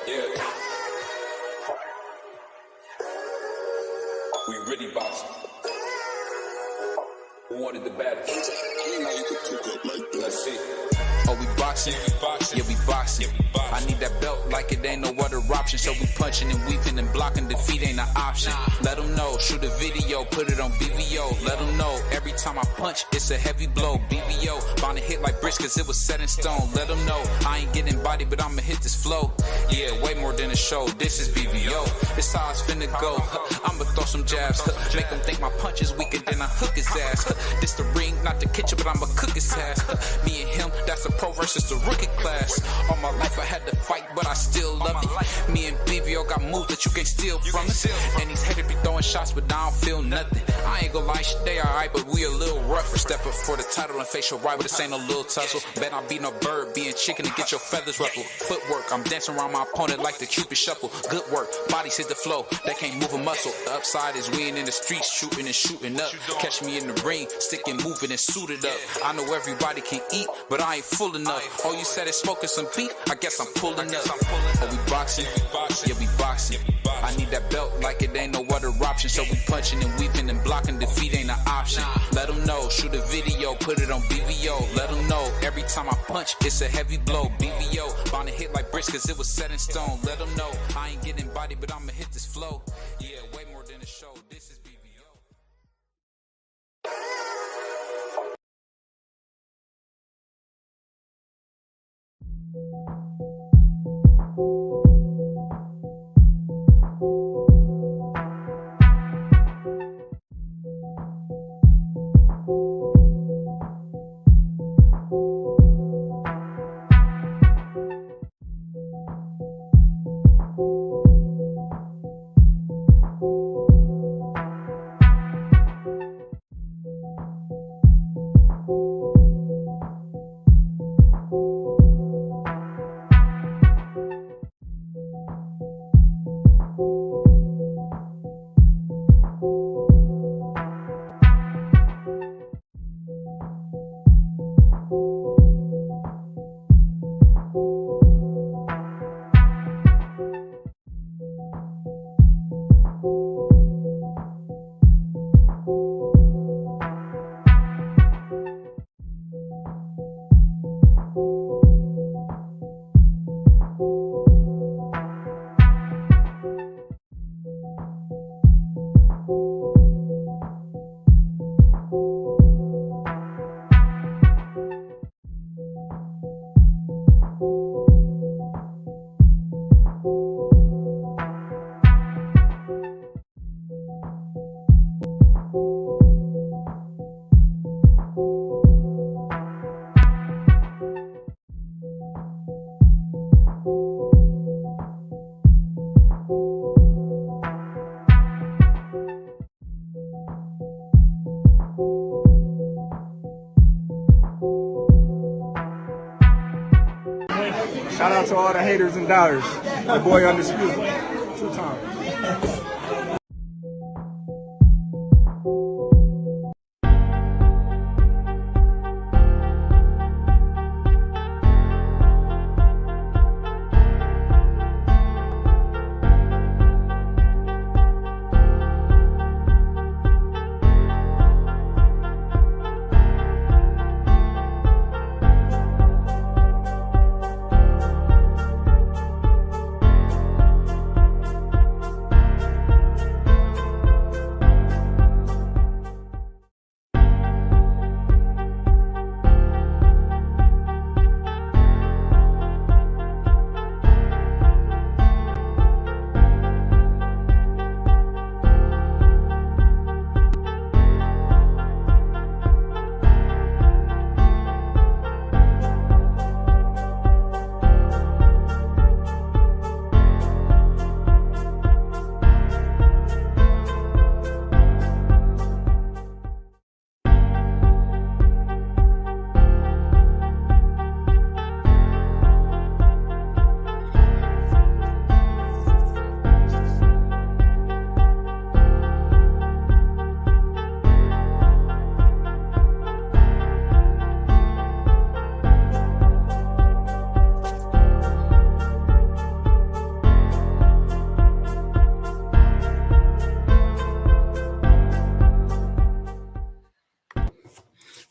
Yeah. We really boxing. Who wanted the battles? Let's see. Oh, we boxing? Yeah, we boxing. I need that belt like it ain't no other option. So we punching and weeping and blocking. Defeat ain't an option. Let them know. Shoot a video. Put it on BVO. Let them know. Every time I punch, it's a heavy blow. BVO. Bound to hit like bricks cause it was set in stone. Let them know. I ain't getting body, but I'ma hit this flow. Yeah, way more than a show. This is BVO. This how it's finna go. I'ma throw some jabs. Make them think my punch is weaker than I hook his ass. This the ring, not the kitchen, but I'ma cook his ass. Me and him, that's a pro versus the rookie class. All my life I had to fight, but I still love it. Me and BVO got moves that you can't steal from us. And these haters be throwing shots, but I don't feel nothing. I ain't gonna lie, shit, they alright, but we a little rougher. Step up for the title and face your rival, this ain't no little tussle. Bet I be no bird, being chicken to get your feathers ruffled. Footwork, I'm dancing around my opponent like the Cupid shuffle. Good work, bodies hit the flow, they can't move a muscle. The upside is we ain't in the streets, shooting and shooting up. Catch me in the ring, sticking, moving and suited up. I know everybody can eat, but I ain't full enough. Oh, you said it's smoking some beef? I guess I'm pulling up. Oh, we boxing? Yeah, we boxing. I need that belt like it ain't no other option. So we punching and weeping and blocking. Defeat ain't an option. Let them know. Shoot a video. Put it on BVO. Let them know. Every time I punch, it's a heavy blow. BVO. Bound to hit like bricks cause it was set in stone. Let them know. I ain't getting body, but I'ma hit this flow. Yeah, way more than a show. This is BVO. Shout out to all the haters and doubters. My boy Undisputed. 2 times.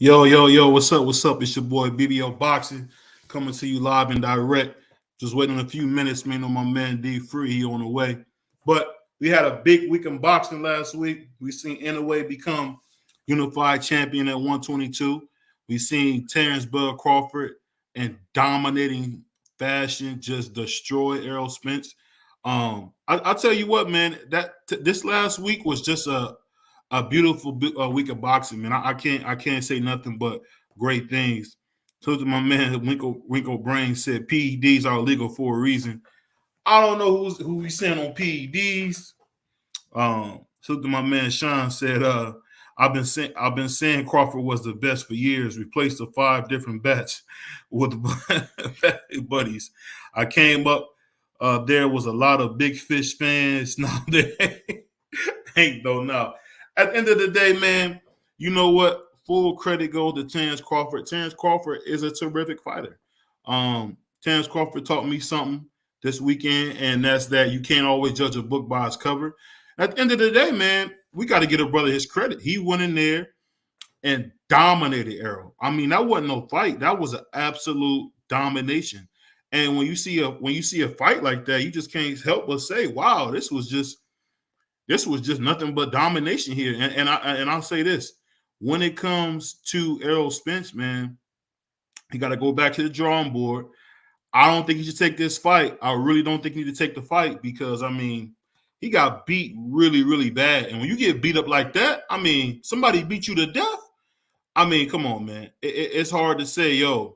Yo, what's up? What's up? It's your boy BBO Boxing coming to you live and direct. Just waiting a few minutes, man, on my man D Free. He on the way. But we had a big week in boxing last week. We seen Inoue become unified champion at 122. We seen Terrence Bud Crawford in dominating fashion just destroy Errol Spence. I'll tell you what, man, this last week was just a beautiful week of boxing, man. I can't say nothing but great things. So to my man Winkle Brain said PEDs are illegal for a reason. I don't know who he's saying on PEDs. So to my man Sean said, I've been saying Crawford was the best for years. Replaced the 5 different bets with buddies. I came up. There was a lot of Big Fish fans. No, there ain't though. No. At the end of the day, man, you know what? Full credit goes to Terrence Crawford. Terrence Crawford is a terrific fighter. Terrence Crawford taught me something this weekend, and that's that you can't always judge a book by its cover. At the end of the day, man, we got to give a brother his credit. He went in there and dominated Errol. I mean, that wasn't no fight. That was an absolute domination. And when you see a fight like that, you just can't help but say, "Wow, this was just nothing but domination here." And I'll say this: when it comes to Errol Spence, man, he got to go back to the drawing board. I don't think he should take this fight. I really don't think he need to take the fight because, I mean, he got beat really, really bad. And when you get beat up like that, I mean, somebody beat you to death. I mean, come on, man. It's hard to say, yo,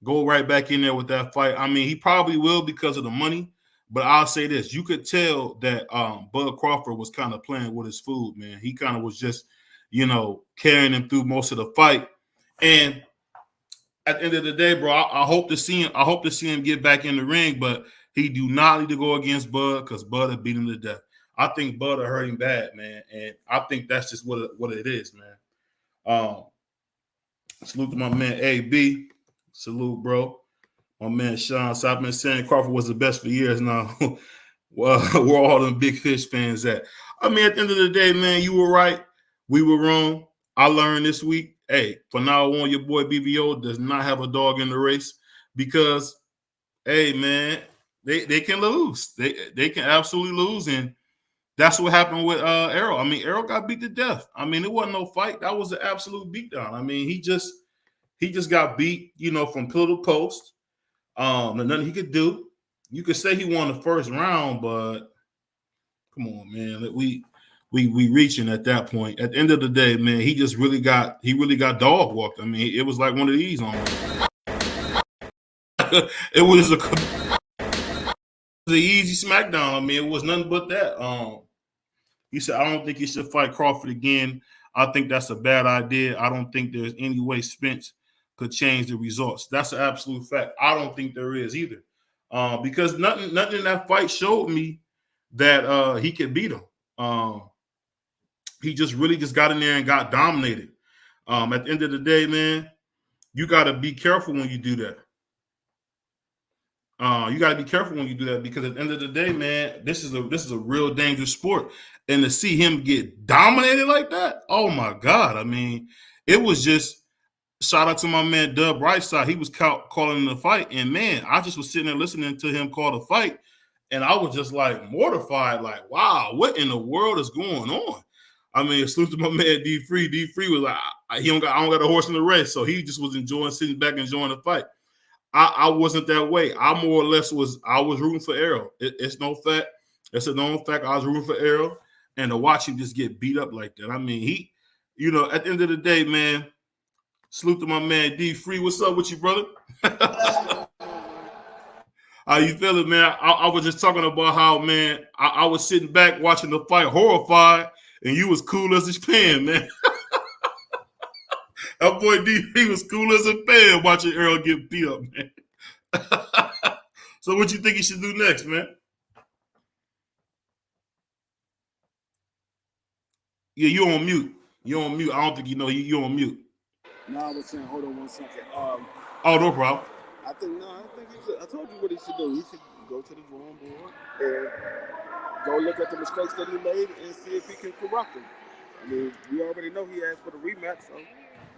go right back in there with that fight. I mean, he probably will because of the money. But I'll say this. You could tell that Bud Crawford was kind of playing with his food, man. He kind of was just, carrying him through most of the fight. And at the end of the day, bro, I hope to see him get back in the ring, but he do not need to go against Bud because Bud had beat him to death. I think Bud are hurt him bad, man, and I think that's just what it is, man. Salute to my man AB. Salute, bro. My man Sean. So I've been saying Crawford was the best for years now. Well, where all them Big Fish fans at? I mean, at the end of the day, man, you were right. We were wrong. I learned this week. Hey, from now on, your boy BBO does not have a dog in the race because, hey, man, they can lose. They can absolutely lose, and that's what happened with Errol. I mean, Errol got beat to death. I mean, it wasn't no fight. That was an absolute beatdown. I mean, he just got beat, from pillar to post. Nothing he could do. You could say he won the first round, but come on, man. We reaching at that point. At the end of the day, man, he really got dog walked. I mean, it was like one of these on him. It was the easy smackdown. I mean, it was nothing but that. He said, I don't think he should fight Crawford again. I think that's a bad idea. I don't think there's any way Spence could change the results. That's an absolute fact. I don't think there is either. Because nothing in that fight showed me that he could beat him. He just got in there and got dominated. At the end of the day, man, you got to be careful when you do that. You got to be careful when you do that because at the end of the day, man, this is a real dangerous sport. And to see him get dominated like that, oh my God! I mean, it was just shout out to my man Dub Brightside. He was calling the fight, and man, I just was sitting there listening to him call the fight, and I was just like mortified, like, wow, what in the world is going on? I mean, salute to my man D Free. D Free was like, I don't got a horse in the race, so he just was sitting back enjoying the fight. I wasn't that way. I more or less was rooting for Errol. It's no fact. It's a known fact. I was rooting for Errol, and to watch him just get beat up like that. I mean, he, at the end of the day, man, salute to my man D Free. What's up with you, brother? How you feeling, man? I was just talking about how, man, I was sitting back watching the fight, horrified, and you was cool as a pan, man. That boy D was cool as a pan watching Errol get beat up, man. So what you think he should do next, man? Yeah, you on mute. You on mute. I don't think you know you on mute. No, I was saying, hold on 1 second. Oh, no problem. I think he should. I told you what he should do. He should go to the drawing board and go look at the mistakes that he made and see if he can correct them. I mean, we already know he asked for the rematch, so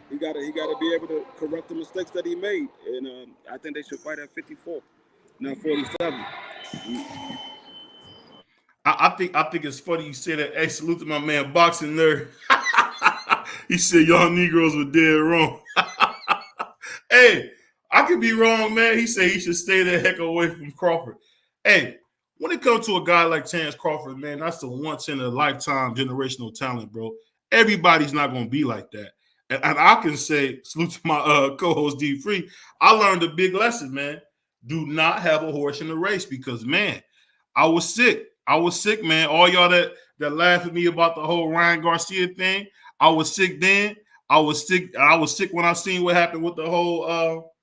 He gotta be able to correct the mistakes that he made, and I think they should fight at 54, not 47. I think it's funny you say that. Hey, salute to my man, Boxing Nerd. He said y'all Negroes were dead wrong. Hey, I could be wrong, man. He said he should stay the heck away from Crawford. Hey, when it comes to a guy like Terence Crawford, man, that's the once in a lifetime generational talent, bro. Everybody's not gonna be like that. And I can say, salute to my co-host D Free. I learned a big lesson, man. Do not have a horse in the race because, man, I was sick. I was sick, man. All y'all that laugh at me about the whole Ryan Garcia thing, I was sick then. I was sick. I was sick when I seen what happened with the whole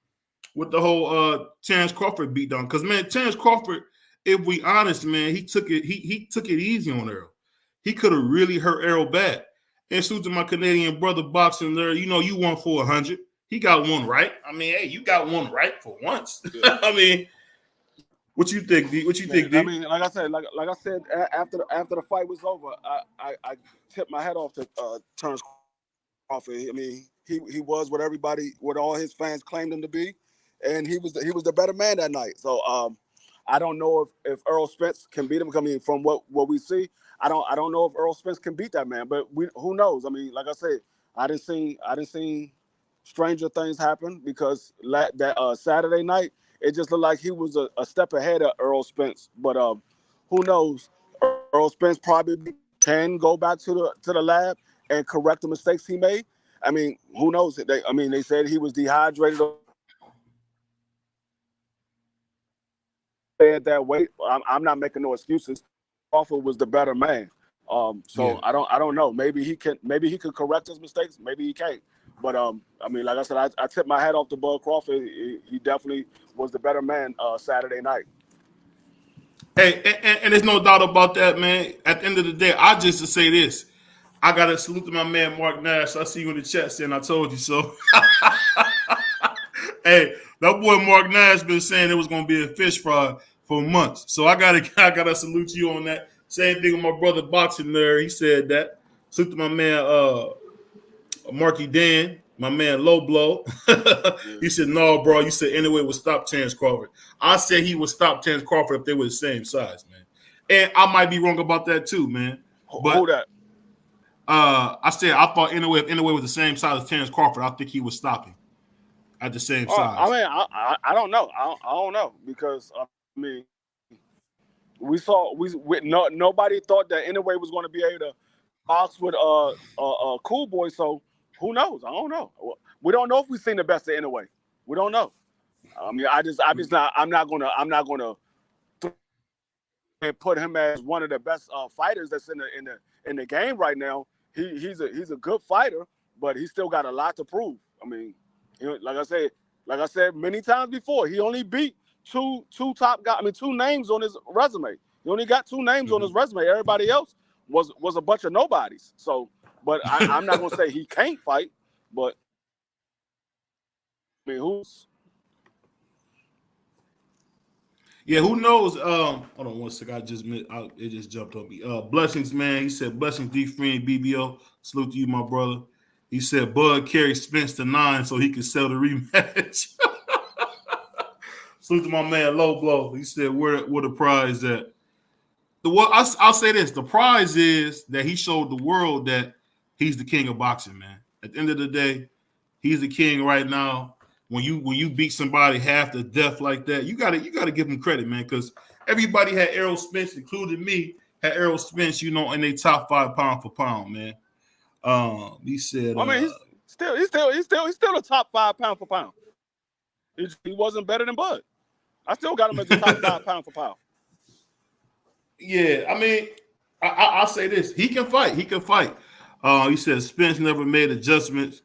Terence Crawford beatdown. Because, man, Terence Crawford, if we honest, man, he took it easy on Errol. He could have really hurt Errol bad. And salute to my Canadian brother Boxing there. You know, you won for 100. He got one right. I mean, hey, you got one right for once. Yeah. I mean, what you think, D? What you think, D? I mean, like I said, after the fight was over, I tipped my hat off to Terence Crawford. I mean, he was what all his fans claimed him to be, and he was the better man that night. So I don't know if Errol Spence can beat him. I mean, from what we see, I don't know if Errol Spence can beat that man. But who knows? I mean, like I said, I didn't see stranger things happen because that Saturday night, it just looked like he was a step ahead of Errol Spence. But who knows? Errol Spence probably can go back to the lab and correct the mistakes he made. I mean, who knows? They said he was dehydrated at that weight. I'm not making no excuses. Crawford was the better man. So yeah. I don't know. Maybe he could correct his mistakes. Maybe he can't. But I mean, like I said, I tipped my hat off to Bud Crawford. He definitely was the better man Saturday night. Hey, and there's no doubt about that, man. At the end of the day, I just to say this. I got to salute to my man, Mark Nash. I see you in the chat saying I told you so. Hey, that boy Mark Nash been saying it was going to be a fish fry for months. So I gotta salute you on that. Same thing with my brother Boxing Nerd. He said that. Salute to my man Marky Dan, my man Low Blow. He said, no, bro. You said anyway would stop Terence Crawford. I said he would stop Terence Crawford if they were the same size, man. And I might be wrong about that too, man. But hold that. I said I thought if Inouye was the same size as Terence Crawford, I think he was stopping at the same size. I mean, I don't know. I don't know because I mean, nobody thought that Inouye was going to be able to box with Cool Boy. So who knows? I don't know. We don't know if we've seen the best of Inouye. We don't know. I mean, I'm not gonna put him as one of the best fighters that's in the game right now. He's a good fighter, but he still got a lot to prove. I mean, like I said many times before, he only beat two top guys. I mean, two names on his resume. He only got two names on his resume. Everybody else was a bunch of nobodies. So, but I'm not gonna say he can't fight, but I mean, who's? Yeah, who knows? Hold on one second. It just jumped on me. Blessings, man. He said, blessings, D Free and BBO. Salute to you, my brother. He said, Bud carried Spence to 9 so he could sell the rematch. Salute to my man, Low Blow. He said, where the prize at? I'll say this. The prize is that he showed the world that he's the king of boxing, man. At the end of the day, he's the king right now. When you beat somebody half to death like that, you gotta give him credit, man, because everybody had Errol Spence, including me, had Errol Spence, in their top 5 pound for pound, man. He said, I mean, he's still a top 5 pound for pound. He wasn't better than Bud. I still got him as the top 5 pound for pound. Yeah, I mean, I'll say this: he can fight. He can fight. He said Spence never made adjustments.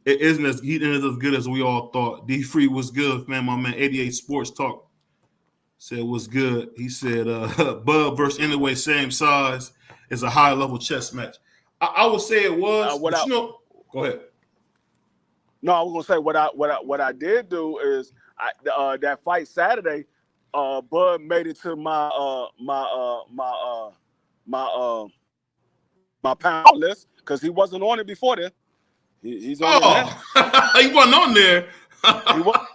It isn't as good as we all thought. D Free was good, man. My man 88 Sports Talk said was good. He said Bud versus Inouye, same size, is a high level chess match. I would say it was. Go ahead. No, I was gonna say what I did do is that fight Saturday. Bud made it to my pound list because he wasn't on it before then. He's on there now. He wasn't on there. He was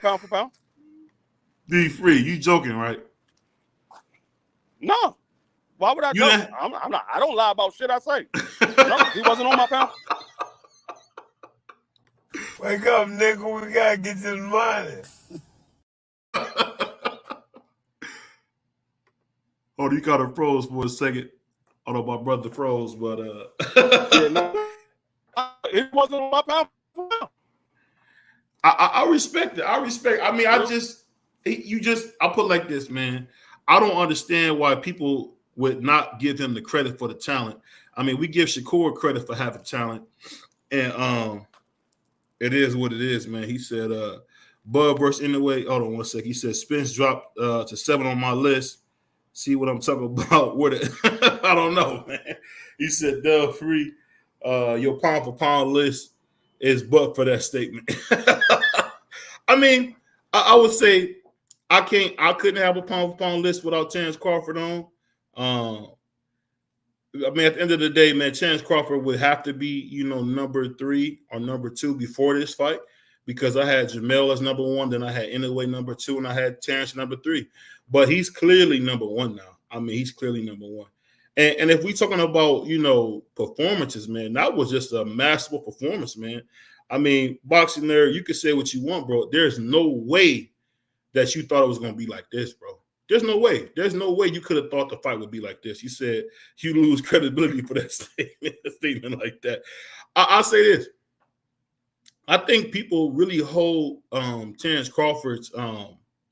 pound for pound. D free, you joking, right? No. Why would I You go? didn't- I'm not. I don't lie about shit I say. No, he wasn't on my pound. Wake up, nigga. We gotta get this money. Oh, you got a froze for a second. Although my brother froze, but Yeah, no. He wasn't on my pound for pound. I respect it. I respect. I mean, I put it like this, man. I don't understand why people would not give him the credit for the talent. I mean, we give Shakur credit for having talent, and it is what it is, man. He said, Bud versus Anyway. Hold on one sec. He said Spence dropped to 7 on my list. See what I'm talking about? What it? I don't know, man. He said, Dub Free, your pound for pound list is but for that statement. I mean, I would say I couldn't have a pound for pound list without Terence Crawford on. I mean, at the end of the day, man, Terence Crawford would have to be, number 3 or number 2 before this fight, because I had Jamel as number 1, then I had Anyway number 2, and I had Terence number 3. But he's clearly number 1 now. I mean, he's clearly number 1. And if we're talking about, performances, man, that was just a masterful performance, man. I mean, Boxing Nerd, you can say what you want, bro. There's no way that you thought it was going to be like this, bro. There's no way. There's no way you could have thought the fight would be like this. You said you lose credibility for that statement like that. I'll say this. I think people really hold Terence Crawford's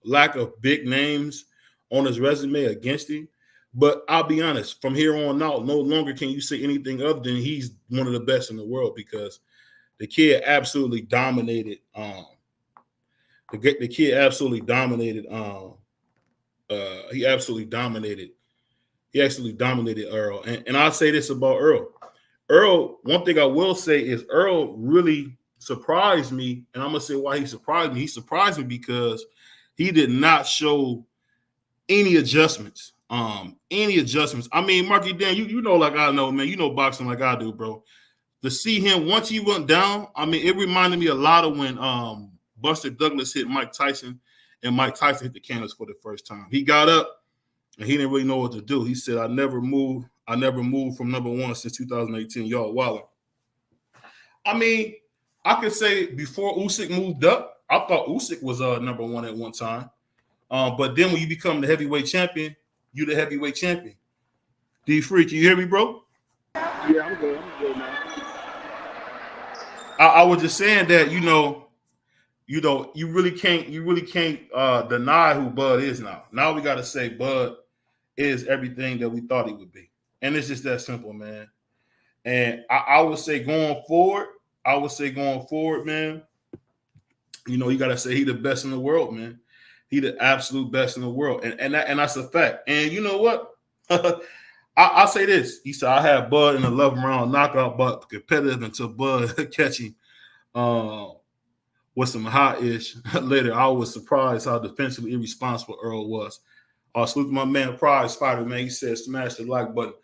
lack of big names on his resume against him. But I'll be honest, from here on out, no longer can you say anything other than he's one of the best in the world, because the kid absolutely dominated. The kid absolutely dominated. He absolutely dominated. He actually dominated Earl. And I'll say this about Earl. Earl, one thing I will say is Earl really surprised me, and I'm gonna say why he surprised me. He surprised me because he did not show any adjustments. Any adjustments. I mean, Marky Dan, you know, like I know, man. You know boxing like I do, bro. To see him once he went down, I mean, it reminded me a lot of when Buster Douglas hit Mike Tyson, and Mike Tyson hit the canvas for the first time. He got up and he didn't really know what to do. He said, I never moved from number 1 since 2018. Y'all wildin'. I mean, I could say before Usyk moved up, I thought Usyk was number 1 at one time. But then when you become the heavyweight champion, you the heavyweight champion. D-Free, can you hear me, bro? Yeah, I'm good. I'm good, man. I was just saying that, you really can't deny who Bud is now. Now we got to say Bud is everything that we thought he would be. And it's just that simple, man. And I would say going forward, man, you got to say he the best in the world, man. He the absolute best in the world. And that's a fact. And you know what? I'll say this. He said, I had Bud in the 11th round knockout, but competitive until Bud catching with some hot-ish later. I was surprised how defensively irresponsible Earl was. Salute to my man, Prize Fighter, man. He said, smash the like button.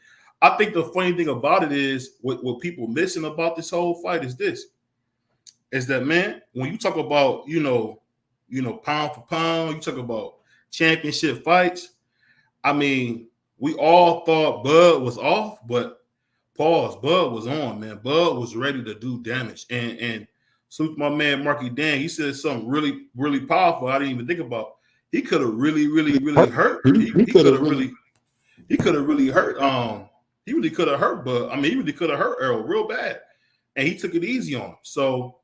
I think the funny thing about it is, what people missing about this whole fight is this. Is that, man, when you talk about, pound for pound, you talk about championship fights, I mean, we all thought Bud was off, but Bud was on, man. Bud was ready to do damage. And salute to my man, Marky Dan, he said something really, really powerful I didn't even think about. He could have really, really, really hurt. He could have really hurt. He really could have hurt Bud. I mean, he really could have hurt Earl real bad. And he took it easy on him. So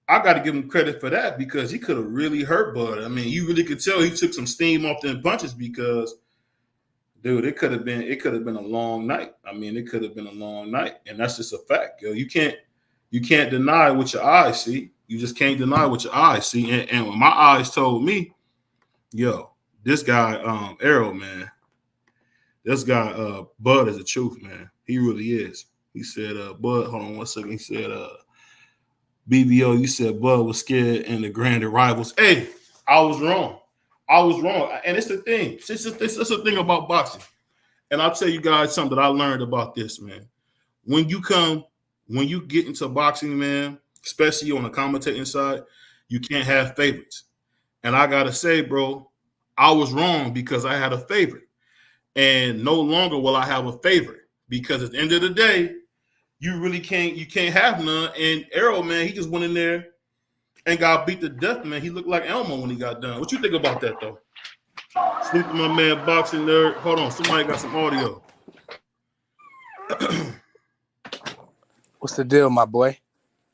I got to give him credit for that, because he could have really hurt Bud. I mean, you really could tell he took some steam off them punches, because, dude, it could have been a long night. I mean, it could have been a long night, and that's just a fact, yo. You can't deny what your eyes see. You just can't deny what your eyes see. And when my eyes told me, yo, this guy, Errol, man, this guy, Bud is the truth, man. He really is. He said, Bud, hold on one second. He said, BBO, you said Bud was scared in the grand rivals. Hey, I was wrong. And it's the thing. It's the thing about boxing. And I'll tell you guys something that I learned about this, man. when you get into boxing, man, especially on the commentating side, you can't have favorites. And I gotta say, bro, I was wrong because I had a favorite. And no longer will I have a favorite because at the end of the day, you can't have none. And ERROL, man, he just went in there and got beat to death, man. He looked like Elmo when he got done. What you think about that, though? Sleep to my man, boxing nerd. Hold on, somebody got some audio. What's the deal, my boy?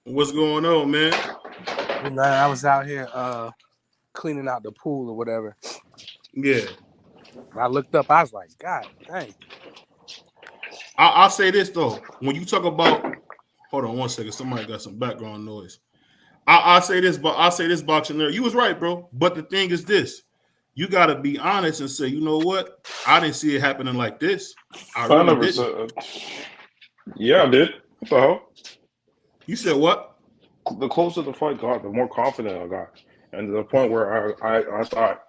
What's going on, man? I was out here cleaning out the pool or whatever. Yeah. I looked up. I was like, God dang. I'll say this, though. When you talk about – hold on one second. Somebody got some background noise. I'll say this, boxing nerd. You was right, bro. But the thing is this. You got to be honest and say, you know what? I didn't see it happening like this. I really didn't. Yeah, I did. What the hell? You said what? The closer the fight got, the more confident I got. And to the point where I thought,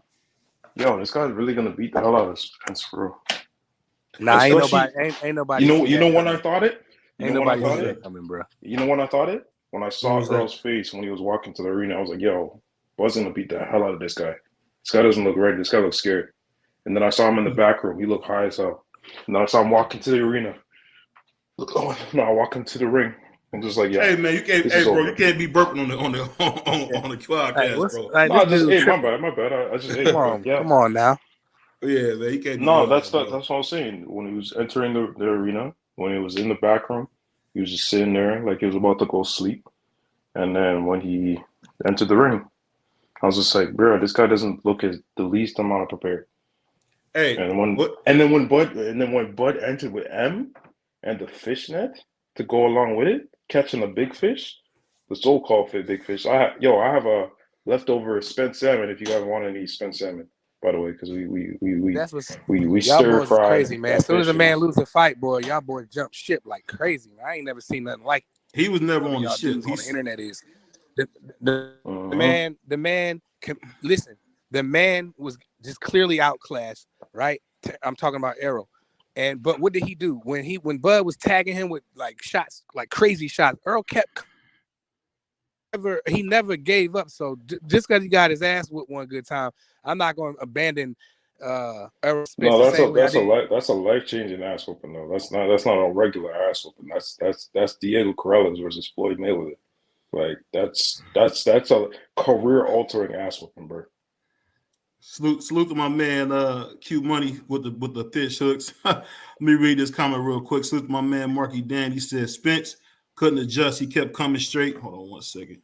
yo, this guy's really going to beat the hell out of Spence for real. Nah, ain't nobody. You know when I thought it? Ain't nobody see that coming, bro. You know when I thought it? When I saw Earl's face when he was walking to the arena, I was like, yo, Bud's going to beat the hell out of this guy. This guy doesn't look ready. This guy looks scared. And then I saw him in the back room. He looked high as hell. And then I saw him walking to the arena. Oh, no, I walk into the ring. I'm just like, yeah. Hey man, you can't. Hey bro, you can't be burping on the podcast, hey, bro. Like, no, my bad. I just ate. Come on now. Yeah, man, you can't. No, that's what I'm saying. When he was entering the arena, when he was in the back room, he was just sitting there like he was about to go sleep. And then when he entered the ring, I was just like, bro, this guy doesn't look as the least amount prepared. Hey, and when Bud entered with M and the fishnet to go along with it, catching a big fish, the so-called big fish. I have a leftover Spence salmon if you guys want any Spence salmon, by the way, because we stir fry. Crazy, man. As soon as a man loses a fight, boy, y'all boys jump ship like crazy. Man. I ain't never seen nothing like it. He was never on the ship. On the internet is the man can listen. The man was just clearly outclassed, right? I'm talking about ERROL. But what did he do when Bud was tagging him with like shots, like crazy shots? Earl he never gave up. So just because he got his ass with one good time, I'm not going to abandon Errol Spence. No, that's a life-changing ass whooping though. That's not a regular ass whooping. That's Diego Corrales versus Floyd Mayweather. Like that's a career-altering ass whooping, bro. Salute to my man Q Money with the fish hooks. Let me read this comment real quick. Salute to my man Marky Dan. He said Spence couldn't adjust. He kept coming straight. Hold on one second.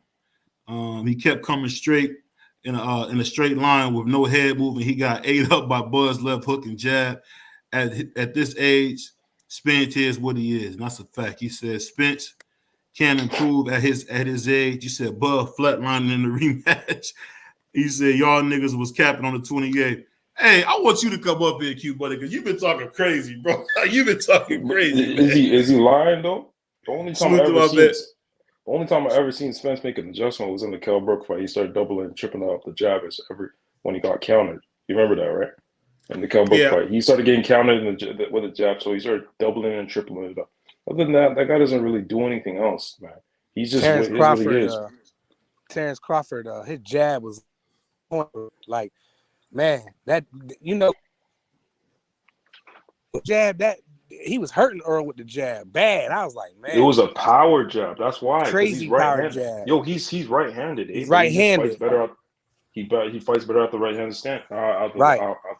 He kept coming straight in a straight line with no head movement. He got ate up by Bud's left hook and jab. At this age, Spence is what he is, and that's a fact. He said Spence can improve at his age. He said Bud flatlining in the rematch. He said, y'all niggas was capping on the 28. Hey, I want you to come up here, Q buddy, because you've been talking crazy, bro. You've been talking crazy. Is he lying, though? The only time I ever seen Spence make an adjustment was in the Kell Brook fight. He started doubling and tripping off the jabbers when he got countered. You remember that, right? In the Kell Brook fight. He started getting countered with a jab, so he started doubling and tripling it up. Other than that guy doesn't really do anything else, man. He's just what he is. Terence Crawford, his jab was like, man, that jab that he was hurting Earl with the jab bad. I was like, man, it was a power jab. That's why crazy power jab. Yo, he's right-handed. He's right-handed. He fights better at the right-handed stand. Out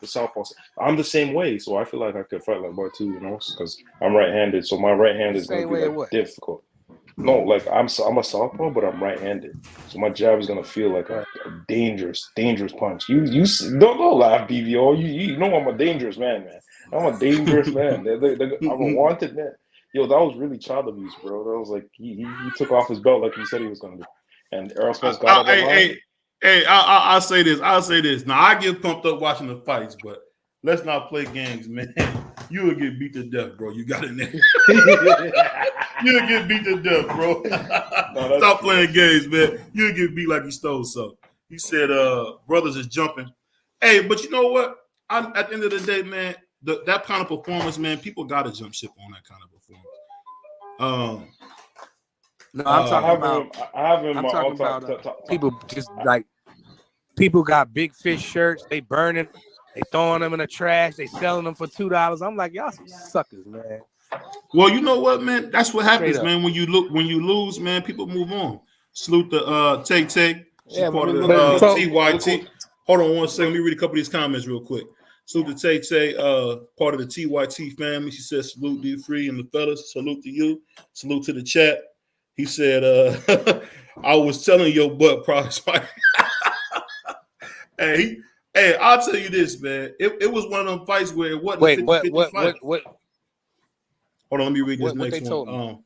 the southpaw. I'm the same way, so I feel like I could fight like Bud too, because I'm right-handed. So my right hand is going to be difficult. No, like I'm a southpaw, but I'm right-handed, so my jab is gonna feel like a dangerous punch. You don't laugh, BVO. You know I'm a dangerous man. I'm a dangerous man. I'm a wanted man. Yo, that was really child abuse, bro. That was like he took off his belt like he said he was gonna do. And Errol Spence got up. I'll say this. Now I get pumped up watching the fights, but let's not play games, man. You will get beat to death, bro. You got it there. You'll get beat to death, bro. Stop playing games, man. You'll get beat like you stole something. He said, brothers is jumping. Hey, but you know what? At the end of the day, man, that kind of performance, man, people got to jump ship on that kind of performance. No, I'm talking about. I have him. I'm talking about people just like people got big fish shirts. They burning. They throwing them in the trash. They selling them for $2. I'm like, y'all some suckers, man. Well, you know what, man? That's what happens, man. When you lose, man, people move on. Salute to Tay. She's part of the TYT. Hold on one second. Let me read a couple of these comments real quick. Salute to Tay, part of the TYT family. She said, salute D3 and the fellas. Salute to you. Salute to the chat. He said, I was telling your butt price. Hey, I'll tell you this, man. It was one of them fights where it wasn't Wait, 50-50 fight. what? Hold on, let me read this next one.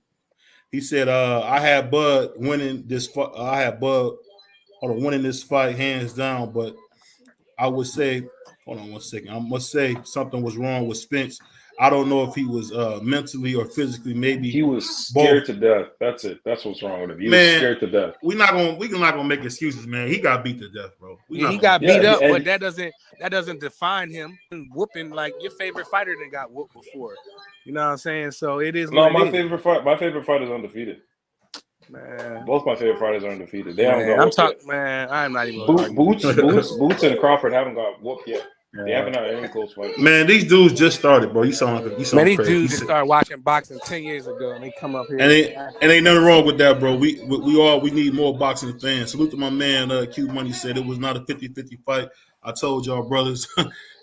He said, I had Bud winning this fight. Winning this fight hands down, but I would say, hold on one second. I must say something was wrong with Spence. I don't know if he was mentally or physically. Maybe he was scared to death. That's it. That's what's wrong with him. He was scared to death. We're not gonna make excuses, man. He got beat to death, bro. He got beat up, but that doesn't define him. Whooping like your favorite fighter that got whooped before. You know what I'm saying? So it is. No, my favorite fight is undefeated. Man, both my favorite fighters are undefeated. They haven't got whooped yet. Man, I'm not even. Boots and Crawford haven't got whooped yet. They haven't had any close fights. Man, these dudes just started, bro. You sound these crazy. dudes just started watching boxing 10 years ago, and they come up here. And ain't nothing wrong with that, bro. We need more boxing fans. Salute to my man. Q Money said it was not a 50-50 fight. I told y'all, brothers.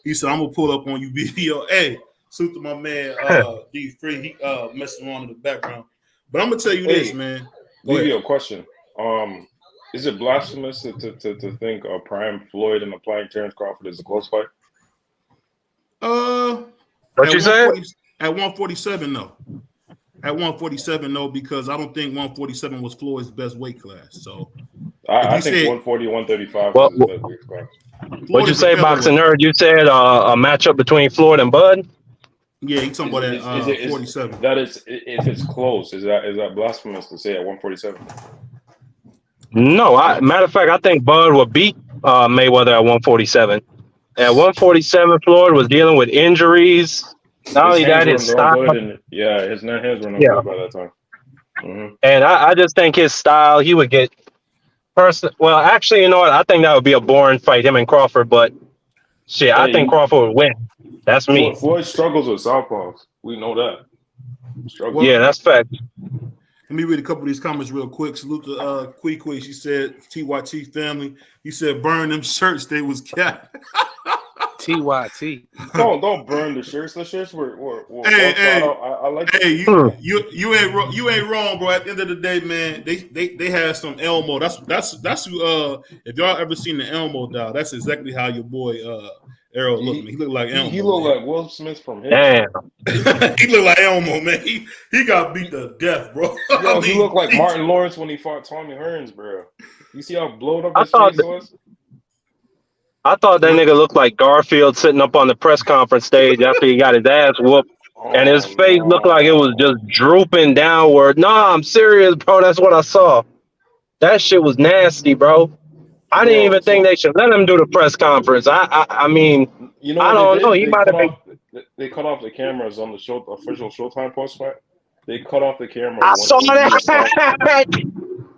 He said I'm gonna pull up on you, BBO. Hey, salute to my man D3. He messing around in the background. But I'm gonna tell you this, man. BBO, question. Is it blasphemous to think Prime Floyd and applying Terence Crawford is a close fight? What you said? At 147, no. At 147, no, because I don't think 147 was Floyd's best weight class. So I think 140, 135 is his best weight class. What'd you say, Boxing Nerd? You said a matchup between Floyd and Bud? Yeah, he's talking about at 47. That is, if it's close, is that blasphemous to say at 147? No, matter of fact, I think Bud would beat Mayweather at 147. At 147, Floyd was dealing with injuries. Not only that, his style. His hands were not good by that time. Mm-hmm. And I just think his style, he would get well, actually, you know what? I think that would be a boring fight, him and Crawford, but shit, I think Crawford would win. That's me. Floyd struggles with southpaws. We know that. Yeah, that's fact. Let me read a couple of these comments real quick. Salute to Quee. She said, TYT family. He said, burn them shirts. They was cat. TYT. Don't burn the shirts. The shirts were hey, I like. Hey, you ain't wrong, bro. At the end of the day, man, they had some Elmo. That's if y'all ever seen the Elmo doll, that's exactly how your boy ERROL looked. He looked like Elmo. He looked like Will Smith from him. Damn. He looked like Elmo, man. He got beat to death, bro. Yo, he looked like Martin Lawrence when he fought Tommy Hearns, bro. You see how blowed up his face was? I thought that nigga looked like Garfield sitting up on the press conference stage after he got his ass whooped. And his face looked like it was just drooping downward. Nah, I'm serious, bro. That's what I saw. That shit was nasty, bro. I didn't even think they should let him do the press conference. I mean, you know, I don't know. He might have been. They cut off the cameras on the official Showtime post fight. They cut off the camera. I saw that.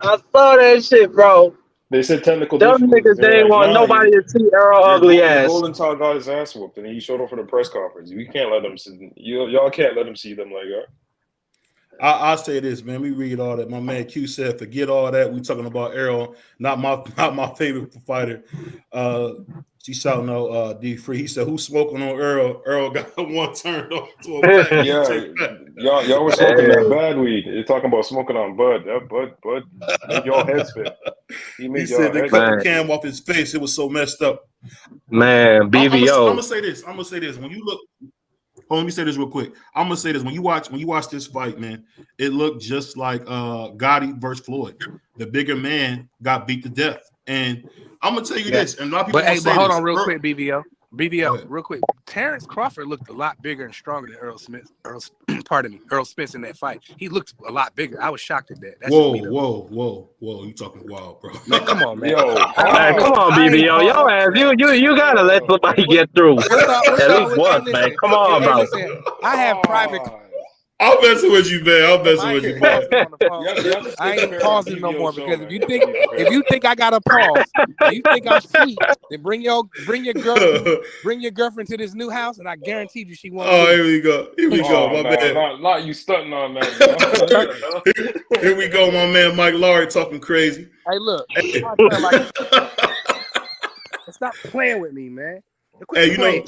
I saw that shit, bro. They said technical difficulties. Them niggas, they ain't want nobody to see ERROL ugly ass. Golden Tall got his ass whooped, and he showed up for the press conference. We can't let them see. Y'all can't let them see them like that. I'll say this, man. We read all that. My man Q said, "Forget all that. We talking about ERROL, not my favorite fighter." She shouting out D3. He said, "Who's smoking on ERROL?" ERROL got one turned off to a bag. y'all were smoking that bad weed. You're talking about smoking on Bud. That Bud made y'all head spin. He said they cut the cam off his face. It was so messed up. Man, BBO. I'm gonna say this. When you look. Oh, let me say this real quick. I'm gonna say this: when you watch this fight, man, it looked just like Gotti versus Floyd. The bigger man got beat to death, and I'm gonna tell you this. And a lot of people but hold on, real quick, BBO, real quick. Terence Crawford looked a lot bigger and stronger than Errol Spence in that fight. He looked a lot bigger. I was shocked at that. That's whoa! You talking wild, bro? Man, come on, man. Yo, man, come on, BBO. Yo, ass, you gotta let somebody get through. At least once, man. Come on, bro. I have private. I'm messing with you, man. I'm messing with you, man. I ain't pausing no more because if you think I got to pause, and you think I'm sweet, then bring your girlfriend to this new house, and I guarantee you she won't. Oh, here we go. Here we go, my man. Not you stunting on that. Here we go, my man Mike Laurie talking crazy. Hey, look. Stop playing with me, man. Hey, you know,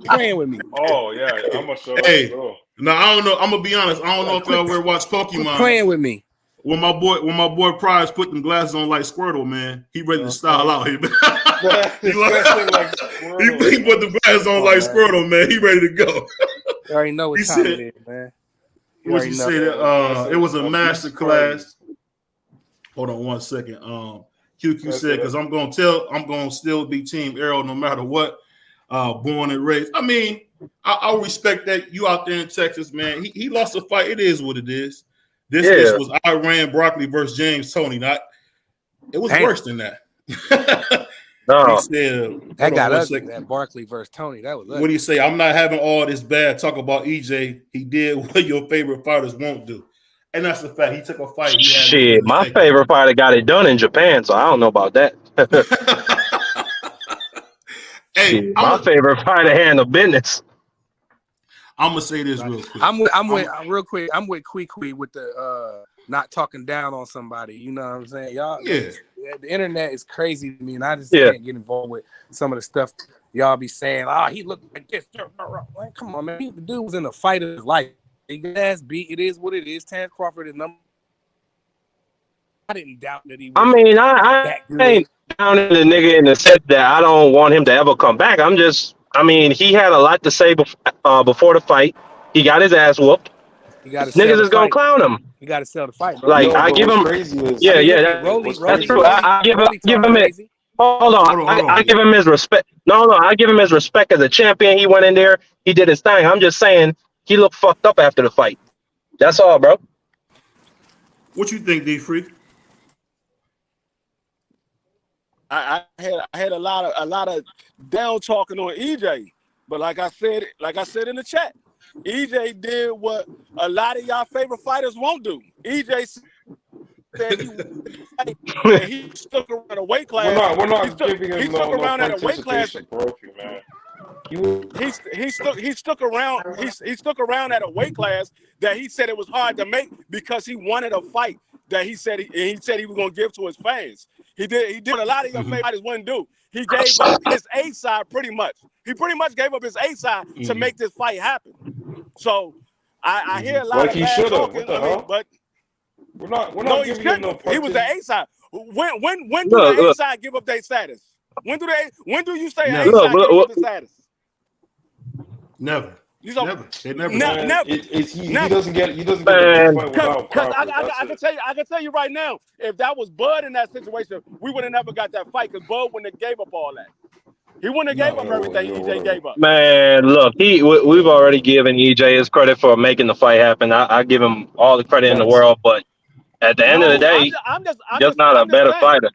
playing with me. Oh yeah, I'm gonna show up. Hey, now I don't know. I'm gonna be honest. I don't know if y'all ever watch Pokemon. Playing with me. When my boy Prize put them glasses on like Squirtle, man, he ready to style out here. He put the glasses on like Squirtle, man. He ready to go. You already know what time it is, man. What you said? It was a master class. Hold on one second. QQ said, because I'm gonna still be Team ERROL no matter what. Born and raised. I mean, I respect that you out there in Texas, man. He lost a fight. It is what it is. This was Iran Broccoli versus James Toney. It was worse than that. No, he said, that got ugly. That Barkley versus Tony. That was ugly. What do you say? I'm not having all this bad talk about EJ. He did what your favorite fighters won't do. And that's the fact. He took a fight. Shit, my favorite fighter got it done in Japan, so I don't know about that. Hey, shit, my favorite fighter handled business. I'm gonna say this real quick. I'm with Kwee with the not talking down on somebody. You know what I'm saying? Y'all, the internet is crazy to me, and I just can't get involved with some of the stuff y'all be saying. Oh, he looked like this. Like, come on, man. The dude was in a fight of his life. He got ass beat. It is what it is. Terence Crawford is number. I didn't doubt that he was. I mean, I ain't down in the nigga in the sense that I don't want him to ever come back. I mean, he had a lot to say before the fight. He got his ass whooped. Niggas is gonna clown him. You got to sell the fight, bro. Like, I give him, that's true. I give him it. Hold on. I give him his respect. No, I give him his respect as a champion. He went in there. He did his thing. I'm just saying he looked fucked up after the fight. That's all, bro. What you think, D-Free? I had a lot of down talking on EJ, but like I said in the chat, EJ did what a lot of y'all favorite fighters won't do. EJ said he stuck around a weight class. We're not giving him no around at a weight class. Man. He stuck around at a weight class that he said it was hard to make because he wanted a fight that he said he was gonna give to his fans. He did what a lot of your favorite fighters wouldn't do. He gave up his A side pretty much. He pretty much gave up his A side to make this fight happen. So I hear a lot of bad talking, but we're not giving him no part. He was the A side. When do the A side give up their status? When do you say A side give up the status? Never. He doesn't get it. He doesn't get the fight without Crawford. I can tell you right now, if that was Bud in that situation, we would have never got that fight because Bud wouldn't have gave up all that. He wouldn't have gave up everything EJ gave up. Man, look, we've already given EJ his credit for making the fight happen. I give him all the credit in the world, but at the end of the day, I'm just not a better fighter.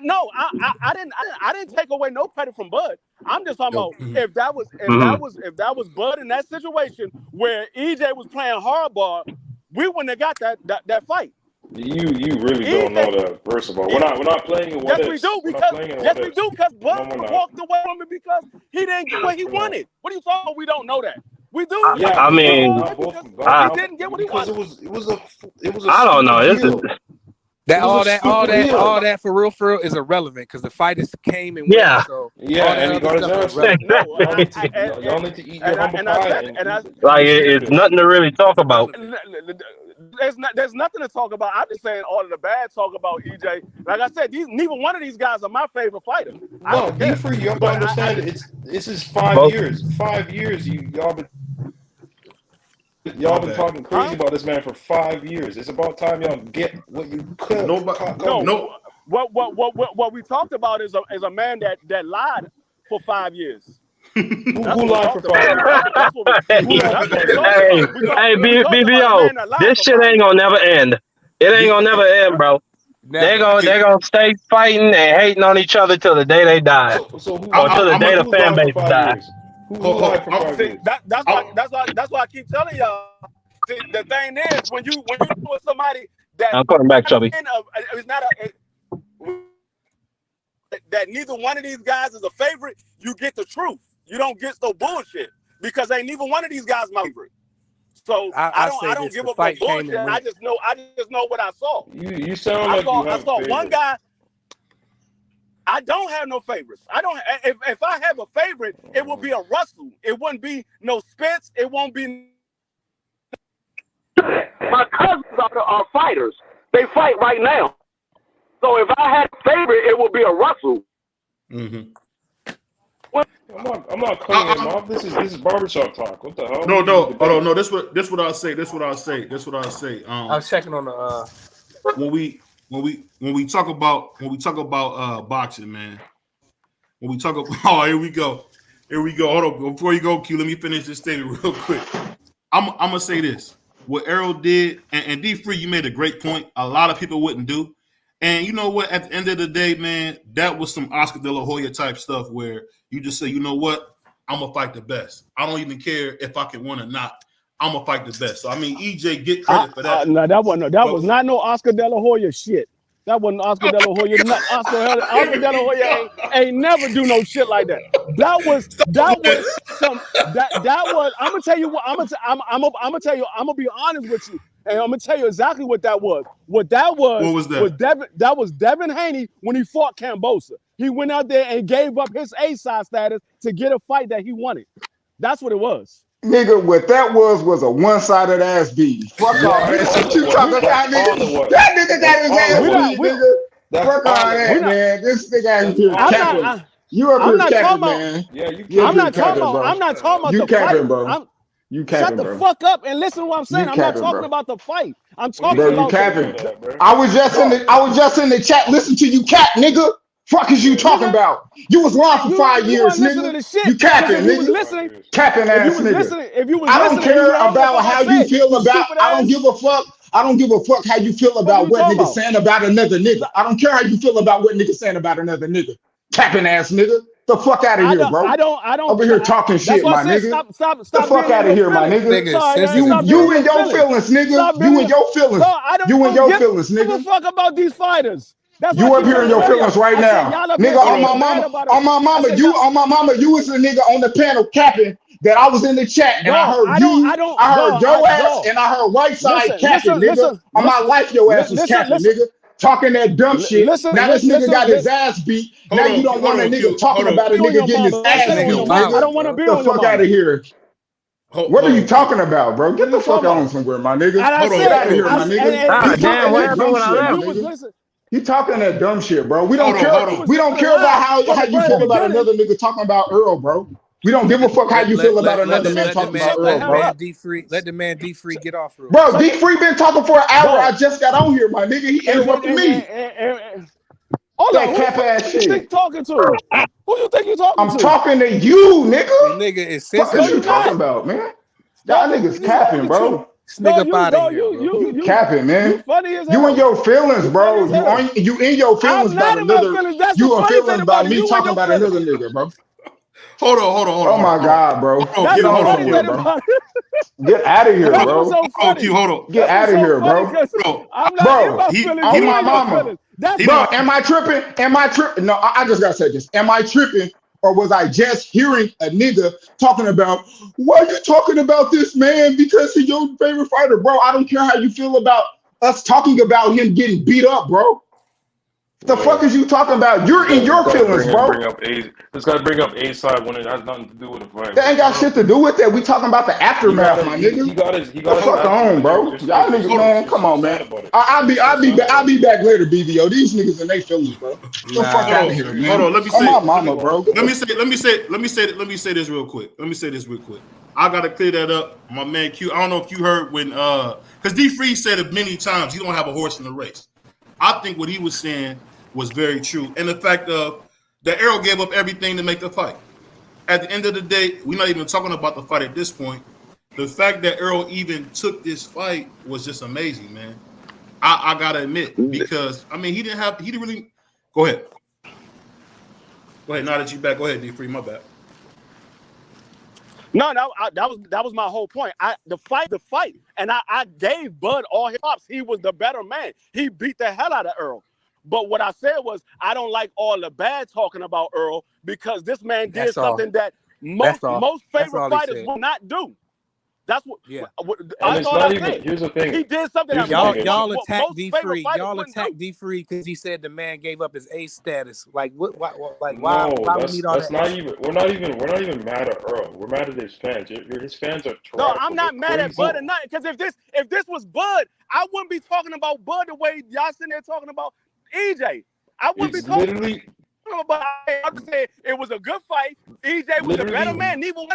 No, I didn't take away no credit from Bud. I'm just talking about if that was Bud in that situation where EJ was playing hardball, we wouldn't have got that fight. You really don't know that. First of all, we're not playing in what we do because Bud walked away from it because he didn't get what he wanted. What are you talking about? We don't know that. We do. I mean, he didn't get what he wanted. It was. I don't know. All that for real is irrelevant because the fighters came and went. So and he got his ass. Y'all need to eat your humble pie. Like it's nothing to really talk about. There's nothing to talk about. I'm just saying all of the bad talk about EJ. Like I said, neither one of these guys are my favorite fighter. No, be free. You have to understand this is 5 years. 5 years. Y'all been talking crazy about this man for 5 years. It's about time y'all get what you could. No. What we talked about is a man that lied for 5 years. Who lied for 5 years? Hey, BBO, this shit ain't gonna never end. It ain't gonna never end, bro. They're gonna stay fighting and hating on each other till the day they die, or till the day the fan base dies. That's why I keep telling y'all. See, the thing is, when you with somebody that I'm coming back, Chubby. It's not that neither one of these guys is a favorite. You get the truth. You don't get no bullshit because ain't neither one of these guys my favorite. So I don't give up no bullshit. I just know what I saw. You sound like I saw one guy. I don't have no favorites. I don't. If I have a favorite, it will be a Russell. It wouldn't be no Spence. It won't be. My cousins are fighters. They fight right now. So if I had a favorite, it would be a Russell. Mm-hmm. I'm not cutting him off. This is barbershop talk. What the hell? No. This what I'll say. I was checking on the when we talk about boxing, man. When we talk about here we go. Hold on, before you go, Q. Let me finish this statement real quick. I'm gonna say this. What ERROL did, and D-Free, you made a great point. A lot of people wouldn't do. And you know what? At the end of the day, man, that was some Oscar De La Hoya type stuff where you just say, you know what? I'm going to fight the best. I don't even care if I can win or not. I'm going to fight the best. So, I mean, EJ, get credit for that. No, that was not no Oscar De La Hoya shit. That wasn't Oscar De La Hoya. Oscar De La Hoya ain't never do no shit like that. That was I'm gonna tell you what I'm gonna tell you. I'm gonna be honest with you, and I'm gonna tell you exactly what that was. What was that? That was Devin Haney when he fought Kambosa. He went out there and gave up his A-side status to get a fight that he wanted. That's what it was. Nigga, what that was a one-sided ass beat. Fuck off. That you talking about, nigga. That nigga got his ass beat, nigga. Fuck all that, man. This nigga out here capping. You up here capping, man. I'm not talking about the fight, bro. You capping, bro. Shut the fuck up and listen to what I'm saying. I'm not talking about the fight. I'm talking about you capping. I was just in the chat. Listen to you cap, nigga. Fuck is you talking about? You was lying for 5 years, nigga. You capping, nigga. Capping ass nigga. I don't care about how you feel about. I don't give a fuck. I don't give a fuck how you feel about what nigga saying about another nigga. I don't care how you feel about what nigga saying about another nigga. Capping ass nigga. The fuck out of here, bro. I don't. Over here talking shit, my nigga. Stop the fuck out of here, my nigga. You and your feelings, nigga. You and your feelings. You and your feelings, nigga. Give a fuck about these fighters. You up here in your feelings right now, nigga. On my mama, you was a nigga on the panel capping that I was in the chat and I heard your ass and I heard Whiteside capping, nigga. On my life, your ass was capping, nigga. Talking that dumb shit. Now this nigga got his ass beat. Now you don't want a nigga talking about a nigga getting his ass beat, nigga. I don't want to be on the fuck out of here. What are you talking about, bro? Get the fuck on somewhere, my nigga. Get out of here, my nigga. Damn, what happened when I left? You talking that dumb shit, bro. We don't care. We don't care about how you feel about another nigga talking about ERROL, bro. We don't give a fuck how you feel about another man talking about ERROL, bro. Let the man D-Free get off. Bro, D-Free been talking for an hour. I just got on here, my nigga. He interrupted me. Hold on, cap ass shit. Who you think talking to? Who you think you talking to? I'm talking to you, nigga. Nigga is sensitive. What are you talking about, man? Y'all niggas capping, bro. Nigga out of here, you capping, man. You funny as hell. You in your feelings, bro. You in your feelings about another. You in feelings about me talking about another nigga, bro. Hold on. Oh my God, bro. Get on somewhere, bro. Get out of here, bro. Hold on. Get out of here, bro. Bro, on my mama. Bro, am I tripping? No, I just gotta say this. Am I tripping? Or was I just hearing a nigga talking about, why are you talking about this man because he's your favorite fighter? Bro, I don't care how you feel about us talking about him getting beat up, bro. The fuck is you talking about? You're in your feelings, bro. This guy bring up A-side when it has nothing to do with the fight. That ain't got shit to do with that. We talking about the aftermath, my nigga. He got the fuck on, bro. Y'all niggas, man, come on, man. I'll be back later, BVO. These niggas in their feelings, bro. Get the fuck out of here, man. Hold on, let me say, my mama, bro. Let me say this real quick. I gotta clear that up, my man Q. I don't know if you heard when because D-Free said it many times, he don't have a horse in the race. I think what he was saying was very true. And the fact of the ERROL gave up everything to make the fight. At the end of the day, we're not even talking about the fight at this point. The fact that ERROL even took this fight was just amazing, man. I gotta admit, because I mean he didn't really go ahead. Now that you back, go ahead, D-Free, my bad. No, that was my whole point. The fight, and I gave Bud all his props. He was the better man. He beat the hell out of Earl. But what I said was I don't like all the bad talking about Earl because this man did something that most favorite fighters will not do. That's what. Yeah. And it's not even. Here's the thing. He did something that y'all attacked D-Free. Y'all attacked D-Free because he said the man gave up his ace status. Like what? Like why? No, why we need all that's not even. We're not even mad at Earl. We're mad at his fans. His fans are. No, I'm not mad at Bud or nothing. Because if this was Bud, I wouldn't be talking about Bud the way y'all sitting there talking about EJ. I wouldn't be talking about. I just said it was a good fight. EJ was a better man. Neither one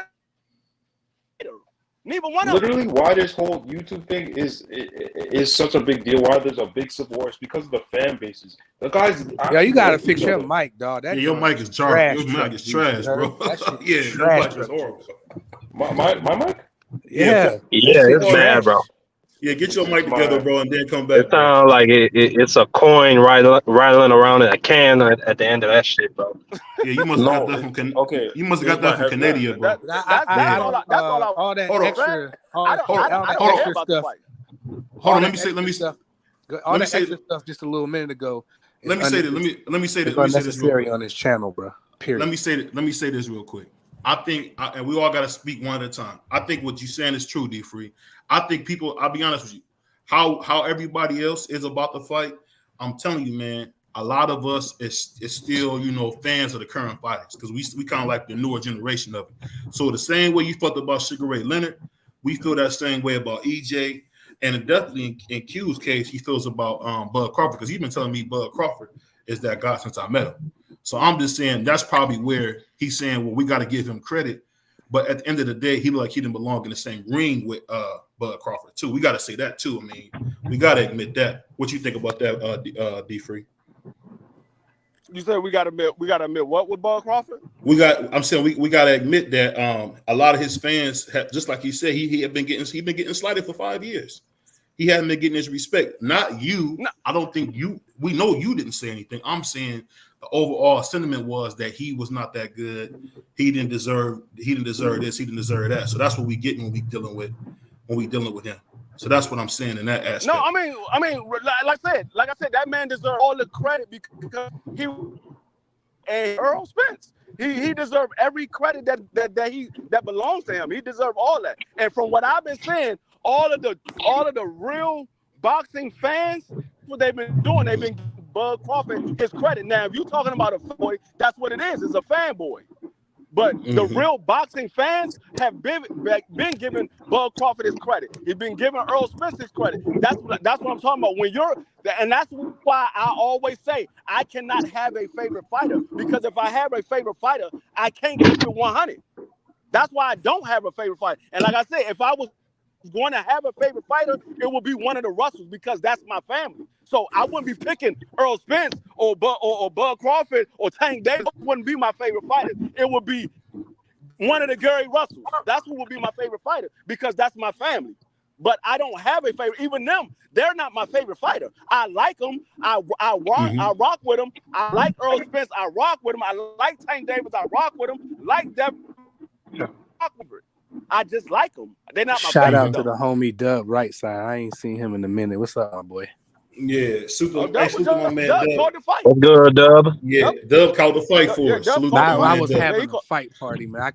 of them. Literally, why this whole YouTube thing is such a big deal, why there's a big civil war, is because of the fan bases. The guys. Yo, you gotta fix your mic, dog. Your mic is trash. Your mic is trash, bro. Yeah, your mic is horrible. My mic? Yeah, it's bad, bro. Yeah, get your mic together, bro, and then come back. It sounds like it's a coin rattling around in a can at the end of that shit, bro. Yeah, you must have got that from You must have got that from Canada, bro. That's all that extra. Stuff. Hold on, let me say all that extra stuff just a little minute ago. Let me say this. Unnecessary on this channel, bro. Period. Let me say this real quick. I think, and we all got to speak one at a time. I think what you're saying is true, D-Free. I think people, I'll be honest with you, how everybody else is about the fight, I'm telling you, man, a lot of us is still, fans of the current fighters because we kind of like the newer generation of it. So the same way you felt about Sugar Ray Leonard, we feel that same way about EJ. And definitely in Q's case, he feels about Bud Crawford because he's been telling me Bud Crawford is that guy since I met him. So I'm just saying that's probably where he's saying, well, we got to give him credit. But at the end of the day, he looked like he didn't belong in the same ring with Bud Crawford too. We got to say that too. I mean, we got to admit that. What you think about that, D-Free? You said we got to admit what with Bud Crawford? I'm saying we got to admit that a lot of his fans have, just like he said, he been getting slighted for 5 years. He hadn't been getting his respect. Not you. No. I don't think you. We know you didn't say anything. I'm saying the overall sentiment was that he was not that good. He didn't deserve this. He didn't deserve that. So that's what we get when we dealing with him. So that's what I'm saying in that aspect. No, I mean, like I said, that man deserved all the credit because he and Earl Spence. He deserved every credit that belongs to him. He deserved all that. And from what I've been saying, all of the real boxing fans, what they've been doing, they've been giving Bud Crawford his credit. Now, if you're talking about a fanboy, that's what it is. It's a fanboy. But the real boxing fans have been giving Bud Crawford his credit. He's been giving Earl Spence his credit. That's what I'm talking about. And that's why I always say I cannot have a favorite fighter, because if I have a favorite fighter, I can't keep it 100. That's why I don't have a favorite fighter. And like I said, if I was going to have a favorite fighter, it would be one of the Russells because that's my family. So I wouldn't be picking Earl Spence or Bud Crawford or Tank Davis. Wouldn't be my favorite fighter. It would be one of the Gary Russells. That's who would be my favorite fighter because that's my family. But I don't have a favorite. Even them, they're not my favorite fighter. I like them. I rock with them. I like Earl Spence. I rock with him. I like Tank Davis. I rock with him. Like them. I just like them. They're not my favorite. Shout out to the homie Dub right side. I ain't seen him in a minute. What's up, my boy? Yeah, super my man. Dub called the fight. What's good, Dub? Yeah, Dub called the fight for us. I was having a fight party, man. I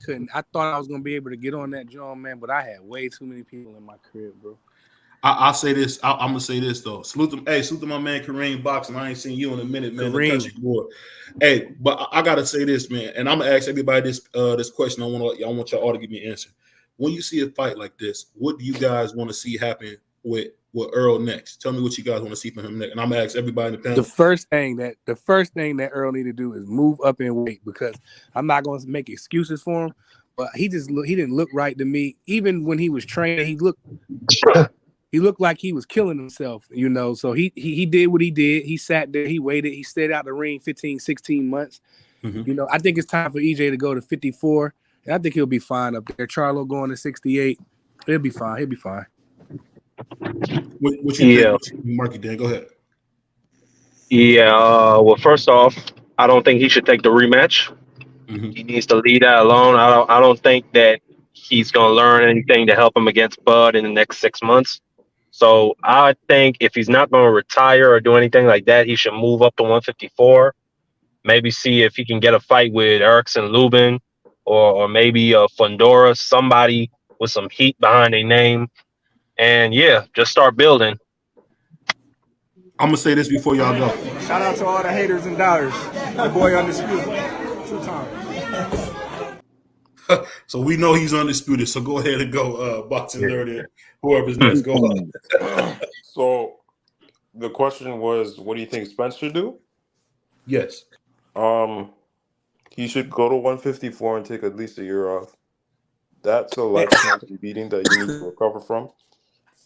thought I was gonna be able to get on that joint, man, but I had way too many people in my crib, bro. I'll say this. I'm gonna say this though. Salute to my man Kareem Boxing. I ain't seen you in a minute, man. Hey, but I gotta say this, man, and I'm gonna ask everybody this question. I want y'all all to give me an answer. When you see a fight like this, what do you guys want to see happen with Earl next? Tell me what you guys want to see from him next, and I'm gonna ask everybody in the panel. The first thing that Earl need to do is move up in weight, because I'm not going to make excuses for him, but he didn't look right to me. Even when he was training, he looked like he was killing himself, So he did what he did. He sat there, he waited, he stayed out the ring 15, 16 months. Mm-hmm. I think it's time for EJ to go to 54. And I think he'll be fine up there. Charlo going to 68. He'll be fine. What you think, Marky Dan? Go ahead. Yeah. Well, first off, I don't think he should take the rematch. Mm-hmm. He needs to leave that alone. I don't think that he's going to learn anything to help him against Bud in the next 6 months. So I think if he's not going to retire or do anything like that, he should move up to 154. Maybe see if he can get a fight with Erickson Lubin or maybe Fundora, somebody with some heat behind their name. And yeah, just start building. I'm gonna say this before y'all go. Shout out to all the haters and doubters. The boy undisputed. 2 times. So we know he's undisputed. So go ahead and go, boxing nerd and whoever's next. Go on. So the question was, what do you think Spence should do? Yes. He should go to 154 and take at least a year off. That's a lifetime beating that you need to recover from.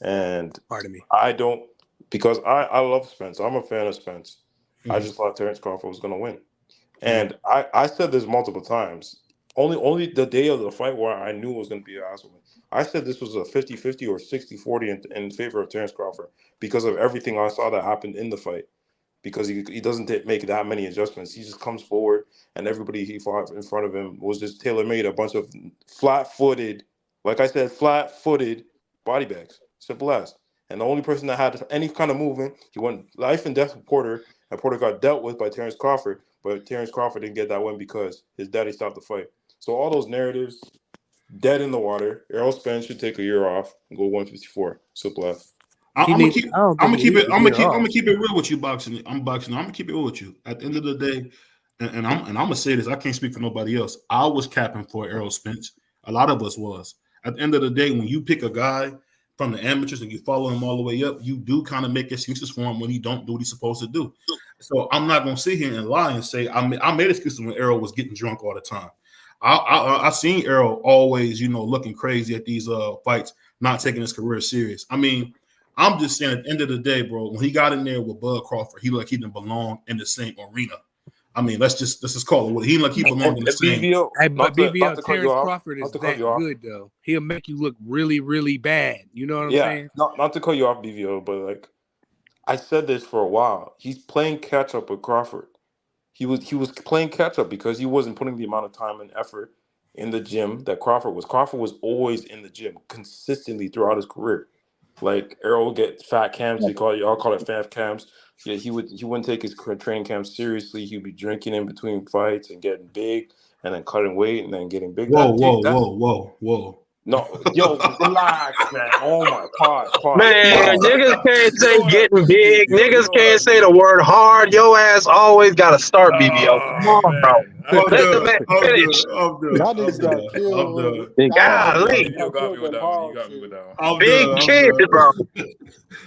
And pardon me. I don't, because I love Spence. I'm a fan of Spence. I just thought Terence Crawford was going to win. And I said this multiple times. Only the day of the fight where I knew it was going to be an ass win. I said this was a 50-50 or 60-40 in favor of Terence Crawford because of everything I saw that happened in the fight. Because he doesn't make that many adjustments. He just comes forward, and everybody he fought in front of him was just tailor-made, a bunch of flat-footed, like I said, flat-footed body bags. Simple as. And the only person that had any kind of movement, he went life and death with Porter, and Porter got dealt with by Terence Crawford, but Terence Crawford didn't get that win because his daddy stopped the fight. So all those narratives, dead in the water. Errol Spence should take a year off and go 154. Simple as. I'm gonna keep it real with you, boxing. I'm gonna keep it real with you. At the end of the day, and I'm gonna say this. I can't speak for nobody else. I was capping for Errol Spence. A lot of us was. At the end of the day, when you pick a guy from the amateurs and you follow him all the way up, you do kind of make excuses for him when he don't do what he's supposed to do. So I'm not gonna sit here and lie and say I made excuses when Errol was getting drunk all the time. I seen Errol always, looking crazy at these fights, not taking his career serious. I mean, I'm just saying at the end of the day, bro, when he got in there with Bud Crawford, he like he didn't belong in the same arena. I mean, let's just call it what he belonged in the same. But BBL, Terence Crawford is that good though. He'll make you look really, really bad. You know what I'm saying? Not to cut you off, BVO, but like I said this for a while. He's playing catch up with Crawford. He was playing catch up because he wasn't putting the amount of time and effort in the gym that Crawford was. Crawford was always in the gym consistently throughout his career. Like Errol would get fat camps, y'all call it fat camps. Yeah, he wouldn't take his training camps seriously. He'd be drinking in between fights and getting big, and then cutting weight and then getting big. Whoa. No, yo, relax, man. Oh my God. Man, niggas can't say getting big. Niggas can't say the word hard. Your ass always got to start, BBO. Come on, bro. Let the man finish. Y'all niggas got killed. Golly. You got me with that one. Big kid, bro.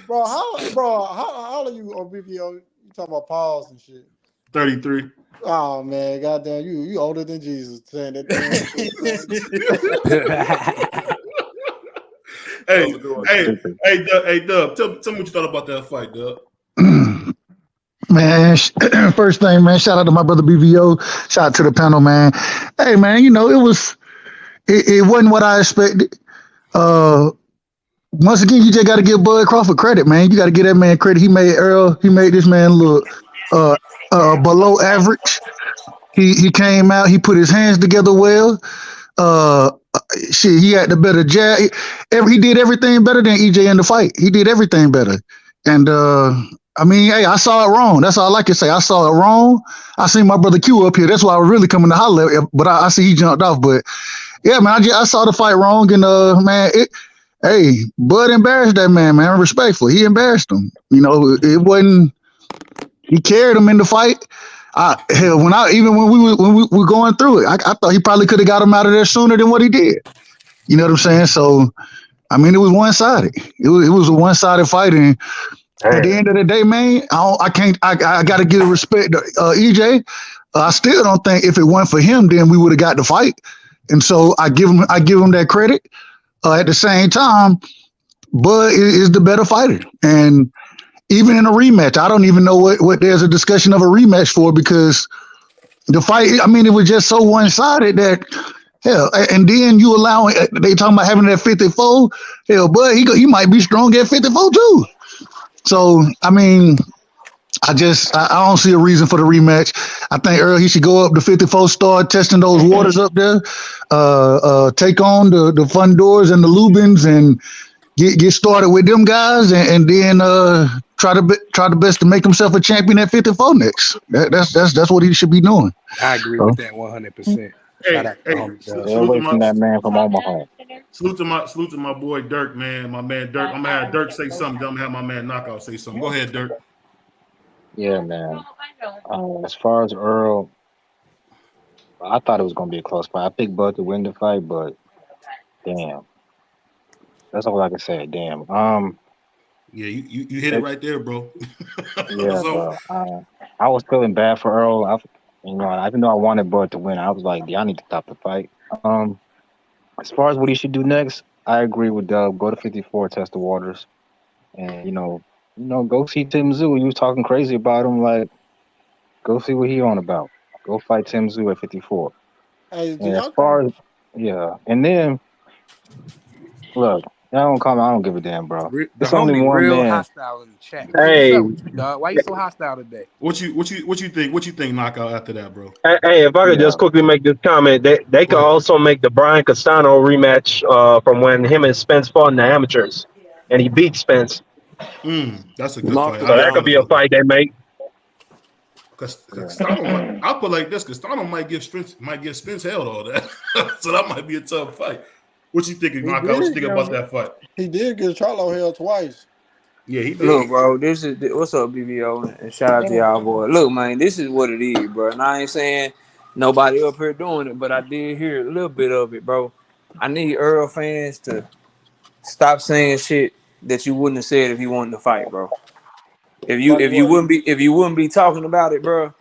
Bro, how old are you on BBO? You talking about pause and shit. 33. Oh man, goddamn, you older than Jesus saying that. Hey, Dub, tell me what you thought about that fight, Dub. Man, first thing, man, shout out to my brother BVO. Shout out to the panel, man. Hey, man, it wasn't what I expected. Once again, you just got to give Bud Crawford credit, man. You got to give that man credit. He made this man look below average. He came out. He put his hands together well. He had the better jab. He did everything better than EJ in the fight. He did everything better. And hey, I saw it wrong. That's all I can say. I saw it wrong. I seen my brother Q up here. That's why I was really coming to holler at, but I see he jumped off. But yeah, man, I saw the fight wrong. And man, Bud embarrassed that man, respectful. He embarrassed him. It wasn't. He carried him in the fight. When we were going through it, I thought he probably could have got him out of there sooner than what he did. You know what I'm saying? So, I mean, it was one-sided. It was a one-sided fight, and at the end of the day, man, I got to give respect to EJ. I still don't think if it weren't for him, then we would have got the fight. And so I give him that credit. At the same time, Bud is the better fighter, and even in a rematch, I don't even know what there's a discussion of a rematch for, because the fight, it was just so one-sided that, hell, and then you allowing, they talking about having that 54, hell, Bud, he might be strong at 54 too. So, I don't see a reason for the rematch. I think Earl, he should go up to 54, start testing those waters up there, take on the Fun Doors and the Lubins and get started with them guys, and then try the best to make himself a champion at 54 next. That's what he should be doing. I agree with that 100%. Shout out to homie Doug. Stay away from that man from Omaha. Salute to my boy Dirk, man. My man Dirk. I'm gonna have Dirk say something. Then I'm gonna have my man Knockout say something. Go ahead, Dirk. Yeah, man. As far as Earl, I thought it was gonna be a close fight. I picked Bud to win the fight, but damn, that's all I can say. Damn. Yeah, you hit it right there, bro. Yeah, bro. I was feeling bad for Earl. Even though I wanted Bud to win, I was like, yeah, I need to stop the fight. As far as what he should do next, I agree with Doug. Go to 54, test the waters, and go see Tim Tszyu. You was talking crazy about him, like, go see what he on about. Go fight Tim Tszyu at 54. Hey, and as far as and then look, I don't give a damn, bro. It's only one real man. Hostile in the chat. Hey, what's up with you, dog? Why you so hostile today? What you think? What you think, Knockout, after that, bro? Hey, if I could just quickly make this comment, they could also make the Brian Castano rematch from when him and Spence fought in the amateurs, and he beat Spence. That's a good fight. So that could be a fight they make. Castano, I'll put like this: Castano might give Spence hell all that, so that might be a tough fight. What you think, Knockout? What you think about that fight? He did give Charlo hell twice. Yeah, he did. Look, bro, what's up, BBO, and shout out to y'all, boy. Look, man, this is what it is, bro. And I ain't saying nobody up here doing it, but I did hear a little bit of it, bro. I need Earl fans to stop saying shit that you wouldn't have said if he wanted to fight, bro. If you wouldn't be talking about it, bro.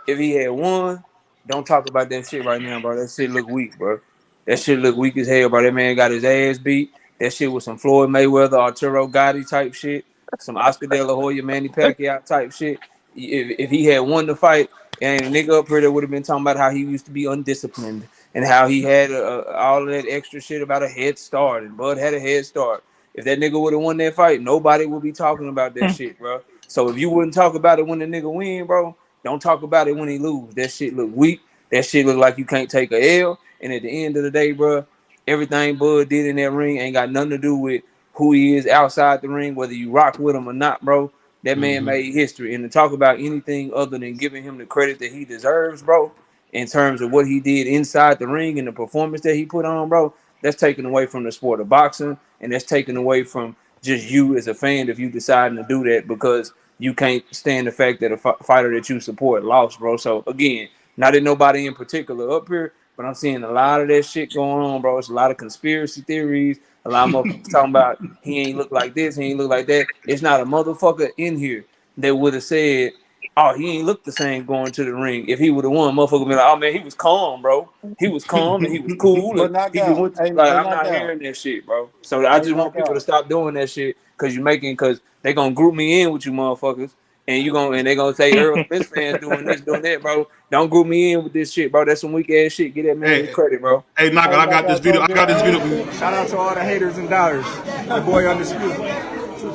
If he had won, don't talk about that shit right now, bro. That shit look weak, bro. That shit look weak as hell, bro. That man got his ass beat. That shit was some Floyd Mayweather, Arturo Gotti type shit. Some Oscar De La Hoya, Manny Pacquiao type shit. If he had won the fight, and a nigga up here that would have been talking about how he used to be undisciplined and how he had all of that extra shit about a head start, and Bud had a head start. If that nigga would have won that fight, nobody would be talking about that shit, bro. So if you wouldn't talk about it when the nigga win, bro, don't talk about it when he lose. That shit look weak. That shit look like you can't take a L. And at the end of the day, bro, everything Bud did in that ring ain't got nothing to do with who he is outside the ring, whether you rock with him or not, bro. That man made history. And to talk about anything other than giving him the credit that he deserves, bro, in terms of what he did inside the ring and the performance that he put on, bro, that's taken away from the sport of boxing, and that's taken away from just you as a fan if you deciding to do that because you can't stand the fact that a fighter that you support lost, bro. So, again, not that nobody in particular up here, but I'm seeing a lot of that shit going on, bro. It's a lot of conspiracy theories. A lot of motherfuckers talking about he ain't look like this, he ain't look like that. It's not a motherfucker in here that would have said, oh, he ain't look the same going to the ring. If he would have won, motherfucker would be like, oh, man, he was calm, bro. He was calm and he was cool. But I'm not hearing that shit, bro. So I just want people to stop doing that shit because they going to group me in with you motherfuckers. And they gonna say Earl Spence fans doing this, doing that, bro. Don't group me in with this shit, bro. That's some weak ass shit. Get that man his credit, bro. Hey, Knockout, I got this video. Shout out to all the haters and doubters. My boy Undisputed. 2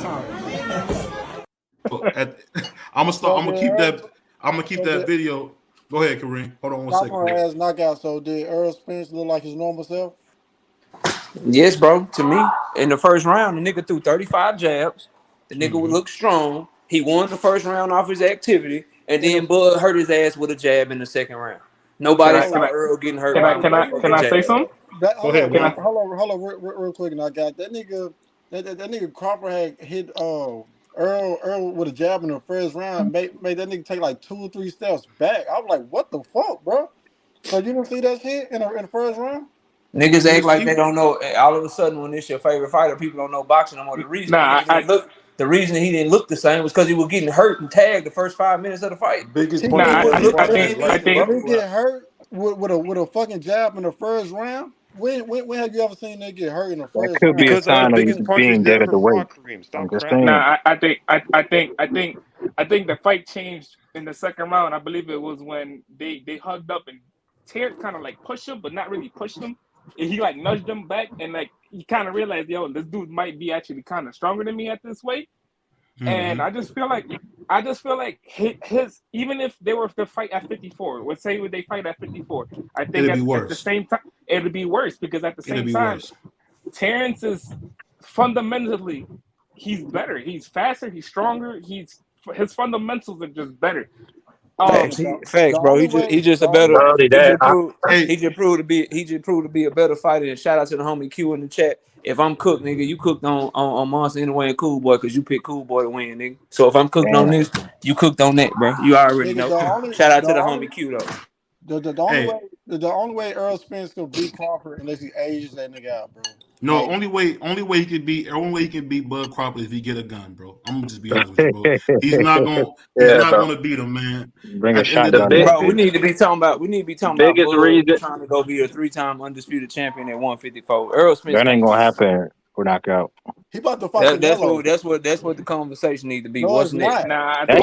times. I'm gonna keep that video. Go ahead, Kareem. Hold on 1 second. Has knockout. So did Earl Spence look like his normal self? Yes, bro. To me, in the first round, the nigga threw 35 jabs. The nigga would look strong. He won the first round off his activity, and then Bud hurt his ass with a jab in the second round. Nobody saw Earl getting hurt. Can I say something? Go ahead. Hold on, real quick. And I got that nigga. That nigga Crawford had hit Earl with a jab in the first round. Made that nigga take like 2 or 3 steps back. I was like, what the fuck, bro? So you didn't see that shit in the first round? Niggas act like they don't know. All of a sudden, when it's your favorite fighter, people don't know boxing no more. The reason he didn't look the same was because he was getting hurt and tagged the first 5 minutes of the fight. I think he get hurt with a fucking jab in the first round. When have you ever seen they get hurt in the first round? Could be a sign of being dead at the weight. I'm just saying. I think the fight changed in the second round. I believe it was when they hugged up and Terrence kind of like pushed him, but not really pushed him. And he like nudged him back, and like he kind of realized, yo, this dude might be actually kind of stronger than me at this weight. And I just feel like his even if they were to fight at 54, let's say they fight at 54, I think at the same time it'll be worse because at the same time, Terence is fundamentally he's better. He's faster. He's stronger. His fundamentals are just better. Facts, bro. He just a better. He just proved to be a better fighter. And shout out to the homie Q in the chat. If I'm cooked, nigga, you cooked on Monster anyway and Cool Boy because you picked Cool Boy to win, nigga. So if I'm cooked on this, you cooked on that, bro. You already know. Shout out to the homie Q though. The only way Earl Spence gonna beat Crawford unless he ages that nigga out, bro. No, only way he can beat Bud Crawford is if he get a gun, bro. I'm gonna just be honest with you, bro. He's not gonna beat him, man. Bring a shotgun, bro. We need to be talking about Bud trying to go be a 3-time undisputed champion at 154. Earl Spence. That ain't gonna happen for knockout. He about to fight. That's what the conversation need to be. No, What's next? I think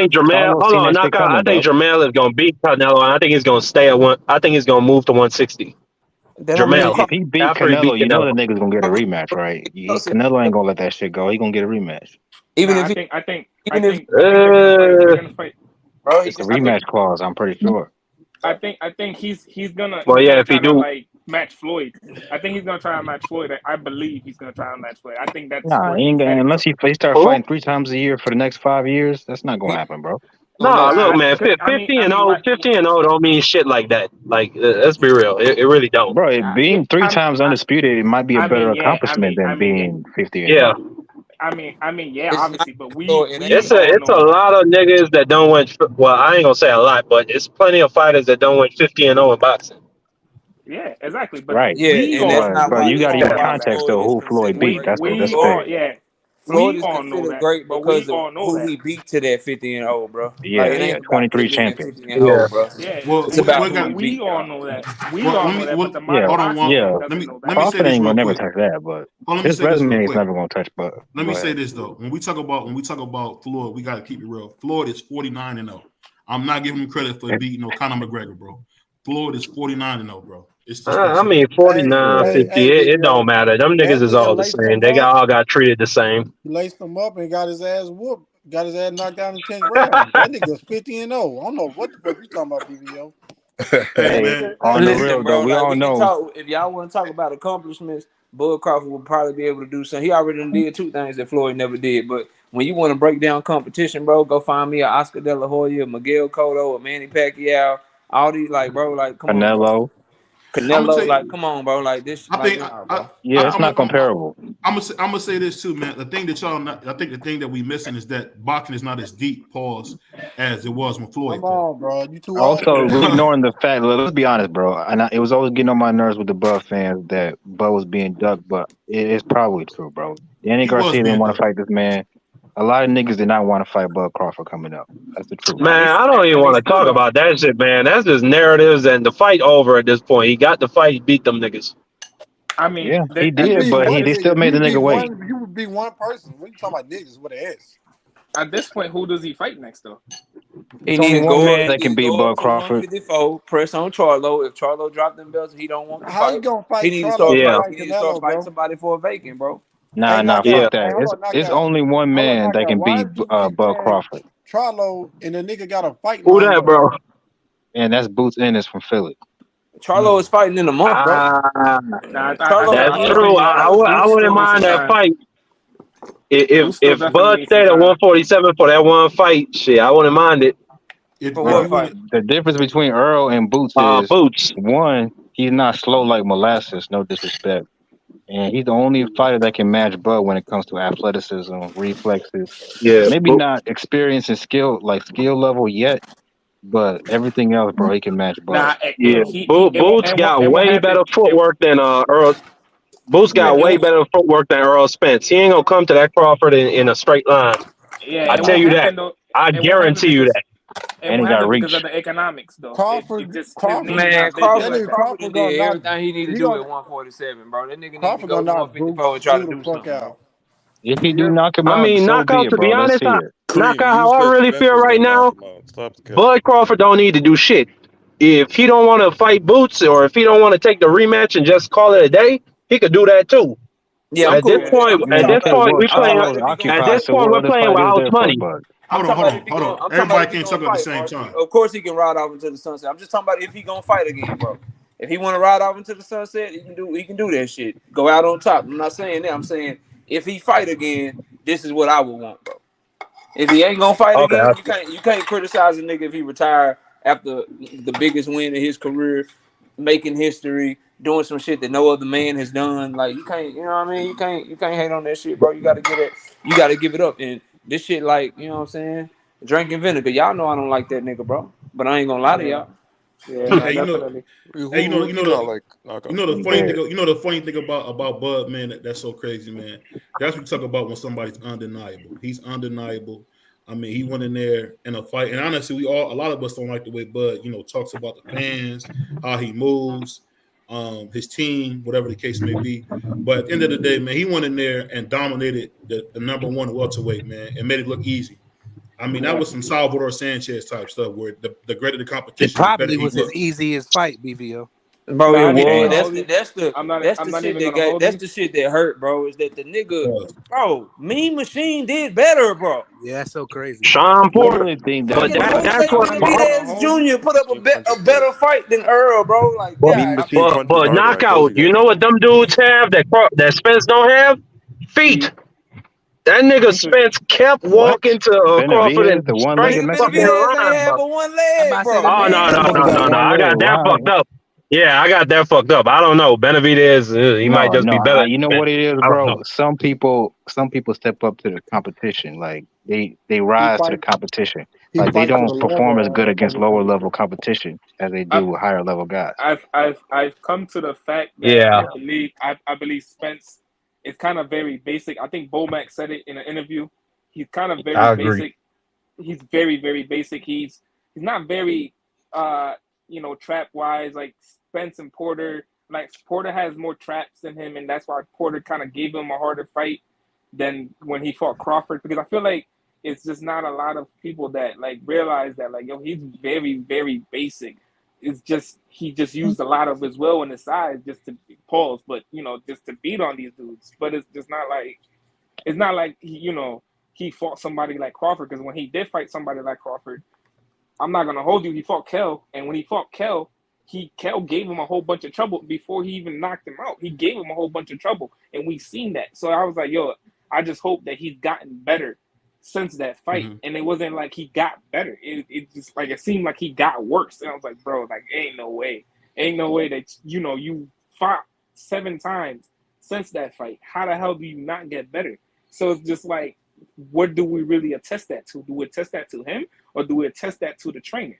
Jermell. Hold on, knockout. I think Jermell is gonna beat Canelo, and I think he's gonna stay at one. I think he's gonna move to 160. Jermell. If he beat Canelo, you know the nigga's gonna get a rematch, right? Canelo ain't gonna let that shit go. He gonna get a rematch. I think it's a rematch clause. I'm pretty sure. I think he's gonna. Well, yeah, if he do like match Floyd, I think he's gonna try and match Floyd. I believe he's gonna try and match Floyd. I think that's he ain't gonna, unless he start fighting 3 times a year for the next 5 years. That's not gonna happen, bro. No, look, man, 50 and 0 don't mean shit like that. Like, let's be real, it really don't. Bro, being 3 times undisputed, it might be a better accomplishment than being 50 and 0. I mean, yeah, obviously, but it's a lot of niggas that don't win. Well, I ain't gonna say a lot, but it's plenty of fighters that don't win 50 and 0 in boxing. Yeah, exactly. But right, but you got to use context though. Who Floyd beat? That's fair. Floyd is considered great because of who he beat to that 50 and 0, bro. Yeah, like, it ain't 23 champion. Yeah, bro. Yeah, well, it's about we all know that. We all know that. But the let me say this. Ain't never touch that, but his resume is never gonna touch. But let me say this though: when we talk about Floyd, we gotta keep it real. Floyd is 49 and 0. I'm not giving him credit for beating Conor McGregor, bro. Floyd is 49 and 0, bro. I mean, 49, 50, it don't matter. Them niggas is all the same. They all got treated the same. He laced them up and got his ass whooped. Got his ass knocked down in the 10th round. That nigga's 50 and 0. I don't know what the fuck you talking about, BBO. Hey, on the real though, we all know. If y'all want to talk about accomplishments, Bud Crawford will probably be able to do something. He already did 2 things that Floyd never did. But when you want to break down competition, bro, go find me a Oscar De La Hoya, Miguel Cotto, a Manny Pacquiao, all these come Canelo. on. Canelo, come on, bro. Like this. It's not comparable. I'm gonna say this too, man. The thing that I think the thing that we missing is that boxing is not as deep, as it was when Floyd. Come on, bro. You too also, we're ignoring the fact. Let's be honest, bro. And it was always getting on my nerves with the Bud fans that Bud was being ducked, but it's probably true, bro. Danny Garcia didn't want to fight this man. A lot of niggas did not want to fight Bud Crawford coming up. That's the truth. Man, I don't even want to talk about that shit, man. That's just narratives and the fight over at this point. He got the fight, he beat them niggas. I mean, yeah, he did, but he still made the nigga wait. You would be one person. When you talking about niggas, what it is? At this point, who does he fight next, though? He needs one man that can beat Bud Crawford. 154, press on Charlo. If Charlo dropped them belts, he don't want to How you gonna fight? He needs to start fighting somebody for a vacant, bro. Nah, fuck that. It's only one man that can beat Bud Crawford. Charlo and the nigga got a fight. Who that, bro? And that's Boots Ennis from Philly. Charlo is fighting in a month, bro. That's true. I wouldn't mind that fight. If Bud stayed at 147 for that one fight, shit, I wouldn't mind it. The difference between Earl and Boots is one, he's not slow like molasses, no disrespect. And he's the only fighter that can match Bud when it comes to athleticism, reflexes. Yeah, maybe not experience and skill level yet, but everything else, bro, he can match Bud. Boots got way better footwork than Earl. Boots got way better footwork than Earl Spence. He ain't gonna come to that Crawford in a straight line. Yeah, I tell you that. I guarantee you that. And he got reach because of the economics, though. Crawford did everything he needed to do at 147, bro. That nigga need to go to 154 and try to do something. If he do knock him out, I mean, knockout. To be honest, knockout. How I really feel right now, Bud Crawford don't need to do shit. If he don't want to fight Boots, or if he don't want to take the rematch and just call it a day, he could do that too. Yeah, I'm At cool this with that. point, I'm talking about. we I'm talking playing. about if he gonna At fight. this point, we're playing with house money. I'm talking about if he gonna. I'm talking about if he gonna fight, Marky. Of course, he can ride off into the sunset. I'm just talking about if he gonna fight again, bro. If he want to ride off into the sunset, he can do. He can do that shit. Go out on top. I'm not saying that. I'm saying if he fight again, this is what I would want, bro. If he ain't gonna fight again, you can't criticize a nigga if he retire after the biggest win in his career, making history, doing some shit that no other man has done. Like you can't, you know what I mean? You can't hate on that shit, bro. You gotta get it. You gotta give it up. And this shit, like, you know what I'm saying? Drinking vinegar. Y'all know I don't like that nigga, bro. But I ain't gonna lie to y'all. Yeah, no, Hey, definitely. The funny thing about Bud, man, that's so crazy, man. That's what we talk about when somebody's undeniable. He's undeniable. I mean, he went in there in a fight, and honestly, a lot of us don't like the way Bud, talks about the fans, how he moves, his team, whatever the case may be. But at the end of the day, man, he went in there and dominated the number one welterweight, man, and made it look easy. I mean, that was some Salvador Sanchez type stuff where the greater the competition, It probably the better was he his looked. easiest fight, BVO. Bro, Nah, it was. I'm That's the shit that got. That's the shit that hurt, bro. Is that the nigga, bro? Mean Machine did better, bro. Yeah, that's so crazy. Sean I Porter. really think But that that's what. Benavidez Jr. put up a better fight than Earl, bro. Like, But knockout. You know what them dudes have that Spence don't have? Feet. That nigga Spence kept walking to Crawford Benavidez, and the straight one-legged fucking Mexican. Benavidez ain't around, have bro. but one leg, bro. Oh no! I got that Wow. fucked up. Yeah, I got that fucked up. I don't know. Benavidez, he might just be better. You know what it is, I don't know. bro? Some people step up to the competition. Like they rise to the competition. Like they don't perform as good against lower level competition as they do with higher level guys. I've come to the fact that I believe Spence is kind of very basic. I think Bomac said it in an interview. He's kind of very basic. He's very, very basic. He's not very trap wise like Spence and Porter. Like Porter has more traps than him, and that's why Porter kind of gave him a harder fight than when he fought Crawford. Because I feel like it's just not a lot of people that like realize that like he's very, very basic. It's just he just used a lot of his will and his size just to pause, but just to beat on these dudes. But it's just not like he fought somebody like Crawford, because when he did fight somebody like Crawford, I'm not gonna hold you. He fought Kell, and when he fought Kell gave him a whole bunch of trouble before he even knocked him out. He gave him a whole bunch of trouble, and we seen that. So I was like, I just hope that he's gotten better since that fight. Mm-hmm. And it wasn't like he got better. It just like it seemed like he got worse. And I was like, bro, like ain't no way that you fought 7 times since that fight. How the hell do you not get better? So it's just like, what do we really attest that to? Do we attest that to him, or do we attest that to the trainer?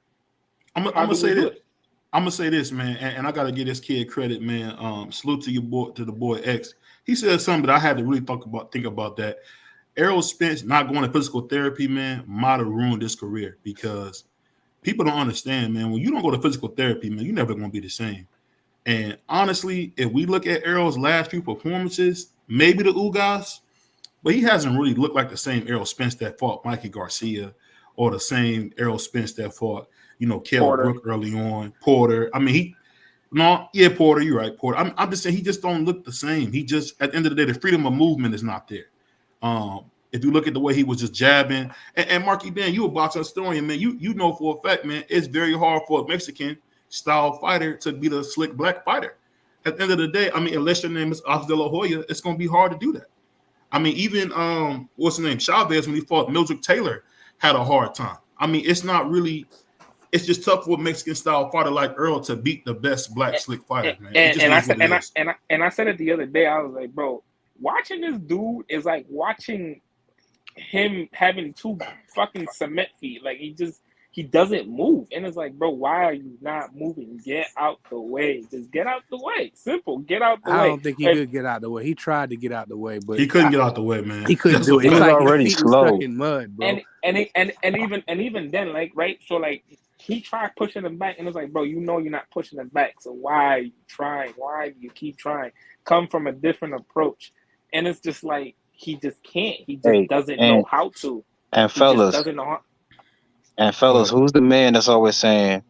I'm gonna say this, man, and I gotta give this kid credit, man. Salute to the boy X. He said something that I had to really think about that. Errol Spence not going to physical therapy, man, might have ruined his career, because people don't understand, man. When you don't go to physical therapy, man, you're never gonna be the same. And honestly, if we look at Errol's last few performances, maybe the Ugas, but he hasn't really looked like the same Errol Spence that fought Mikey Garcia, or the same Errol Spence that fought, Kell Brook early on, Porter. I mean, Porter, you're right, Porter. I'm just saying he just don't look the same. He just, at the end of the day, the freedom of movement is not there. If you look at the way he was just jabbing, and Marky Dan, you a boxing historian, man. You know for a fact, man, it's very hard for a Mexican style fighter to be the slick black fighter. At the end of the day, I mean, unless your name is Oscar De La Hoya, it's going to be hard to do that. I mean, even what's his name, Chavez, when he fought Mildred Taylor, had a hard time. I mean, it's just tough for a Mexican style fighter like Earl to beat the best black slick fighter, man. And I said it the other day. I was like, bro, watching this dude is like watching him having 2 fucking cement feet. Like he doesn't move, and it's like, bro, why are you not moving? Get out the way. Just get out the way. Simple. Get out the way. I don't think he could get out the way. He tried to get out the way, but he couldn't get out the way, man. He couldn't do it. He was like already slow, stuck in mud, bro. And even then, like, right? So like he tried pushing him back, and it's like, bro, you're not pushing him back. So why are you trying? Why do you keep trying? Come from a different approach. And it's just like he just can't. He just doesn't know how to. And fellas, who's the man that's always saying,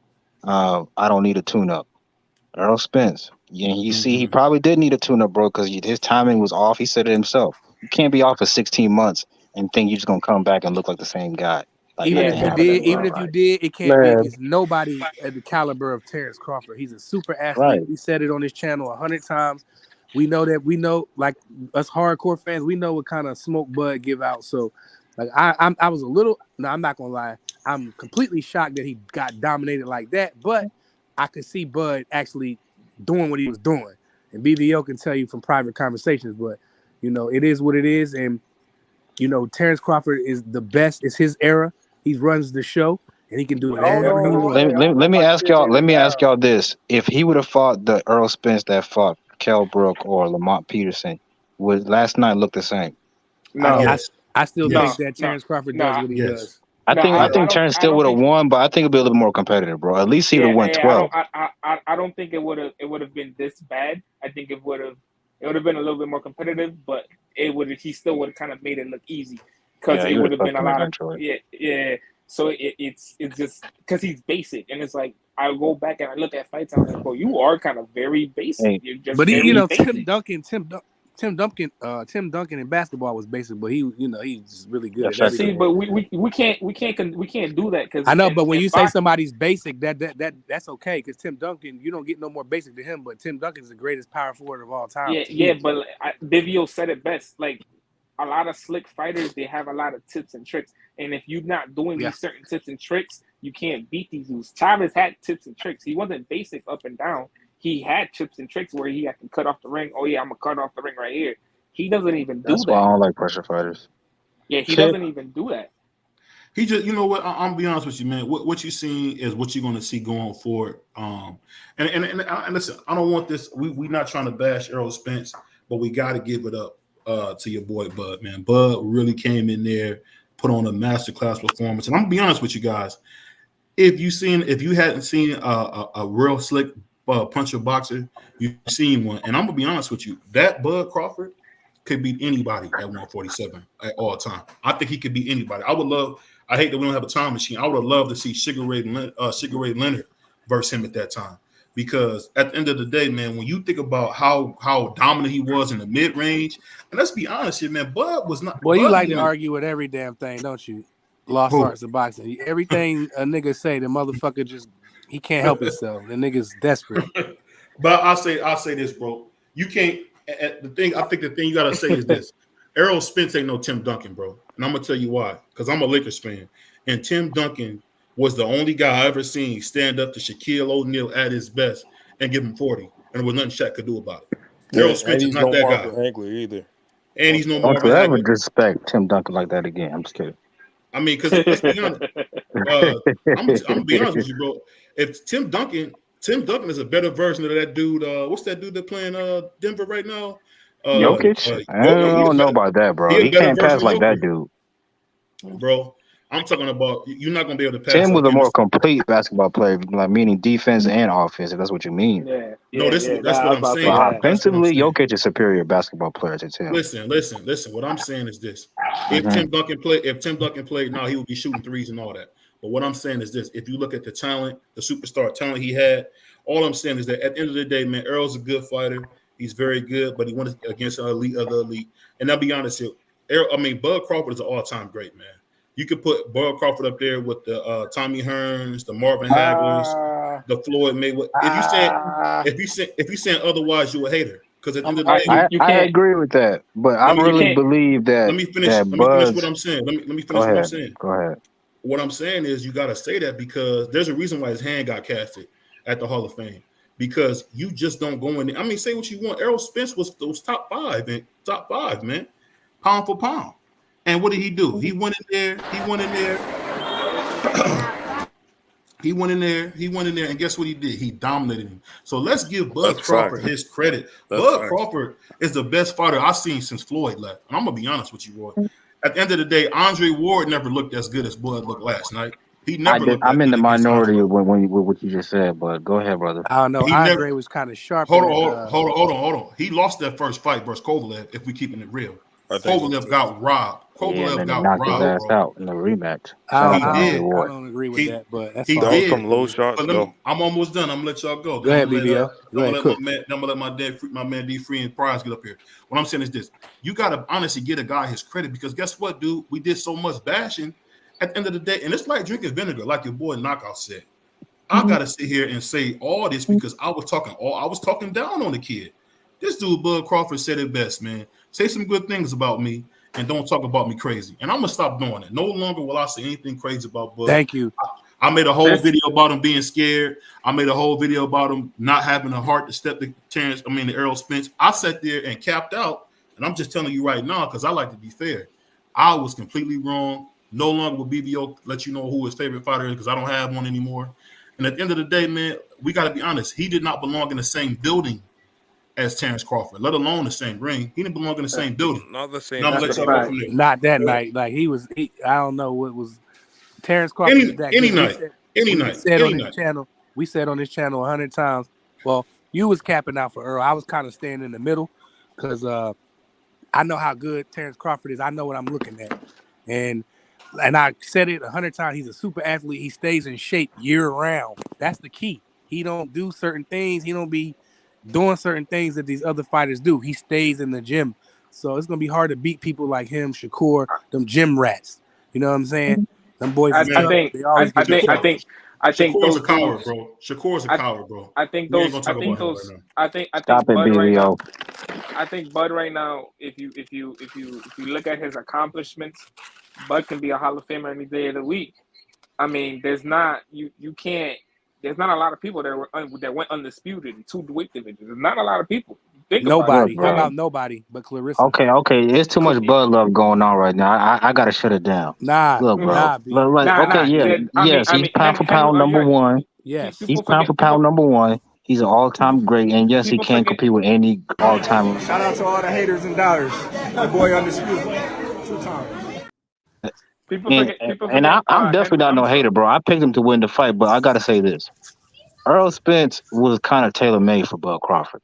I don't need a tune-up? Errol Spence. Yeah, you see, he probably did need a tune-up, bro, because his timing was off. He said it himself. You can't be off for 16 months and think you're just gonna come back and look like the same guy. Like Even that if didn't you happen, did, bro. it can't be. It's nobody at the caliber of Terrence Crawford. He's a super athlete. Right. We said it on this channel 100 times. We know that. We know, like us hardcore fans, we know what kind of smoke Bud give out. So, like, I was a little. No, I'm not gonna lie. I'm completely shocked that he got dominated like that. But I could see Bud actually doing what he was doing, and BVO can tell you from private conversations. But it is what it is, and Terrence Crawford is the best. It's his era. He runs the show, and he can do whatever he wants. Let me ask y'all. Let me ask y'all this: if he would have fought the Errol Spence that fought Kell Brook or Lamont Peterson, would last night look the same? No, I still think that Terrence Crawford does what he does. I think Terrence still would have won, but I think it'd be a little more competitive, bro. At least he would have won 12. I don't think it would have been this bad. I think it would have been a little bit more competitive, but he still would have kind of made it look easy because it would have been a lot of So it's just because he's basic, and it's like I go back and I look at fights, and I'm like, bro, you are kind of very basic. You're just basic. Tim Duncan in basketball was basic, but he's just really good at everything. See, but we can't do that because I know. But when you say somebody's basic, that's okay because Tim Duncan, you don't get no more basic to him. But Tim Duncan is the greatest power forward of all time. Yeah. But Bivio said it best. Like a lot of slick fighters, they have a lot of tips and tricks, and if you're not doing these certain tips and tricks, you can't beat these dudes. Chavez had tips and tricks. He wasn't basic up and down. He had tips and tricks where he had to cut off the ring. Oh yeah, I'm gonna cut off the ring right here. He doesn't even do that. That's why I don't like pressure fighters. Yeah, he doesn't even do that. He just, you know what? I'm be honest with you, man. What you seen is what you're gonna see going forward. And listen, I don't want this. We not trying to bash Errol Spence, but we got to give it up to your boy Bud, man. Bud really came in there, put on a masterclass performance. And I'm gonna be honest with you guys. If you hadn't seen a real slick puncher boxer, you've seen one, and I'm gonna be honest with you, that Bud Crawford could beat anybody at 147 at all time. I think he could beat anybody. I hate that we don't have a time machine. I would have loved to see Sugar Ray Leonard versus him at that time, because at the end of the day, man, when you think about how dominant he was in the mid range, and let's be honest here, man, Bud was not. Well, you like to argue with every damn thing, don't you? Lost arts of boxing. Everything a nigga say, the motherfucker he can't help himself. The nigga's desperate. But I'll say this, bro. You can't. I think the thing you gotta say is this: Errol Spence ain't no Tim Duncan, bro. And I'm gonna tell you why. Because I'm a Lakers fan, and Tim Duncan was the only guy I ever seen stand up to Shaquille O'Neal at his best and give him 40, and there was nothing Shaq could do about it. Errol Spence is not that guy. Either. And he's no Don't Marvin you ever Hagler. disrespect Tim Duncan like that again? I'm just kidding. I mean, because let's be honest. I'm gonna be honest with you, bro. If Tim Duncan is a better version of that dude. What's that dude that playing Denver right now? Jokic? I don't know about that, bro. He can't pass like that dude. Bro, I'm talking about you're not gonna be able to pass. Tim was a more complete basketball player, like meaning defense and offense. If that's what you mean. That's what I'm saying. But offensively, Jokic is a superior basketball player to Tim. Listen. What I'm saying is this: if Tim Duncan played, now he would be shooting threes and all that. But what I'm saying is this: if you look at the talent, the superstar talent he had, all I'm saying is that at the end of the day, man, Errol's a good fighter. He's very good, but he went against an elite of the elite. And I'll be honest here, Bud Crawford is an all-time great, man. You could put Bud Crawford up there with the Tommy Hearns, the Marvin Haglers, the Floyd Mayweather. If you saying otherwise, you're a hater. Because at the end of the day, I agree with that, but I really believe that. Let me finish what I'm saying. Let me finish what I'm saying. Go ahead. What I'm saying is you got to say that because there's a reason why his hand got casted at the Hall of Fame. Because you just don't go in there. I mean, say what you want. Errol Spence was top five, man, pound for pound. And what did he do? He went in there. And guess what he did? He dominated him. So let's give Bud Crawford his credit. Bud Crawford is the best fighter I've seen since Floyd left. And I'm going to be honest with you, Roy. At the end of the day, Andre Ward never looked as good as Bud looked last night. He never looked I'm in the minority with what you just said, but go ahead, brother. I don't know. Andre was kind of sharp. Hold on. He lost that first fight versus Kovalev, if we keeping it real. Kovalev got robbed. Kovalev got knocked his robbed, ass bro. out in the rematch. I don't agree with that, but that's fine. That was some low shots, though. I'm almost done. I'm gonna let y'all go. Go ahead, BBL. I'm gonna let my man D Free and Prize get up here. What I'm saying is this: you gotta honestly give a guy his credit, because guess what, dude? We did so much bashing. At the end of the day, and it's like drinking vinegar, like your boy Knockout said. I gotta sit here and say all this because I was talking down on the kid. This dude, Bud Crawford, said it best, man. Say some good things about me and don't talk about me crazy. And I'm gonna stop doing it. No longer will I say anything crazy about Bud. Thank you. I made a whole video about him being scared. I made a whole video about him not having a heart to step to the Errol Spence. I sat there and capped out, and I'm just telling you right now because I like to be fair. I was completely wrong. No longer will BBO let you know who his favorite fighter is because I don't have one anymore. And at the end of the day, man, we got to be honest. He did not belong in the same building as Terence Crawford, let alone the same ring. He didn't belong in the same building. Not the same. Not that night. Like I don't know what was Terence Crawford. Any night. We said on this channel 100 times. Well, you was capping out for Earl. I was kind of staying in the middle because I know how good Terence Crawford is. I know what I'm looking at, and I said it 100 times. He's a super athlete. He stays in shape year round. That's the key. He don't do certain things. He don't be doing certain things that these other fighters do. He stays in the gym. So it's gonna be hard to beat people like him, Shakur, them gym rats. You know what I'm saying? Them boys. I think Shakur's a coward, those, bro. Shakur's a coward, bro. I think Bud right now, if you look at his accomplishments, Bud can be a Hall of Famer any day of the week. I mean, there's not a lot of people that went undisputed in two weight divisions. There's not a lot of people. Nobody. How about nobody but Clarissa? Okay. It's too much Bud love going on right now. I gotta shut it down. Look, bro. He's pound for pound number one. Yes, he's pound for pound number one. He's an all-time great, and yes, he can't compete with any all-time. Shout out to all the haters and doubters. My boy undisputed. 2 times. I'm definitely not no hater, bro. I picked him to win the fight, but I gotta say this: Errol Spence was kind of tailor-made for Bud Crawford.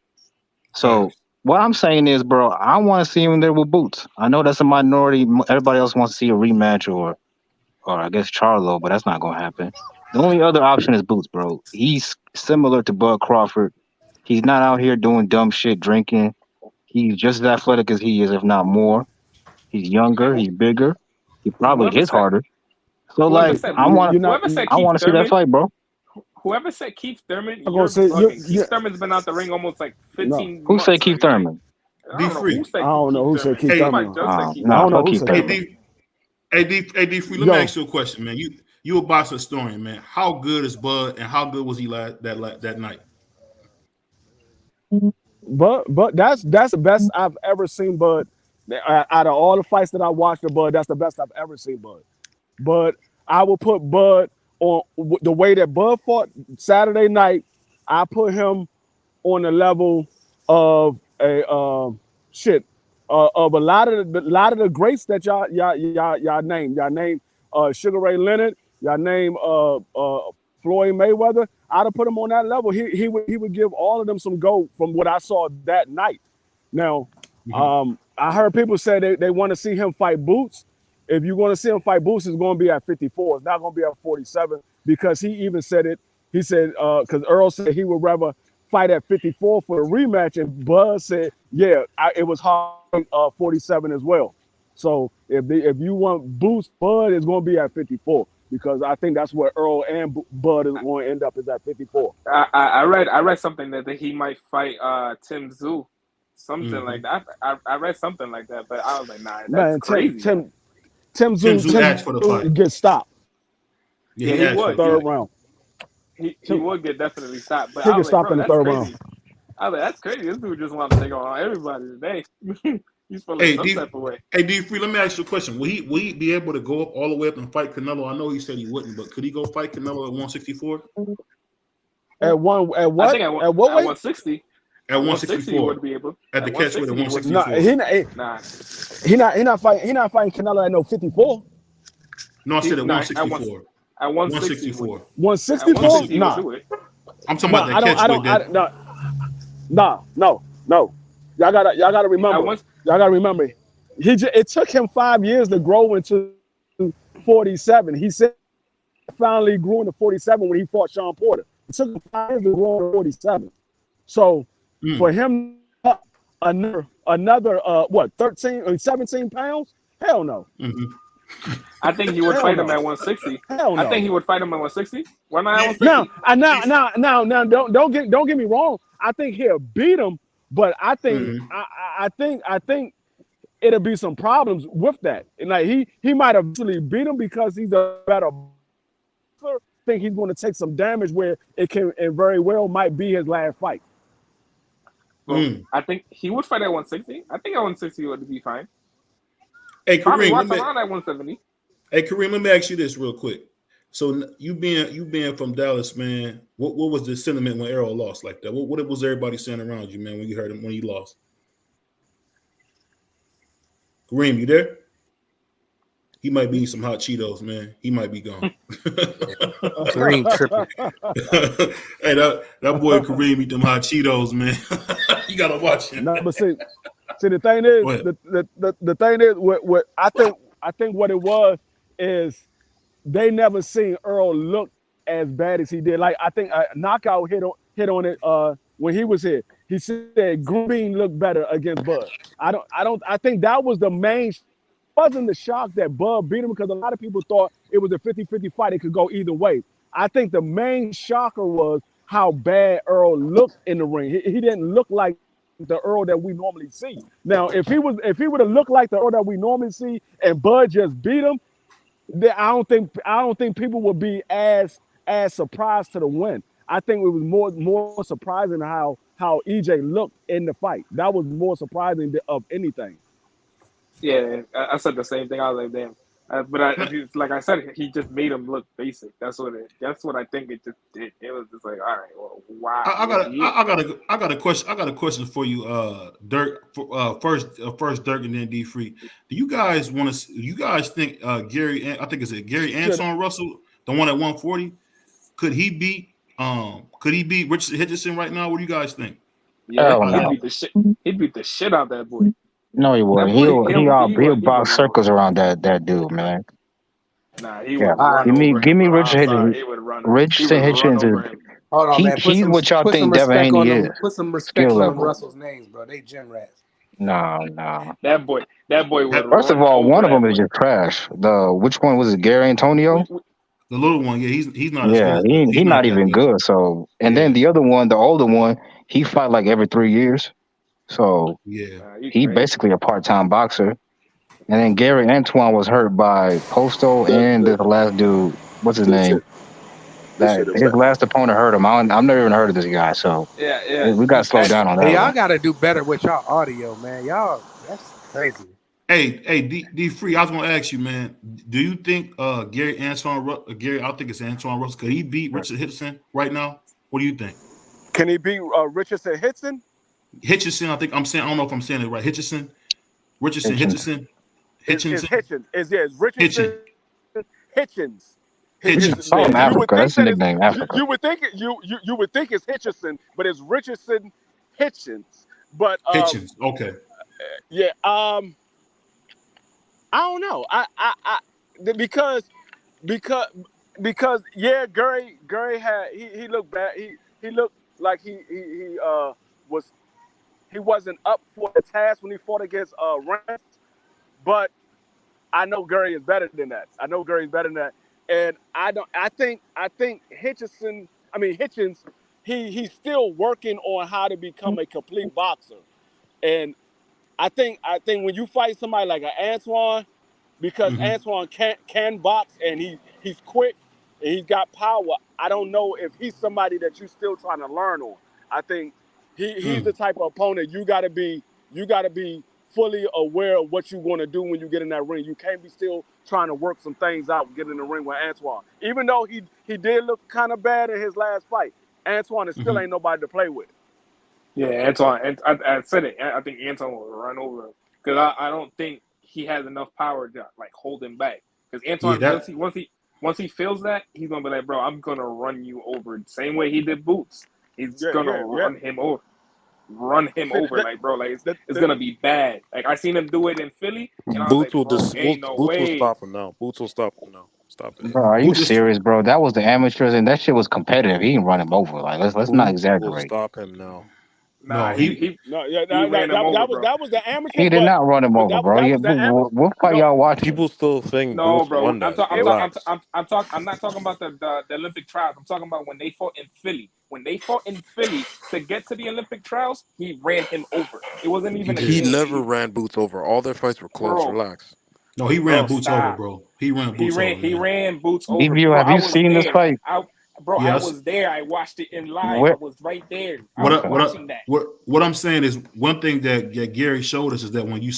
So what I'm saying is, bro, I want to see him there with Boots. I know that's a minority. Everybody else wants to see a rematch or I guess Charlo, but that's not gonna happen. The only other option is Boots, bro. He's similar to Bud Crawford. He's not out here doing dumb shit, drinking. He's just as athletic as he is, if not more. He's younger. He's bigger. He probably hits harder. So, like, I want to see that fight, bro. Whoever said Keith Thurman, Keith Thurman's been out the ring almost like 15 Who said Keith Thurman? I don't know who said Keith Thurman. Hey, D Free, let me ask you a question, man. You a boxing historian, man. How good is Bud, and how good was he that night? But that's the best I've ever seen Bud. Out of all the fights that I watched of Bud, that's the best I've ever seen Bud. But I will put Bud on the way that Bud fought Saturday night. I put him on the level of of a lot of the greats that y'all named. Y'all named Sugar Ray Leonard. Y'all named Floyd Mayweather. I'd have put him on that level. He would give all of them some go from what I saw that night. Now, I heard people say they want to see him fight Boots. If you want to see him fight Boots, it's going to be at 54. It's not going to be at 47 because he even said it. He said, because Earl said he would rather fight at 54 for the rematch. And Bud said, it was hard 47 as well. So if you want Boots, Bud is going to be at 54 because I think that's where Earl and Bud is going to end up is at 54. I read something that he might fight Tim Tszyu. Something like that. I read something like that, but I was like, nah, that's crazy. Tim Tszyu asked for the fight. Get stopped. Yeah, he would. Third round. He would get definitely stopped. But he get stopped in the third round. I was like, that's crazy. This dude just wanted to take on everybody today. He's feeling some type of way. Hey, D Free, let me ask you a question. Will he be able to go up all the way up and fight Canelo? I know he said he wouldn't, but could he go fight Canelo at 164? At what? At what weight? 160. At 164, would be able. At the catchweight at 164. He not fighting Canelo at no 54. No, I said at 164. At 164. 164? Nah. I'm talking about that catchweight. No. Y'all gotta remember. It took him 5 years to grow into 47. He said finally grew into 47 when he fought Sean Porter. It took him 5 years to grow to 47. So for him another what 13 or 17 pounds? Hell no. I think he would fight him at 160. Hell no. I think he would fight him at 160. Why not at 160? Now, don't get me wrong. I think he'll beat him, but I think I think it'll be some problems with that. And like he might eventually beat him because he's a better boxer. I think he's going to take some damage where it can and very well might be his last fight. Well, I think he would fight at 160. I think at 160 would be fine. Hey Kareem, around at 170. Hey Kareem, let me ask you this real quick. So you being from Dallas, man, what was the sentiment when ERROL lost like that? What was everybody saying around you, man, when you heard him when he lost? Kareem, you there? He might be eating some hot Cheetos, man. He might be gone. Kareem tripping. Hey, that boy Kareem eat them hot Cheetos, man. You gotta watch him. No, but see, the thing is, the thing is, what I think what it was is they never seen ERROL look as bad as he did. Like I think Knockout hit on it when he was here. He said Green looked better against Bud. I think that was the main. Wasn't the shock that Bud beat him because a lot of people thought it was a 50-50 fight. It could go either way. I think the main shocker was how bad ERROL looked in the ring. He didn't look like the ERROL that we normally see. Now, if he would have looked like the ERROL that we normally see and Bud just beat him, then I don't think people would be as surprised to the win. I think it was more surprising how EJ looked in the fight. That was more surprising of anything. Yeah, I said the same thing. I was like, damn. Like I said, he just made him look basic. That's what I think it just did. It was just like, all right, well, wow. I got a question. I got a question for you, Dirk. First Dirk and then D Free. Do you guys want to? You guys think Gary? I think it's Gary Anton Russell, the one at 140. Could he beat Richard Hitchison right now? What do you guys think? Yeah, he'd beat the shit out of that boy. No, he wouldn't. He'll box circles around that dude, man. Nah, he would. Give me Richard Hitchens. Richard Hitchens is. Hold on, man. He's what y'all think Devin Haney is. Put some respect on Russell's names, bro. They gym rats. No. That boy would. First of all, one of them is just trash. Which one was it? Gary Antonio? The little one, yeah, he's not. Yeah, he's not even good. So, and then the other one, the older one, he fight like every 3 years. So he basically a part-time boxer. And then Gary Antoine was hurt by Posto and the last dude. What's his name? His last opponent hurt him. I've never even heard of this guy. So we got to slow down on that. Y'all got to do better with y'all audio, man. Y'all, that's crazy. Hey, D Free. I was gonna ask you, man. Do you think Gary? I think it's Antoine Russell. Could he beat Richard Hitchison right now? What do you think? Can he beat Richardson Hitson? Hitchison, I don't know if I'm saying it right. Hitchison. It's Richardson. Hitchens. Oh, Africa. That's a nickname. Africa. You would think it's Hitchison, but it's Richardson Hitchens. But Hitchens. Okay. Yeah. I don't know. Because yeah, Gary had he looked bad. He looked like he wasn't up for the task when he fought against Rance, but I know Gary is better than that. And I think Hitchens, he's still working on how to become a complete boxer. And I think when you fight somebody like an Antoine, because Antoine can box and he's quick and he's got power, I don't know if he's somebody that you're still trying to learn on. I think he's the type of opponent you gotta be fully aware of what you're gonna do when you get in that ring. You can't be still trying to work some things out, get in the ring with Antoine. Even though he did look kind of bad in his last fight, Antoine still ain't nobody to play with. Yeah, Antoine. And I said it. I think Antoine will run over him because I don't think he has enough power to like hold him back. Because Antoine, once he feels that, he's gonna be like, bro, I'm gonna run you over. Same way he did Boots. He's gonna run him over. run him over. Like, bro, like it's gonna be bad. Like I seen him do it in Philly, and I was Boots like, bro, ain't no Boots will way. stop him now. Boots will stop him now. Stop it. Bro, are you serious, bro? That was the amateurs, and that shit was competitive. He didn't run him over. Like, let's not Boots will exaggerate. stop him now. Nah, he ran him over, that was the amateurs. He did not run him over, bro. What fight y'all watching? People still think No, Boots bro. won that. I'm not talking about the Olympic trials. I'm talking about when they fought in Philly. When they fought in Philly to get to the Olympic trials, he ran him over. It wasn't even. He never ran Boots over. All their fights were close. Bro. Relax. No, he ran Boots over, bro. He ran Boots over. He ran Boots over. DBO, have you seen this fight? I was there. I watched it in live. I was right there. What I'm saying is one thing that Gary showed us is that when you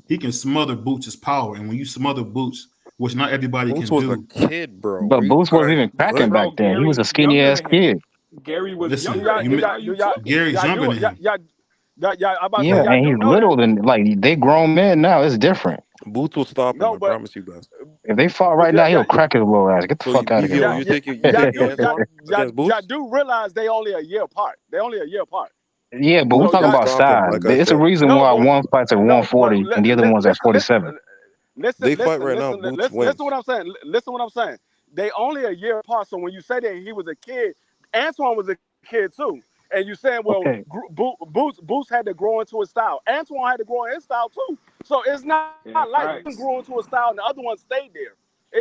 he can smother Boots' power, and when you smother Boots, which not everybody Boots can was do. a kid, bro. But Boots wasn't even cracking back then. He was a skinny ass kid. Gary was younger. Gary's younger than him. Yeah, and he's little than like they grown men now. It's different. Boots will stop him. I promise you guys. If they fought right now, he'll crack his little ass. Get the fuck out of here. You think Y'all do realize they only a year apart. Yeah, but we're talking about size. It's a reason why one fights at 140 and the other one's at 47. They fight right now. Boots wins. Listen what I'm saying. They only a year apart. So when you say that he was a kid, Antoine was a kid too. And you're saying, well, Boots had to grow into his style. Antoine had to grow in his style too. So it's not like one grew into a style and the other one stayed there.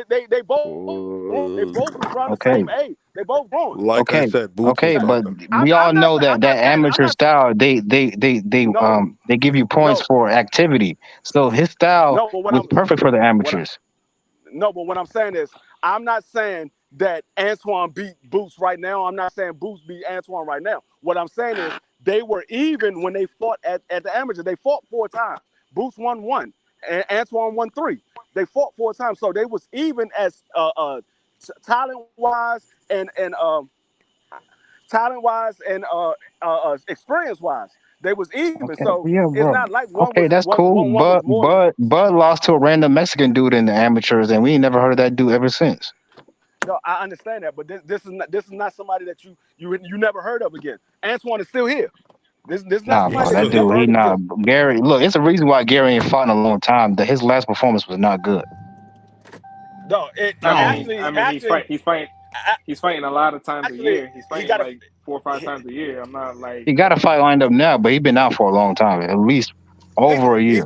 They both was around the same age. They both grown. I said, Boots but we all know that amateur style, they give you points for activity. So his style was perfect for the amateurs. But what I'm saying is, I'm not saying that Antoine beat Boots right now. I'm not saying Boots beat Antoine right now. What I'm saying is they were even when they fought at the amateur. They fought 4 times. Boots won 1, and Antoine won 3. They fought 4 times, so they was even as talent-wise and experience-wise. They was even. So it's not like one. Okay, that's cool. Bud lost to a random Mexican dude in the amateurs, and we ain't never heard of that dude ever since. No, I understand that, but this is not somebody that you never heard of again. Antoine is still here. This not that dude. He not Gary. Look, it's a reason why Gary ain't fought in a long time. That his last performance was not good. No, he's fighting a lot of times a year. He's fighting like 4 or 5 times a year. I'm not like he got a fight lined up now, but he's been out for a long time, at least over a year.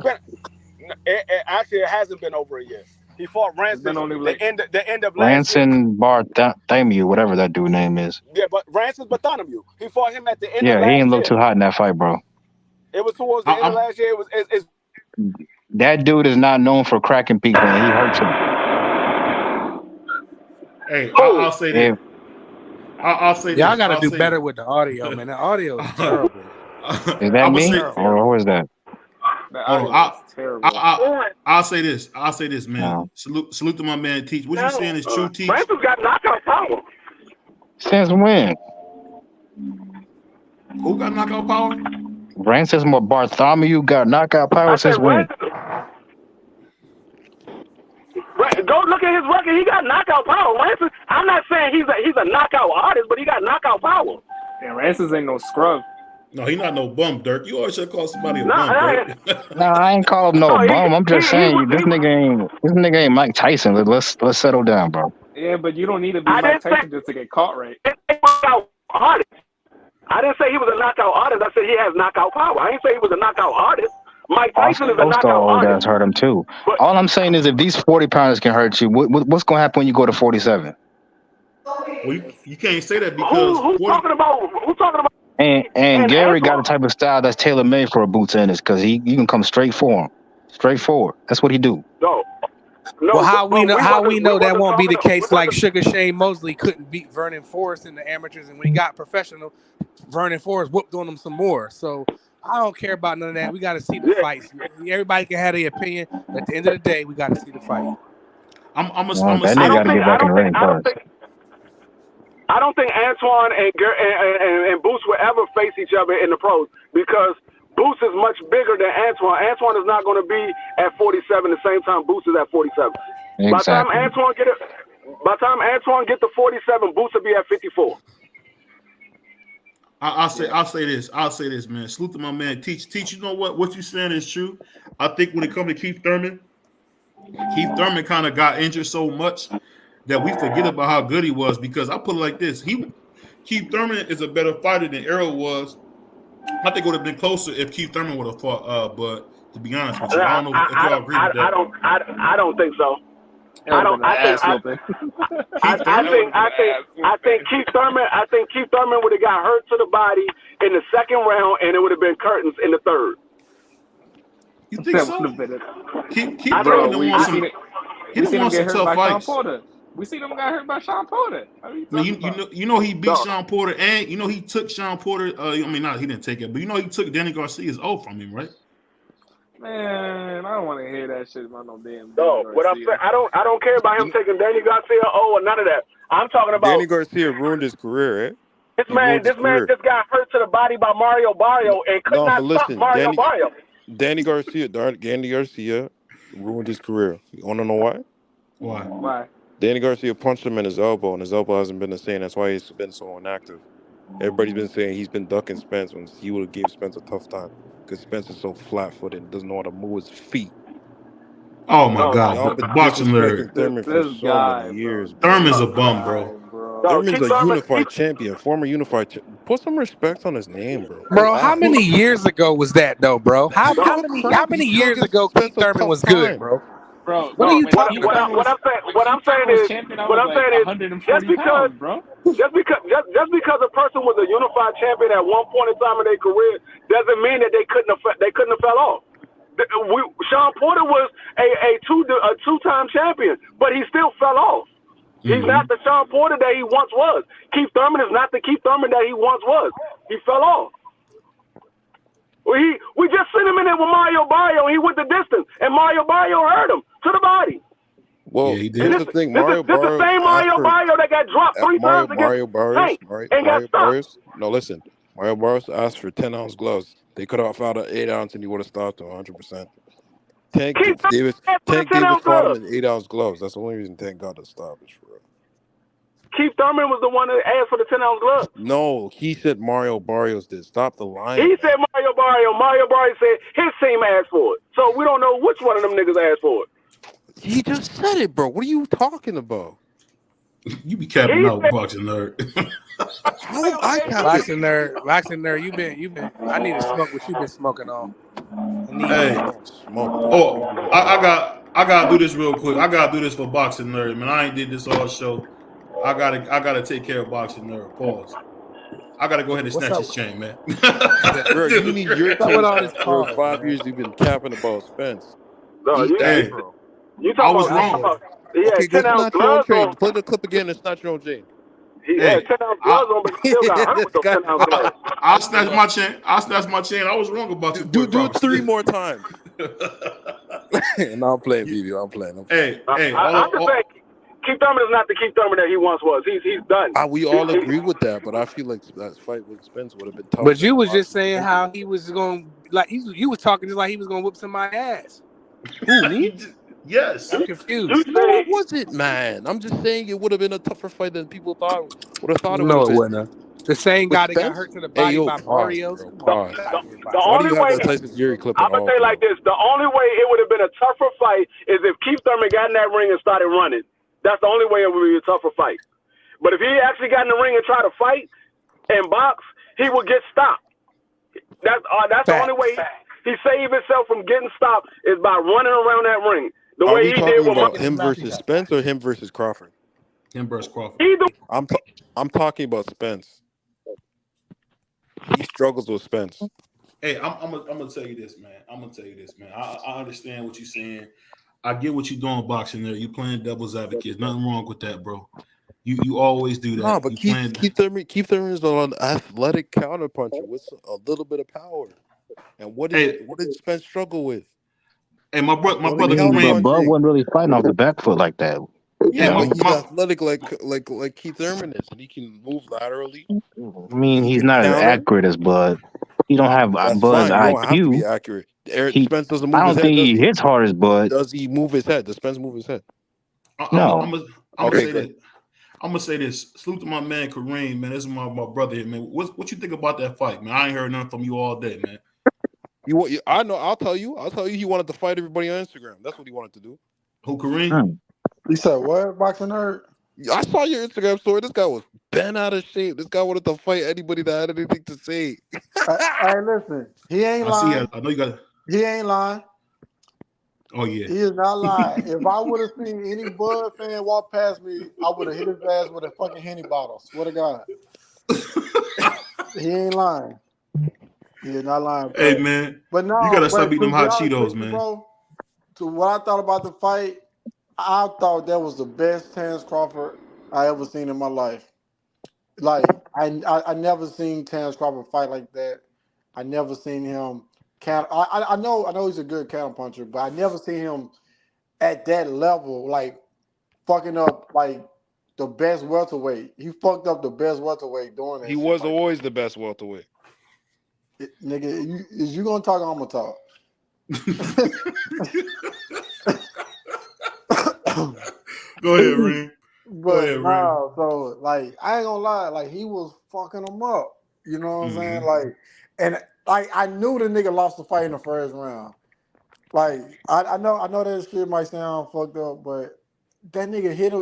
Actually, it hasn't been over a year. He fought Ransom the end of last Ransom Bartholomew, whatever that dude name is. Yeah, but Ransom Bartholomew. He fought him at the end of last year. Yeah, he didn't look too hot in that fight, bro. It was towards the end of last year. That dude is not known for cracking people, and he hurts him. Hey, I'll say this. I'll say this. Y'all got to do better with the audio, man. The audio is terrible. Is that me? Or who is that? I'll say this. Man. No. Salute to my man Teach. What you saying is true, Teach? Francis got knockout power. Since when? Who got knockout power? Francis Bartholomew got knockout power since when? Go look at his record. He got knockout power. Francis, I'm not saying he's a knockout artist, but he got knockout power. Yeah, Francis ain't no scrub. No, he not no bum, Dirk. You always should call somebody a bum, Dirk. No, I ain't call him no bum. I'm just saying this nigga ain't Mike Tyson. Let's settle down, bro. Yeah, but you don't need to be Mike Tyson just to get caught right. Artist. I didn't say he was a knockout artist. I said he has knockout power. I didn't say he was a knockout artist. Mike Tyson is a knockout artist. Guys hurt him too. But all I'm saying is if these 40 pounders can hurt you, what's going to happen when you go to 47? Well, you can't say that because who's talking about? And Gary got a type of style that's tailor made for a Boots Ennis because you can come straight for him, straightforward. That's what he do. No. Well, how we know that won't be the case? Like Sugar Shane Mosley couldn't beat Vernon Forrest in the amateurs, and when he got professional, Vernon Forrest whooped on him some more. So I don't care about none of that. We got to see the fights. Everybody can have their opinion. At the end of the day, we got to see the fight. I don't think Antoine and Boots will ever face each other in the pros because Boots is much bigger than Antoine. Antoine is not going to be at 47 the same time Boots is at 47. Exactly. By the time Antoine get to 47, Boots will be at 54. I'll say this, man. Salute to my man. Teach. You know what you saying is true. I think when it comes to Keith Thurman kind of got injured so much that we forget about how good he was. Because I put it like this: Keith Thurman is a better fighter than ERROL was. I think it would have been closer if Keith Thurman would have fought. But to be honest with you, I don't know if y'all agree with that. I don't think so. I think Keith Thurman would have got hurt to the body in the second round, and it would have been curtains in the third. You think so? Keith Thurman didn't want some. He didn't want some tough fights. We see them got hurt by Sean Porter. You know he beat Sean Porter, and you know he took Sean Porter. He didn't take it, but you know he took Danny Garcia's oath from him, right? Man, I don't want to hear that shit about no damn. No, what I'm saying, I don't care about him taking Danny Garcia or none of that. I'm talking about Danny Garcia ruined his career, eh? This man just got hurt to the body by Mario Barrio and could not stop Mario Barrio. Danny Garcia ruined his career. You want to know why? Why? Danny Garcia punched him in his elbow, and his elbow hasn't been the same. That's why he's been so inactive. Everybody's been saying he's been ducking Spence when he would have gave Spence a tough time because Spence is so flat-footed and doesn't know how to move his feet. Oh my God! Y'all been boxing nerd. Thurman for so many years. Thurman's a bum, bro. Thurman's a unified champion, former unified champion. Put some respect on his name, bro. Bro, how many years ago was that, though, bro? How many years ago Keith Thurman was good, bro? Bro, what are you talking about? What I'm saying is, just because a person was a unified champion at one point in time in their career doesn't mean that they couldn't have fell off. Sean Porter was a two-time champion, but he still fell off. He's not the Sean Porter that he once was. Keith Thurman is not the Keith Thurman that he once was. He fell off. We just sent him in there with Mario Barrio, and he went the distance, and Mario Barrio hurt him to the body. Well, yeah, here's the thing. Mario Barrio, this the same Mario Barrio that got dropped 3 times against Tank and got stopped. No, listen. Mario Barrio asked for 10-ounce gloves. They could have found an 8-ounce, and he would have stopped him 100%. Tank Davis fought him in 8-ounce gloves. That's the only reason Tank got to stop it, for real. Keith Thurman was the one that asked for the 10-ounce gloves. No, he said Mario Barrios did. Stop the line. He said Mario Barrio. Mario Barrio said his team asked for it. So we don't know which one of them niggas asked for it. He just said it, bro. What are you talking about? You be capping out, boxing nerd. Boxing nerd. You been. I need to smoke what you been smoking on. I gotta do this real quick. I gotta do this for boxing nerd, man. I ain't did this all show. I gotta take care of boxing nerd. Pause. I gotta go ahead and snatch his chain, man. Bro, you need your chain. For 5 years, you've been capping about Spence. No, I was wrong. Okay, go snatch your own chain. Play the clip again and snatch your own chain. He had 10-ounce gloves on, but he still got hurt with those 10-ounce gloves. I'll snatch my chain. I was wrong about you. Do it 3 more times. No, I'm playing, BB. I'm playing. I'm just saying, Keith Thurman is not the Keith Thurman that he once was. He's done. We all agree with that, but I feel like that fight with Spence would have been tough. But you was just saying how he was going, like you was talking just like he was going to whip somebody's ass. Who, me? Yes. I'm confused. No, it wasn't, man. I'm just saying it would have been a tougher fight than people would have thought it no, would. No, it wasn't. The same guy that got hurt to the body by Mario. The only way, I'm going to say like this, the only way it would have been a tougher fight is if Keith Thurman got in that ring and started running. That's the only way it would be a tougher fight. But if he actually got in the ring and tried to fight and box, he would get stopped. That's the only way he saved himself from getting stopped is by running around that ring. The Are way we he talking did with about him versus Spence or him versus Crawford? Him versus Crawford. I'm talking about Spence. He struggles with Spence. Hey, I'm gonna tell you this, man. I understand what you're saying. I get what you're doing boxing there. You playing devil's advocate. Nothing wrong with that, bro. You always do that. No, but Keith Thurman is an athletic counterpuncher with a little bit of power. And what did Spence struggle with? Hey, my brother, Bud wasn't really fighting off the back foot like that. Yeah, but he's athletic like Keith Thurman is, and he can move laterally. I mean, he's not as accurate as Bud. He don't have Bud's IQ. Don't have to be accurate. Spence doesn't move his head. I don't think he hits hard as Bud. Does he move his head? Does Spence move his head? No. I'm gonna say that. I'm gonna say this. Salute to my man Kareem, man. This is my brother here, man. What you think about that fight, man? I ain't heard nothing from you all day, man. I know. I'll tell you. He wanted to fight everybody on Instagram. That's what he wanted to do. Who, Kareem? He said what? Boxing nerd? I saw your Instagram story. This guy was bent out of shape. This guy wanted to fight anybody that had anything to say. Hey, listen. He ain't lying. I know you got. He ain't lying. Oh yeah. He is not lying. If I would have seen any Bud fan walk past me, I would have hit his ass with a fucking Henny bottle. Swear to God. He ain't lying. He is not lying. Hey man, but no, you gotta stop eating them hot Cheetos, man. Bro, to what I thought about the fight, I thought that was the best Terence Crawford I ever seen in my life. Like I never seen Terence Crawford fight like that. I never seen him I know he's a good counter puncher, but I never seen him at that level, like fucking up like the best welterweight. He fucked up the best welterweight doing that. He was always the best welterweight. Nigga, is you gonna talk? I'm gonna talk. Go ahead, Reem. But no, so like I ain't gonna lie, like he was fucking him up. You know what I'm saying? Like, and like I knew the nigga lost the fight in the first round. Like I know that shit might sound fucked up, but that nigga hit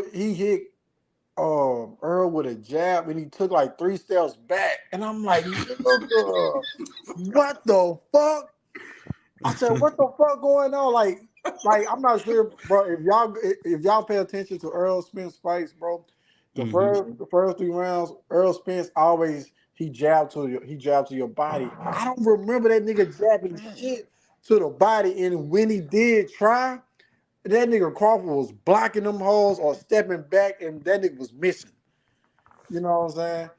Earl with a jab and he took like 3 steps back. And I'm like, nigga, what the fuck? I said, what the fuck going on? Like I'm not sure, bro. If y'all pay attention to Earl Spence fights, bro, the first 3 rounds, Earl Spence always he jabbed to your body. I don't remember that nigga jabbing shit to the body. And when he did try, that nigga Crawford was blocking them holes or stepping back, and that nigga was missing. You know what I'm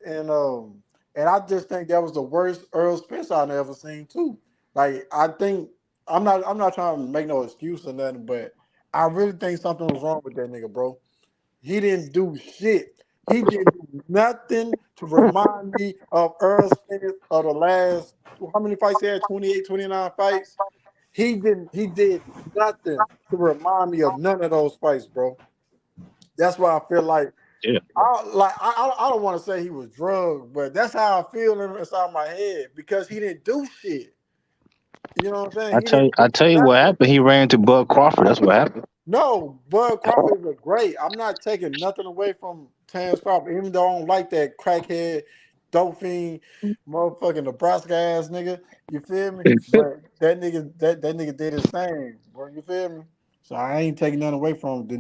saying? And I just think that was the worst Earl Spence I've ever seen too. Like I think I'm not trying to make no excuse or nothing, but I really think something was wrong with that nigga, bro. He didn't do shit. He didn't do nothing to remind me of Earl Spence of the last, how many fights he had? 28, 29 fights. He did nothing to remind me of none of those fights, bro. That's why I feel like I don't want to say he was drugged, but that's how I feel inside my head because he didn't do shit. You know what I'm saying? I tell you what happened. He ran to Bud Crawford. That's what happened. No, Bud Crawford is great. I'm not taking nothing away from Terence Crawford, even though I don't like that crackhead, dope fiend, motherfucking Nebraska ass nigga. You feel me? But that nigga did his thing, bro. You feel me? So I ain't taking nothing away from him. The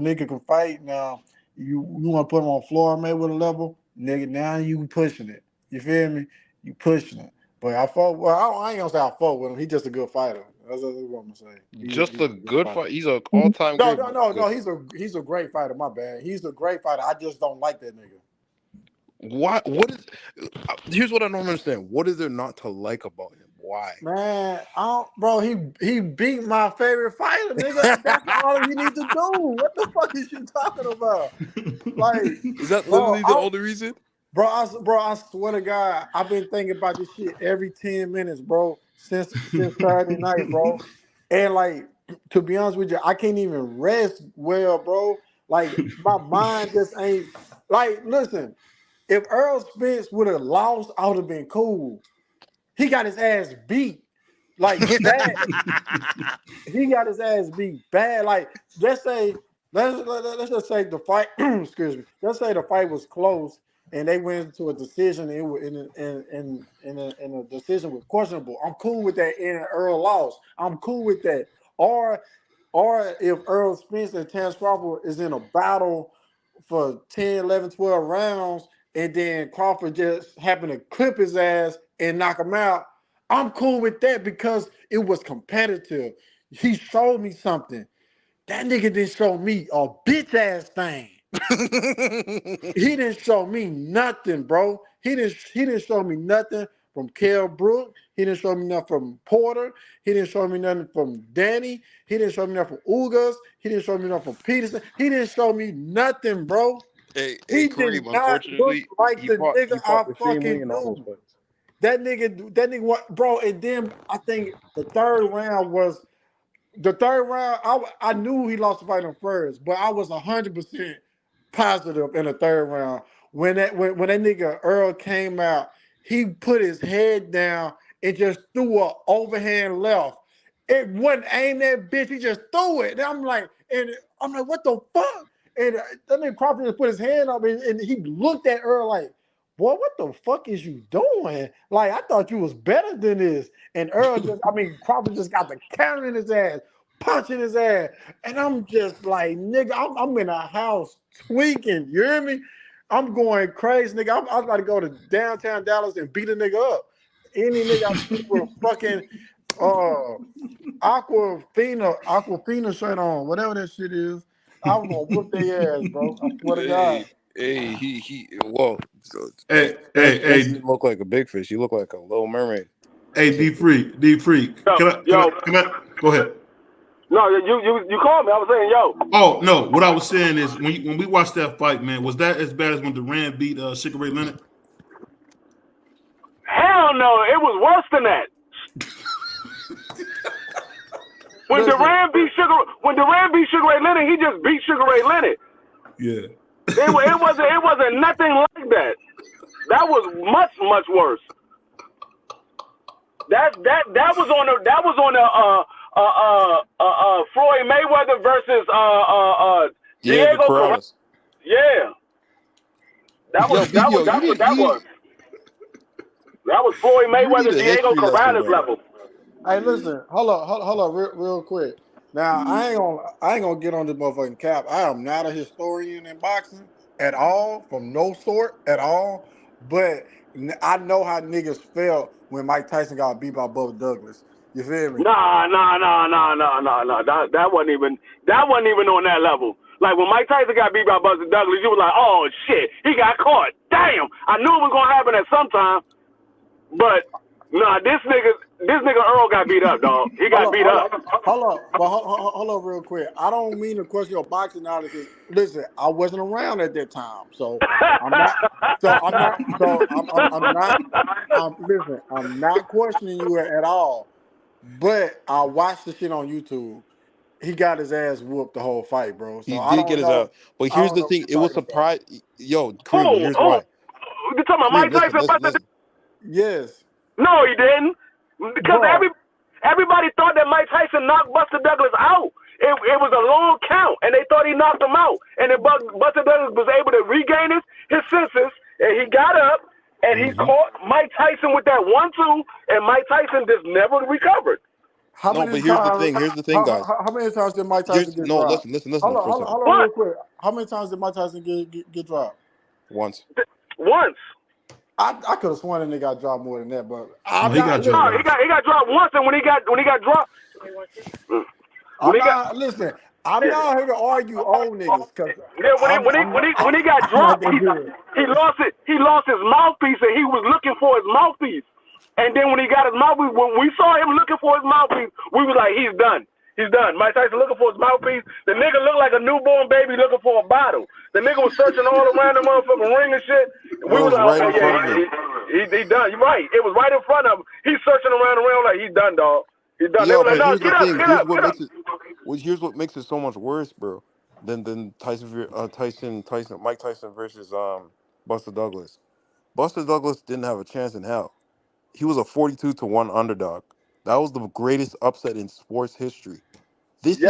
nigga can fight now. You want to put him on floor Mayweather level, nigga? Now you pushing it. You feel me? You pushing it. But I fought. Well, I ain't gonna say I fought with him. He's just a good fighter. That's what I'm gonna say. He's a good fighter. He's an all-time great. No. He's a great fighter. My bad. He's a great fighter. I just don't like that nigga. What is? Here's what I don't understand. What is there not to like about him? Why? Man, bro, he beat my favorite fighter, nigga. That's all you need to do. What the fuck is you talking about? Like, is that literally the only reason? Bro, I swear to God, I've been thinking about this shit every 10 minutes, bro, since Saturday night, bro. And like, to be honest with you, I can't even rest well, bro. Like, my mind just ain't like. Listen, if Earl Spence would have lost, I would have been cool. He got his ass beat, like bad. He got his ass beat bad. Like, let's just say the fight. Excuse me. Let's say the fight was close. And they went into a decision. It was in a decision was questionable. I'm cool with that. And Earl lost. I'm cool with that. Or if Earl Spence and Terence Crawford is in a battle for 10, 11, 12 rounds, and then Crawford just happened to clip his ass and knock him out, I'm cool with that because it was competitive. He showed me something. That nigga didn't show me a bitch ass thing. He didn't show me nothing, bro. He didn't show me nothing from Kell Brook. He didn't show me nothing from Porter. He didn't show me nothing from Danny. He didn't show me nothing from Ugas. He didn't show me nothing from Peterson. He didn't show me nothing, bro. He did not look like the nigga I fucking knew. That nigga, bro. And then I think the third round. I knew he lost the fight on first, but I was 100% positive in the third round. When that nigga Earl came out, he put his head down and just threw a overhand left. It wasn't aimed at bitch. He just threw it. And I'm like, what the fuck? And that nigga Crawford just put his hand up and he looked at Earl like, boy, what the fuck is you doing? Like, I thought you was better than this. And Crawford just got the counter in his ass, punching his ass. And I'm just like, nigga, I'm in a house tweaking. You hear me? I'm going crazy, nigga. I'm about to go to downtown Dallas and beat a nigga up. Any nigga I see with a fucking Aquafina shirt on, whatever that shit is, I was gonna whoop their ass, bro. I swear to God. Hey, he look like a big fish. You look like a little mermaid. Hey, D Freak. Can I go ahead? No, you called me. I was saying, yo. Oh no, what I was saying is when we watched that fight, man, was that as bad as when Durant beat Sugar Ray Leonard? Hell no, it was worse than that. When Durant beat Sugar Ray Leonard, he just beat Sugar Ray Leonard. Yeah. It wasn't nothing like that. That was much worse. That was on the Floyd Mayweather versus Diego Corrales. Yeah. That was Floyd Mayweather Diego Corrales level. Hey, listen, hold up, real quick. Now, I ain't gonna get on this motherfucking cap. I am not a historian in boxing at all, from no sort at all. But I know how niggas felt when Mike Tyson got beat by Bubba Douglas. You feel me? Nah. That wasn't even on that level. Like when Mike Tyson got beat by Buster Douglas, you was like, oh shit, he got caught. Damn, I knew it was gonna happen at some time. But nah, this nigga Earl got beat up, dog. He got beat up. Hold up, real quick. I don't mean to question your boxing knowledge. Listen, I wasn't around at that time, so I'm not questioning you at all. But I watched the shit on YouTube. He got his ass whooped the whole fight, bro. So he did get his ass. But here's the thing: it was surprise. Yo, Kareem, here's why. You talking about Mike Tyson? Listen. Yes. No, he didn't. Because everybody thought that Mike Tyson knocked Buster Douglas out. It was a long count, and they thought he knocked him out. And then Buster Douglas was able to regain his senses, and he got up, and he caught Mike Tyson with that 1-2, and Mike Tyson just never recovered. Here's the thing, guys. How many times did Mike Tyson get dropped? Listen. Hold on real quick. How many times did Mike Tyson get dropped? Once. I could have sworn that nigga got dropped more than that, but he got dropped once, and when he got dropped, listen. I'm not here to argue old niggas because when he got dropped, he lost his mouthpiece, and he was looking for his mouthpiece. And then when he got his mouthpiece, when we saw him looking for his mouthpiece, we was like, he's done. He's done. Mike Tyson looking for his mouthpiece. The nigga looked like a newborn baby looking for a bottle. The nigga was searching all around the motherfucking ring and shit. We was like, okay, yeah, he done. You're right. It was right in front of him. He's searching around the ring like, he's done, dog. He's done. Yo, but like, no, here's what makes it so much worse, bro, than Mike Tyson versus Buster Douglas. Buster Douglas didn't have a chance in hell. He was a 42-1 underdog. That was the greatest upset in sports history. This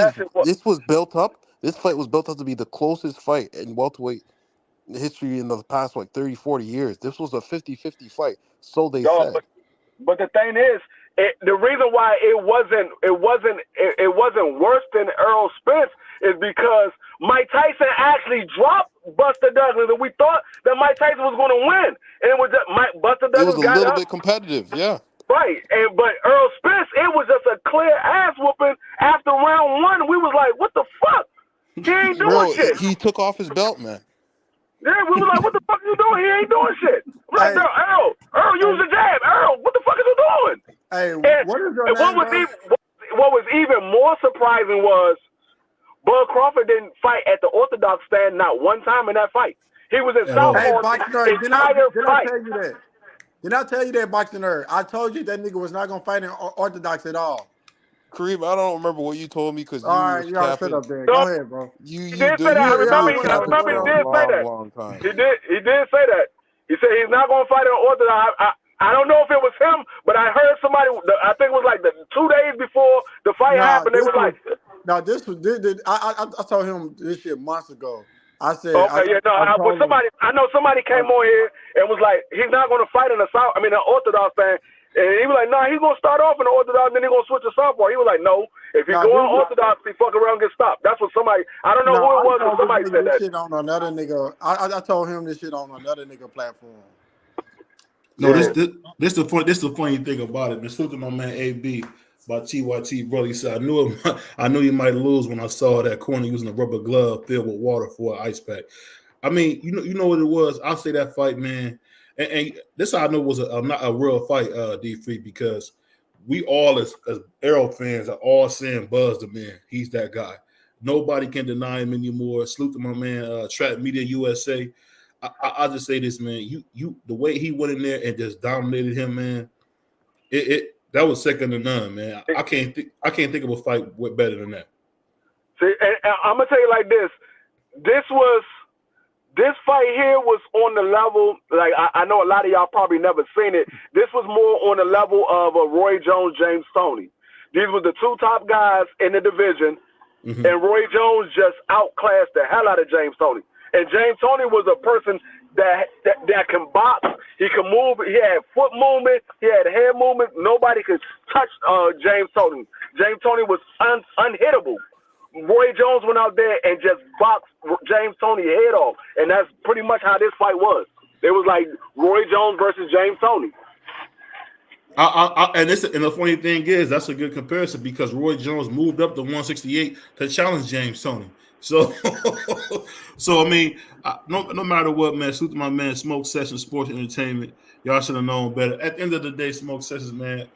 was built up. This fight was built up to be the closest fight in welterweight history in the past 30, 40 years. This was a 50-50 fight. So they said. But the thing is, the reason why it wasn't worse than Errol Spence is because Mike Tyson actually dropped Buster Douglas, and we thought that Mike Tyson was going to win, and it was just Buster Douglas. It was a little bit competitive, yeah. Right, but Errol Spence, it was just a clear ass whooping after round one. We was like, what the fuck? He ain't doing shit. He took off his belt, man. Yeah, we was like, what the fuck are you doing? He ain't doing shit. We're like, Earl, use the jab. Earl, what the fuck is you doing? Hey, what is your name? What was even more surprising was Bud Crawford didn't fight at the Orthodox stand not one time in that fight. He was in Southpaw the entire fight. Did I tell you that, Boxing Nerd? I told you that nigga was not gonna fight in Orthodox at all. Kareem, I don't remember what you told me because All you right, was you gotta shut capping. up there. Go ahead, bro. You did say that. I remember. you I capping remember he for did a say that. long time. He did say that. He said he's not going to fight an Orthodox. I don't know if it was him, but I heard somebody. I think it was like the 2 days before the fight happened. They were like, "No, this was this. I told him this shit months ago. I said, okay, yeah, no. I know somebody came on here and was like, he's not going to fight an Orthodox fan. And he was like, nah, he's going to start off in the Orthodox, then he's going to switch to southpaw. He was like, no, if he's going Orthodox, he fuck around and get stopped. That's what somebody, I don't know who it was, but somebody said that. Shit on another nigga. I told him this shit on another nigga platform. No, this the funny thing about it. Salute to my man AB by TYT, brother. He said, I knew you might lose when I saw that corner using a rubber glove filled with water for an ice pack. I mean, you know what it was. I'll say that fight, man. And this how I know it was not a real fight, D3, because we all as ERROL fans are all saying Buzz the man. He's that guy. Nobody can deny him anymore. Salute to my man, Trap Media USA. I just say this, man. You the way he went in there and just dominated him, man. That was second to none, man. I can't think of a fight better than that. See, and I'm gonna tell you like this. This fight here was on the level, like I know a lot of y'all probably never seen it. This was more on the level of a Roy Jones, James Toney. These were the two top guys in the division, and Roy Jones just outclassed the hell out of James Toney. And James Toney was a person that can box. He can move. He had foot movement. He had head movement. Nobody could touch James Toney. James Toney was unhittable. Roy Jones went out there and just boxed James Toney's head off. And that's pretty much how this fight was. It was like Roy Jones versus James Toney. And the funny thing is, that's a good comparison because Roy Jones moved up to 168 to challenge James Toney. So I mean, no matter what, man, salute to my man, Smoke Sessions Sports Entertainment. Y'all should have known better. At the end of the day, Smoke Sessions, man,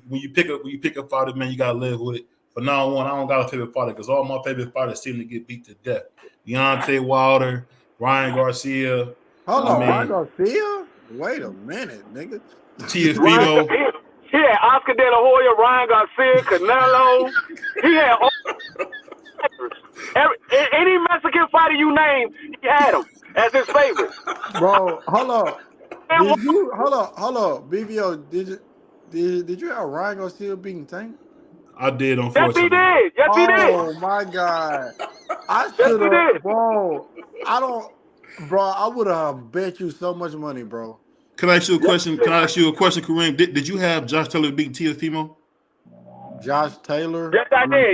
when you pick a fighter, man, you gotta live with it. From now on, I don't got a favorite fighter because all my favorite fighters seem to get beat to death. Deontay Wilder, Ryan Garcia. Hold on, Ryan Garcia? Wait a minute, nigga. Tiafimo. He had Oscar De La Hoya, Ryan Garcia, Canelo. He had any Mexican fighter you name, he had him as his favorite. Bro, hold on. Hold on. BVO, did you have Ryan Garcia beating Tank? I did, unfortunately. Yes, he did. Oh my God. I should have, bro. I would have bet you so much money, bro. Can I ask you a question? Kareem? Did you have Josh Taylor beating Tiafimo? Josh Taylor? Yes, I did.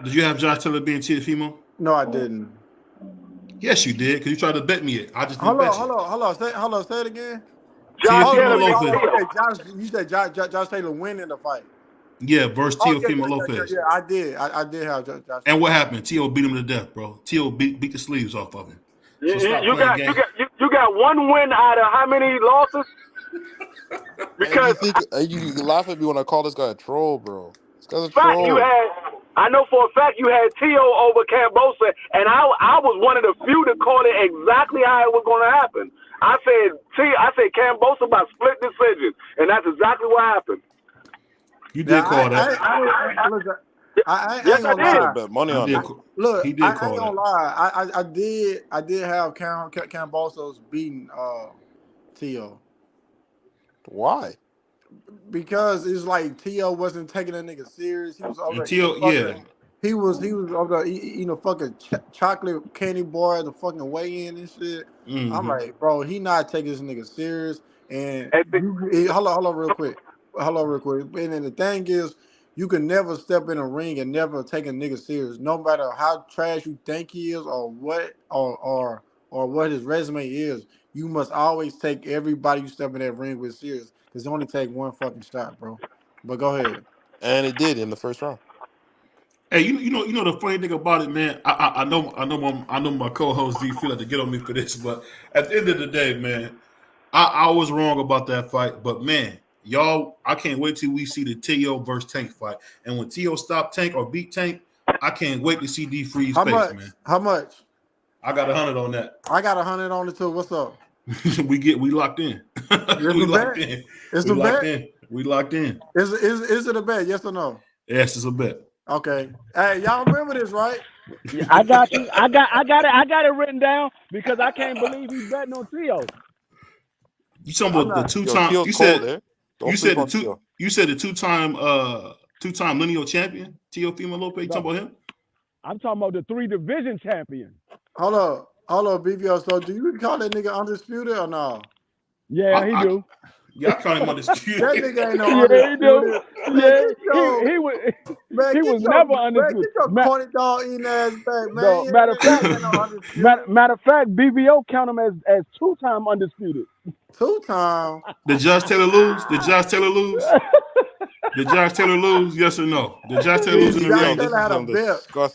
Did you have Josh Taylor beating Tiafimo? No, I didn't. Yes, you did, because you tried to bet me it. I just didn't Hold on. Say it again. You said Josh Taylor win in the fight. Yeah, versus Teofimo Lopez. Yeah, I did. I did have Josh. And what happened? Teo beat him to death, bro. Teo beat the sleeves off of him. So you got one win out of how many losses? Because you laugh at me when I call this guy a troll, bro. This guy's a troll. I know for a fact you had Teo over Cambosa, and I was one of the few that called it exactly how it was going to happen. I said Cambosa by split decision, and that's exactly what happened. You did call that. I ain't gonna lie. Bet money on it. Look, he did I ain't call gonna lie. I did have Cambosos beating Teo. Why? Because it's like Teo wasn't taking that nigga serious. He was already He was over there eating a fucking chocolate candy bar at the fucking weigh-in and shit. Mm-hmm. I'm like, bro, he not taking this nigga serious. And hold on real quick. And then the thing is, you can never step in a ring and never take a nigga serious, no matter how trash you think he is or what or what his resume is. You must always take everybody you step in that ring with serious, because it only take one fucking shot, bro. But go ahead. And it did in the first round. Hey, you know the funny thing about it, man. I know my co-host D feel like to get on me for this, but at the end of the day, man, I was wrong about that fight. But man, y'all, I can't wait till we see the Teo versus Tank fight. And when Teo stop Tank or beat Tank, I can't wait to see D Free's face, man. How much? I got 100 on that. I got 100 on it too. What's up? we locked in. We locked in. It's we a locked bet. in. We locked in. Is it a bet? Yes or no? Yes, it's a bet. Okay. Hey, y'all remember this, right? Yeah, I got you. I got it written down because I can't believe he's betting on Tio. You talking about the two-time? You said the two-time lineal champion, Teofimo Lopez. You talking about him? I'm talking about the 3 division champion. Hold up, BBO. So, do you call that nigga undisputed or no? Yeah, he do. Yeah, I call him undisputed. That nigga ain't no undisputed. He was never undisputed. Get your corny dog eating ass back, man. No, matter of fact, BBO count him as 2-time undisputed. 2-time. Did Josh Taylor lose? Did Josh Taylor lose? Yes or no? Did Josh Taylor lose in the ring?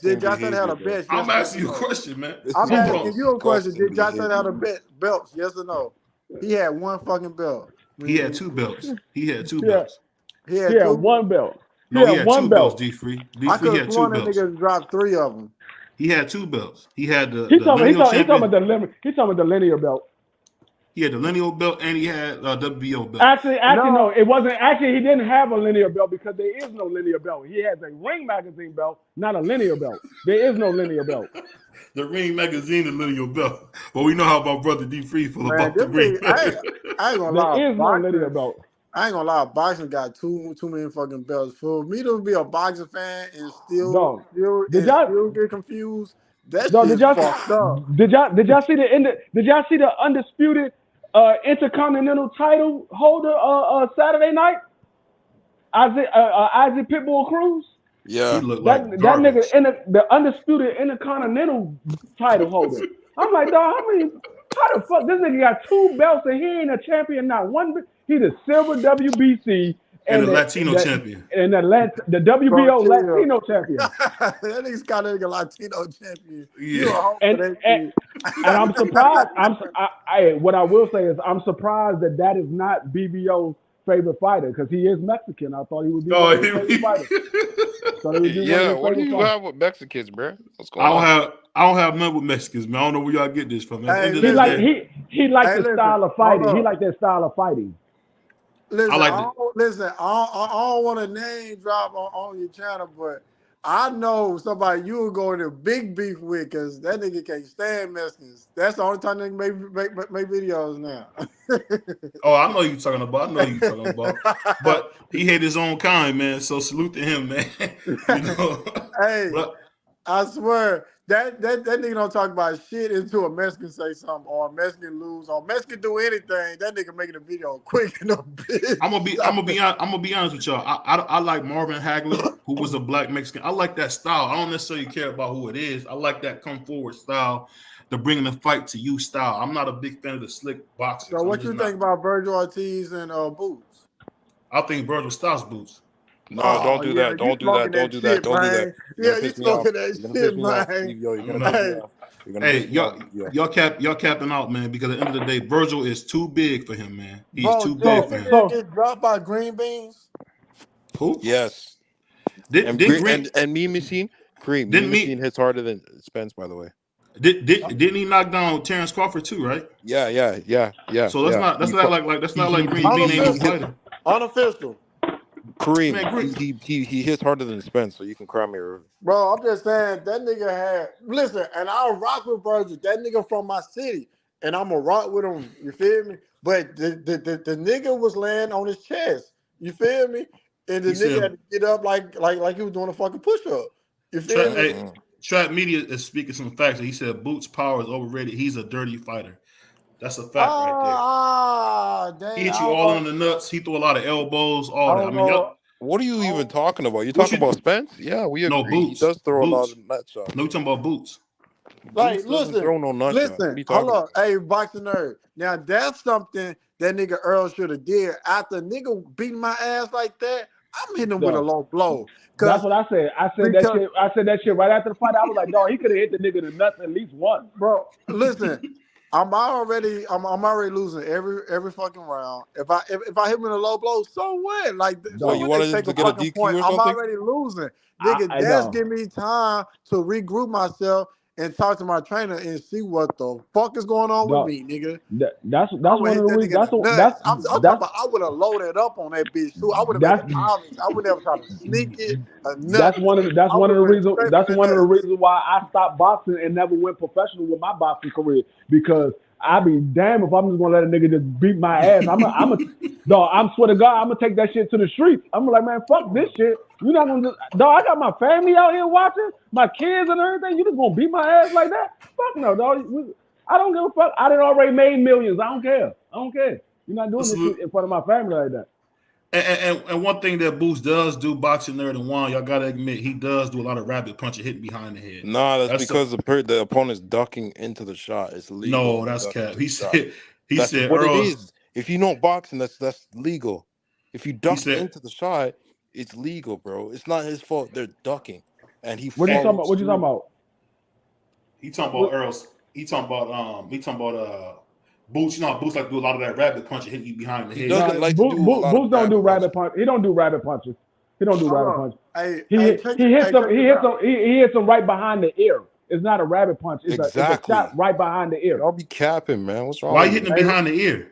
Did Josh Taylor have a bet? I'm asking you a question, man. I'm asking you a question. Did Josh Taylor have a belts? Yes or no? He had one fucking belt. He had 2 belts. He had 2 belts. He had 1 belt. No, he had 2 belts, D-Free. I could have sworn that nigga dropped 3 of them. He had 2 belts. He had the He's talking about the linear belt. He had the lineal belt and he had WBO belt. Actually, no, it wasn't. Actually, he didn't have a linear belt because there is no linear belt. He has a Ring Magazine belt, not a linear belt. There is no linear belt. The Ring Magazine, the lineal belt. But we know how my brother D-Free feel about the Ring. I ain't gonna lie. There is no linear belt. I ain't gonna lie. Boxing got too many fucking belts. For me to be a boxing fan and still get confused, that's fucked up. Did y'all see the undisputed Intercontinental title holder Saturday night? Isaac Pitbull Cruz. Yeah, that nigga the undisputed Intercontinental title holder. I'm like, dog, how the fuck this nigga got 2 belts and he ain't a champion? Not one. He the silver WBC and the Latino champion and the WBO Latino champion. That nigga's got a Latino champion. Yeah, and I'm surprised. What I will say is I'm surprised that is not BBO's favorite fighter because he is Mexican. I thought he would be one of his favorite fighters. Yeah, what do you have with Mexicans, bro? What's going on? I don't have none with Mexicans, man. I don't know where y'all get this from. He likes the style of fighting. He like that style of fighting. Listen, I don't want to name drop on your channel, but I know somebody you will go into big beef with because that nigga can't stand Mexicans. That's the only time they make videos now. Oh, I know you talking about. But he hate his own kind, man. So salute to him, man. Hey, I swear that nigga don't talk about shit until a Mexican say something or a Mexican lose or a Mexican do anything. That nigga making a video quick and a bitch. I'm gonna be honest with y'all. I like Marvin Hagler, who was a black Mexican. I like that style. I don't necessarily care about who it is. I like that come forward style, the bringing the fight to you style. I'm not a big fan of the slick boxing. So what you think about Virgil Ortiz and Boots? I think Virgil Styles Boots. No, don't do that. Don't do that. Don't do that. Don't do that. Yeah, you smoking that shit, man. Hey, y'all capping out, man. Because at the end of the day, Virgil is too big for him, man. He's too big for him. Get dropped by green beans. Who? Yes. And Mean Machine. Mean Machine hits harder than Spence, by the way. Didn't he knock down Terrence Crawford too? Right? Yeah. So that's not like Green Bean ain't no fighter. Unofficial. Kareem, he hits harder than Spence, so you can cry me a river. Bro, I'm just saying that nigga listen, and I'll rock with Virgil. That nigga from my city, and I'm gonna rock with him. You feel me? But the nigga was laying on his chest. You feel me? And the nigga had to get up like he was doing a fucking push up. You feel me? Trap Media is speaking some facts. He said Boots' power is overrated. He's a dirty fighter. That's a fact right there. Damn, he hit you all in the nuts. He threw a lot of elbows. All that. I mean, what are you even talking about? You talking about Spence? Yeah, we agree. No, Boots. He does throw a lot of nut shots. No, you talking about Boots. Like, Boots throw no nut listen. Hold on. Hey, boxing nerd. Now, that's something that nigga Earl should have did. After nigga beating my ass like that, I'm hitting him with a low blow. That's what I said. I said that shit right after the fight. I was like, dog, he could have hit the nigga in the nuts at least once. Bro, listen. I'm already losing every fucking round. If I hit him in a low blow, so what? Like, so you wanted to get a DQ or something? I'm already losing. Nigga, that's give me time to regroup myself and talk to my trainer and see what the fuck is going on with me, nigga. That's one of the reasons. I'm talking about. I would have loaded up on that bitch too. I would have made it obvious. I would never try to sneak it or nothing. That's one of the reasons. That's one of the reasons why I stopped boxing and never went professional with my boxing career, because I be damn if I'm just gonna let a nigga just beat my ass. I'm swear to God, I'm gonna take that shit to the streets. I'm like, man, fuck this shit. You're not gonna I got my family out here watching, my kids and everything. You just gonna beat my ass like that? Fuck no, dog. I don't give a fuck. I done already made millions. I don't care. You're not doing this shit in front of my family like that. And one thing that Boots does do, boxing nerd and Juan, y'all gotta admit, he does do a lot of rabbit punching, hitting behind the head. Nah, that's because the opponent's ducking into the shot. It's legal. No, that's cap. He said what Earl, it is. If you know boxing, that's legal. If you duck into the shot, it's legal, bro. It's not his fault. They're ducking, and he. What are you talking about? What you talking about? He talking about Earl's. He talking about Boots. You know, Boots like to do a lot of that rabbit punching, hitting you behind the head. Boots don't do rabbit punch. He don't do rabbit punches. He don't do rabbit punches. He hits them right behind the ear. It's not a rabbit punch. It's a shot right behind the ear. I'll be capping, man. What's wrong? Why you hitting him behind the ear?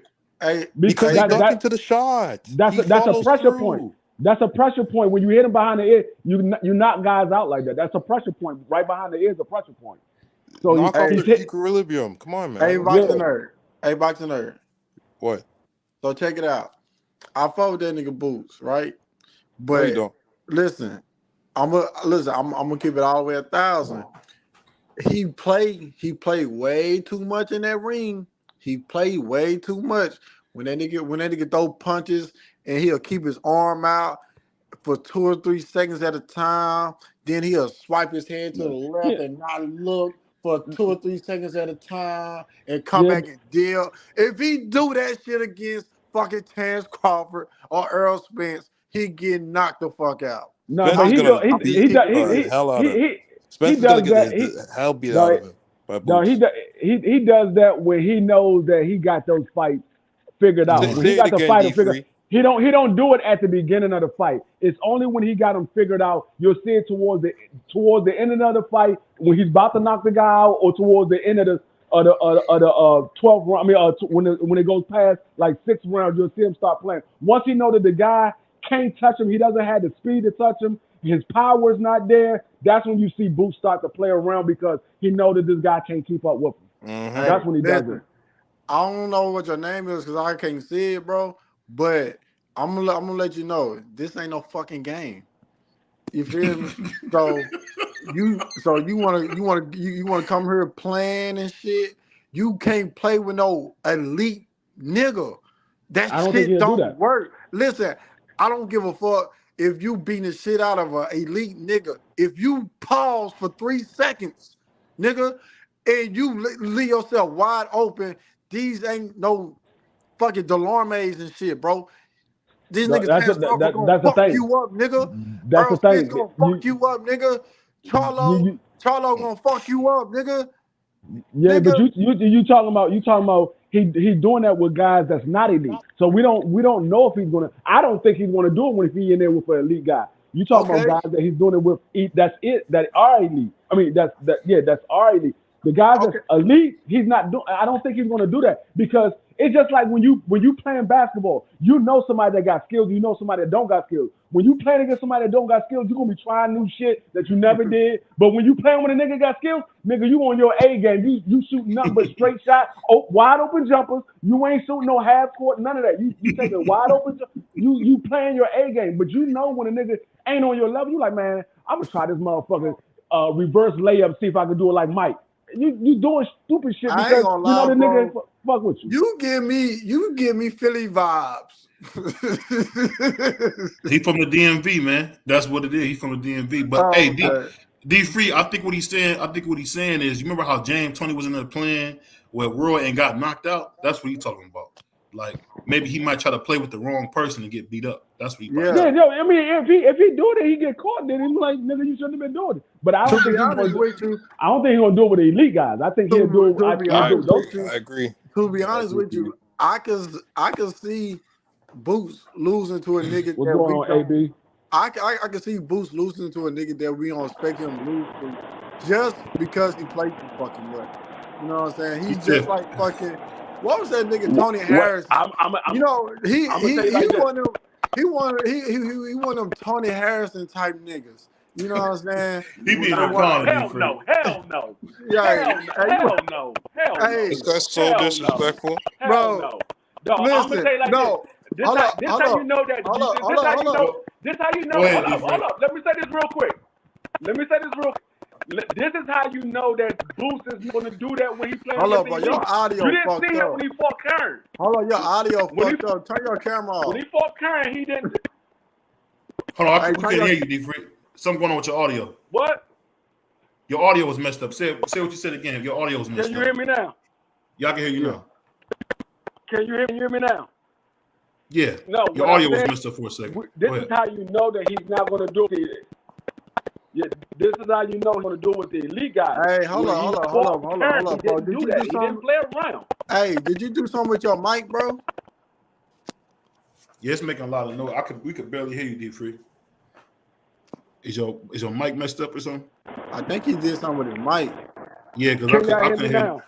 Because they duck into the shot. That's a pressure point. That's a pressure point. When you hit him behind the ear, you knock guys out like that. That's a pressure point. Right behind the ear is a pressure point. So knock off the equilibrium. Come on, man. Hey, boxing nerd. Hey, boxing nerd. What? So check it out. I fought with that nigga Boots, right? But listen, I'm gonna keep it all the way 1,000. He played way too much in that ring. He played way too much. When that nigga throw punches and he'll keep his arm out for 2 or 3 seconds at a time, then he'll swipe his head to the left and not look for 2 or 3 seconds at a time and come back and deal. If he do that shit against fucking Terence Crawford or Earl Spence, he get knocked the fuck out. No, but he does that when he knows that he got those fights figured out. When he got the fight figured, he don't do it at the beginning of the fight. It's only when he got them figured out. You'll see it towards the end of the fight when he's about to knock the guy out, or towards the end of the 12th round. I mean, when it goes past like 6 rounds, you'll see him start playing. Once he know that the guy can't touch him, he doesn't have the speed to touch him, his power is not there. That's when you see Boots start to play around, because he know that this guy can't keep up with him. Mm-hmm. That's when he does it. I don't know what your name is because I can't see it, bro. But I'm gonna let you know this ain't no fucking game. You feel me? So you wanna come here playing and shit. You can't play with no elite nigga. That shit don't work. Listen, I don't give a fuck if you beating the shit out of an elite nigga. If you pause for 3 seconds, nigga, and you leave yourself wide open, these ain't no fucking Delormes and shit, bro. These niggas gonna fuck you up, nigga. That's the thing. Gonna fuck you up, nigga. Charlo gonna fuck you up, nigga. Yeah, nigga. But you talking about he doing that with guys that's not elite. So we don't know if he's gonna. I don't think he's gonna do it when he's in there with an elite guy. You talking about guys that he's doing it with that are elite. I mean that's are elite. The guys that's elite, he's not doing. I don't think he's gonna do that, because it's just like when you playing basketball, you know somebody that got skills, you know somebody that don't got skills. When you playing against somebody that don't got skills, you're gonna be trying new shit that you never did. But when you playing with a nigga got skills, nigga, you on your A game. You shooting nothing but straight shots, wide open jumpers. You ain't shooting no half court, none of that. You taking wide open. You playing your A game, but you know when a nigga ain't on your level, you like, man, I'm gonna try this motherfucker reverse layup, see if I can do it like Mike. You doing stupid shit because you know the nigga fuck with you. You give me Philly vibes. He from the DMV, man. That's what it is. He's from the DMV. But hey, D Free, I think what he's saying is, you remember how James Toney was in there playing where Roy and got knocked out? That's what he's talking about. Like maybe he might try to play with the wrong person and get beat up. That's what he. Yeah. I mean, if he do it, he get caught. Then he's like, nigga, you shouldn't have been doing it. But I don't think he's gonna do it with the elite guys. I think he'll do it. I agree. To be honest with you, I can see Boots losing to a nigga. What's going on, AB? I can see Boots losing to a nigga that we don't expect him to lose to. just because he played too fucking much. You know what I'm saying? He's just like fucking. What was that nigga Tony Harris? You know, he one of them. He one of them Tony Harrison type niggas. You know what I'm saying? He be the quality. Hell no. Hell no. Yeah, Hell no. Hell no. This guy's so disrespectful. Bro, no, I'm gonna tell you like this. Hold up. This how you know that. This how you know. Hold up. Let me say this real quick. This is how you know that Boost is going to do that when he plays. Hold up, bro. Your audio You didn't fucked see up. him when he fought Kern. Hold on, your audio fucked up. Turn your camera off. When he fought Kern, he didn't. Hold on, we can't hear you, D-Free. Something going on with your audio. What? Your audio was messed up. Say what you said again. Your audio was messed up. Can you hear me now? Yeah, I can hear you now. Can you hear me now? Yeah. No. Your audio was messed up for a second. This is how you know that he's not going to do it. Yeah, this is how you know he's going to do it with the elite guys. Hey, hold on, bro. He didn't play around. Hey, did you do something with your mic, bro? Yeah, it's making a lot of noise. We could barely hear you, D-Free. Is your mic messed up or something? I think he did something with his mic. Yeah, because I couldn't hear you.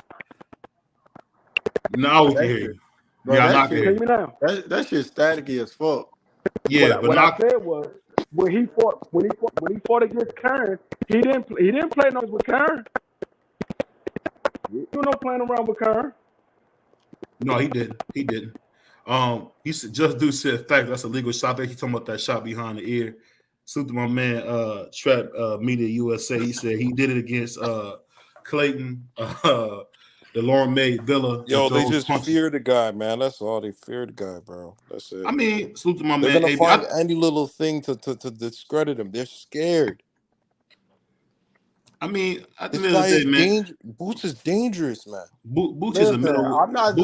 Now we can hear you. Bro, yeah, that shit, hear you now. That shit staticky as fuck. Yeah, what I said was when he fought against Kern, he didn't play no with Kern. You no playing around with Kern. No, he didn't. He said just do said fact that's a legal shot. He's talking about that shot behind the ear. Salute to my man Trap Media USA. He said he did it against Clayton, the Lauren May Villa. Yo, they just fear the guy, man. That's all. They fear the guy, bro. That's it. I mean, salute to my They're man. gonna find any little thing to discredit him. They're scared. I mean, at the this end of the day, man, Boots is dangerous, man. Boots is a middle. I'm not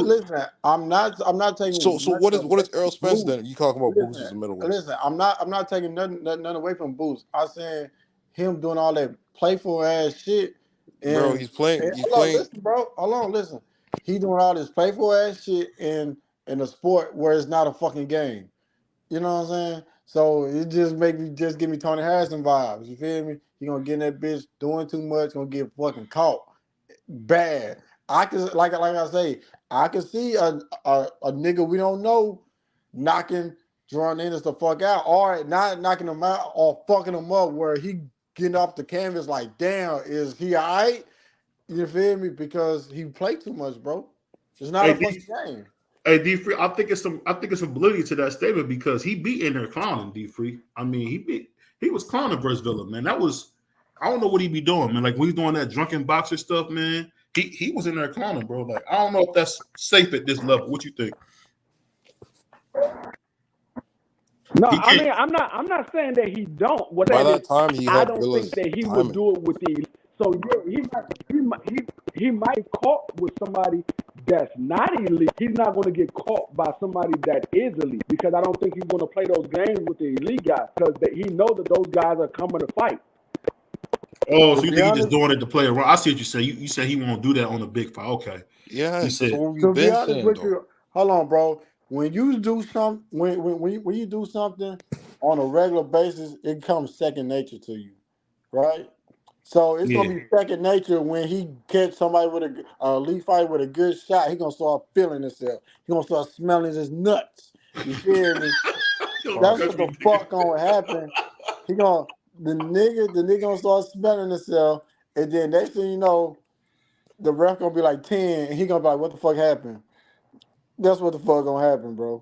taking. So what is Errol Spence then? You talking about Boots as a middleweight? Listen, I'm not taking nothing away from Boots. I'm saying him doing all that playful ass shit. And, bro, he's playing. Listen, bro. Hold on, listen. He doing all this playful ass shit in a sport where it's not a fucking game. You know what I'm saying? So it just give me Tony Harrison vibes. You feel me? You gonna get in that bitch doing too much, gonna get fucking caught. Bad. I can like I say, I can see a nigga we don't know knocking Jordan Ennis the fuck out, or not knocking him out, or fucking him up where he getting off the canvas like, damn, is he all right? You feel me? Because he played too much, bro. It's not a fucking game. Hey, D-Free, I think it's some validity to that statement because he beat in there clowning, D-Free. I mean, he was clowning versus Villa, man. That was, I don't know what he be doing, man. Like when he's doing that drunken boxer stuff, man. He was in there clowning, bro. Like I don't know if that's safe at this level. What you think? No, I mean I'm not saying that he don't. What by that that time he had I don't Villa's think that he timing. would do it with the. So yeah, he might be caught with somebody that's not elite. He's not going to get caught by somebody that is elite because I don't think he's going to play those games with the elite guys because he knows that those guys are coming to fight. Oh, so you think he's just doing it to play around? I see what you say. You say he won't do that on a big fight. Okay. Yeah. He said, to be honest with you, hold on, bro. When you do something, when you do something on a regular basis, it comes second nature to you, right? So it's gonna be second nature when he catch somebody with a elite fight with a good shot. He gonna start feeling himself. He gonna start smelling his nuts. You feel me? That's what the fuck gonna happen. The nigga gonna start smelling himself, and then next thing you know, the ref gonna be like 10, and he gonna be like, "What the fuck happened?" That's what the fuck gonna happen, bro.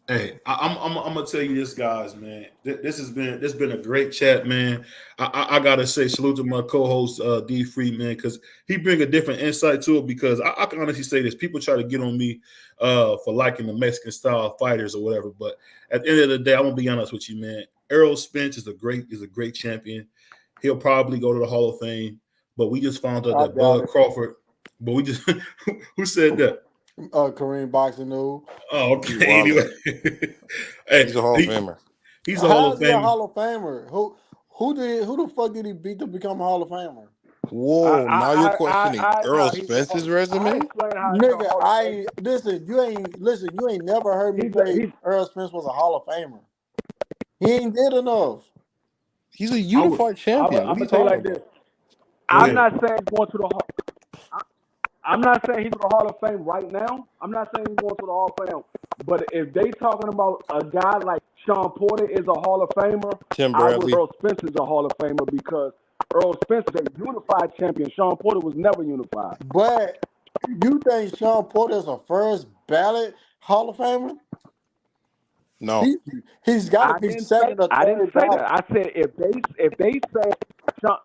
Hey, I'm gonna tell you this, guys, man. This has been a great chat, man. I gotta say salute to my co-host D Free, man, because he bring a different insight to it. Because I can honestly say this: people try to get on me for liking the Mexican style fighters or whatever, but at the end of the day, I'm gonna be honest with you, man. Errol Spence is a great champion. He'll probably go to the Hall of Fame, but we just found out that Bud Crawford. But we just who said that? Kareem Boxing News. Oh, okay. Anyway, hey, he's a Hall of Famer. He's a Hall of Famer. A Hall of Famer. Who the fuck did he beat to become a Hall of Famer? Whoa! Now you're questioning Errol Spence's resume, nigga. Listen. You ain't never heard me say Errol Spence was a Hall of Famer. He ain't did enough. He's a unified champion. I'm gonna tell you like this. I'm not saying going to the Hall. I'm not saying he's to the Hall of Fame right now. I'm not saying he's going to the Hall of Fame. But if they talking about a guy like Sean Porter is a Hall of Famer, Tim I would Bradley. Earl Spence is a Hall of Famer because Earl Spence is a unified champion. Sean Porter was never unified. But you think Sean Porter is a first ballot Hall of Famer? No. He's got to be second or third. I didn't say that. I said if they say Sean,